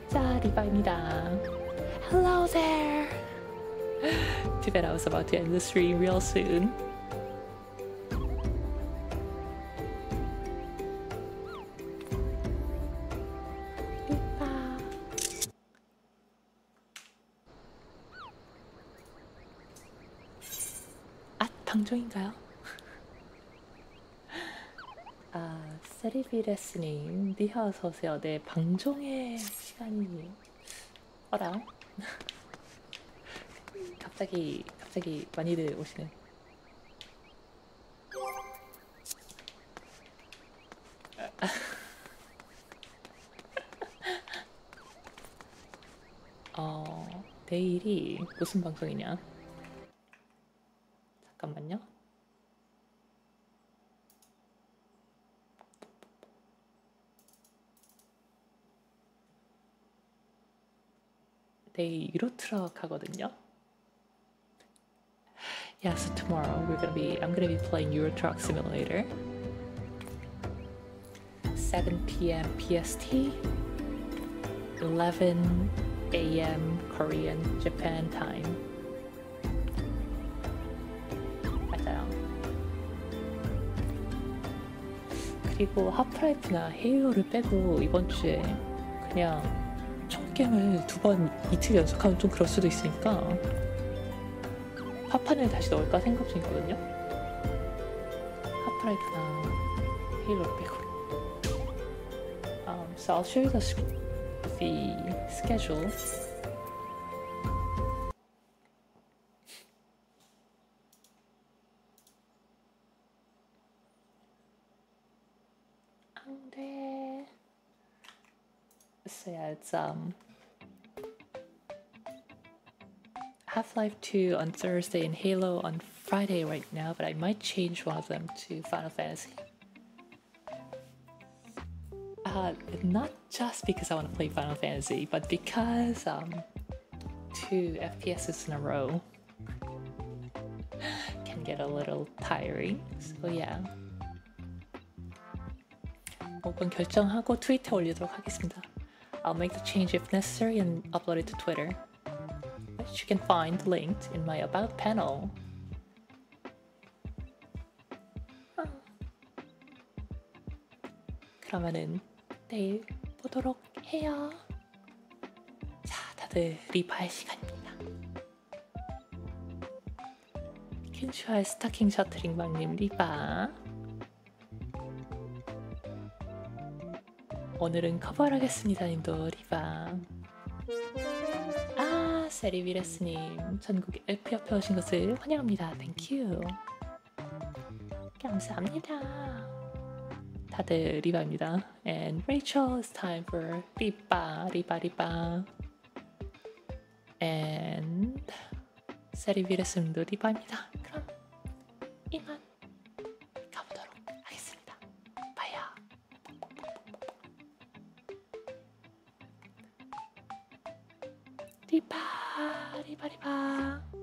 자, 리바입니다. Hello there. Too bad I was about to end the stream real soon. 아, 방종인가요? 아, 세리비레스님, 니하 어서오세요. 네, 방종의 시간이 어라? 갑자기 많이들 오시네. 내일이 무슨 방송이냐? 잠깐만요. 내일 유로트럭 하거든요. Yeah, so tomorrow I'm gonna be playing Euro Truck Simulator. 7 p.m. PST, 11 a.m. Korean, Japan time. 맞아요. 그리고 하프라이프나 헤일로를 빼고 이번 주에 그냥 총 게임을 2번 이틀 연속하면 좀 그럴 수도 있으니까 파판을 다시 넣을까 생각 중이거든요. 하프라이프나 헤일로를 빼고. So I'll show you the schedule. 안 돼. So yeah, it's Half-Life 2 on Thursday and Halo on Friday right now, but I might change one of them to Final Fantasy. Not just because I want to play Final Fantasy, but because 2 FPSs in a row can get a little tiring. So yeah. 오pen 결정하고 트위터에 올리도록 하겠습니다. I'll make the change if necessary and upload it to Twitter, which you can find linked in my About panel. 그러면은 내일 보도록 해요. 자, 다들 리파할 시간입니다. 킨슈아의 스타킹 셔틀링방님 리바. 오늘은 커버하겠습니다 님도 리바. 아 세리비레스님 전국에 엘프 옆에 오신 것을 환영합니다. 땡큐. 감사합니다. 다들 리바입니다. And Rachel, it's time for 리바 리바 리바. And 세리비레스님도 리바입니다. 그럼 이만 가보도록 하겠습니다. 봐요. 리바 리바 리바.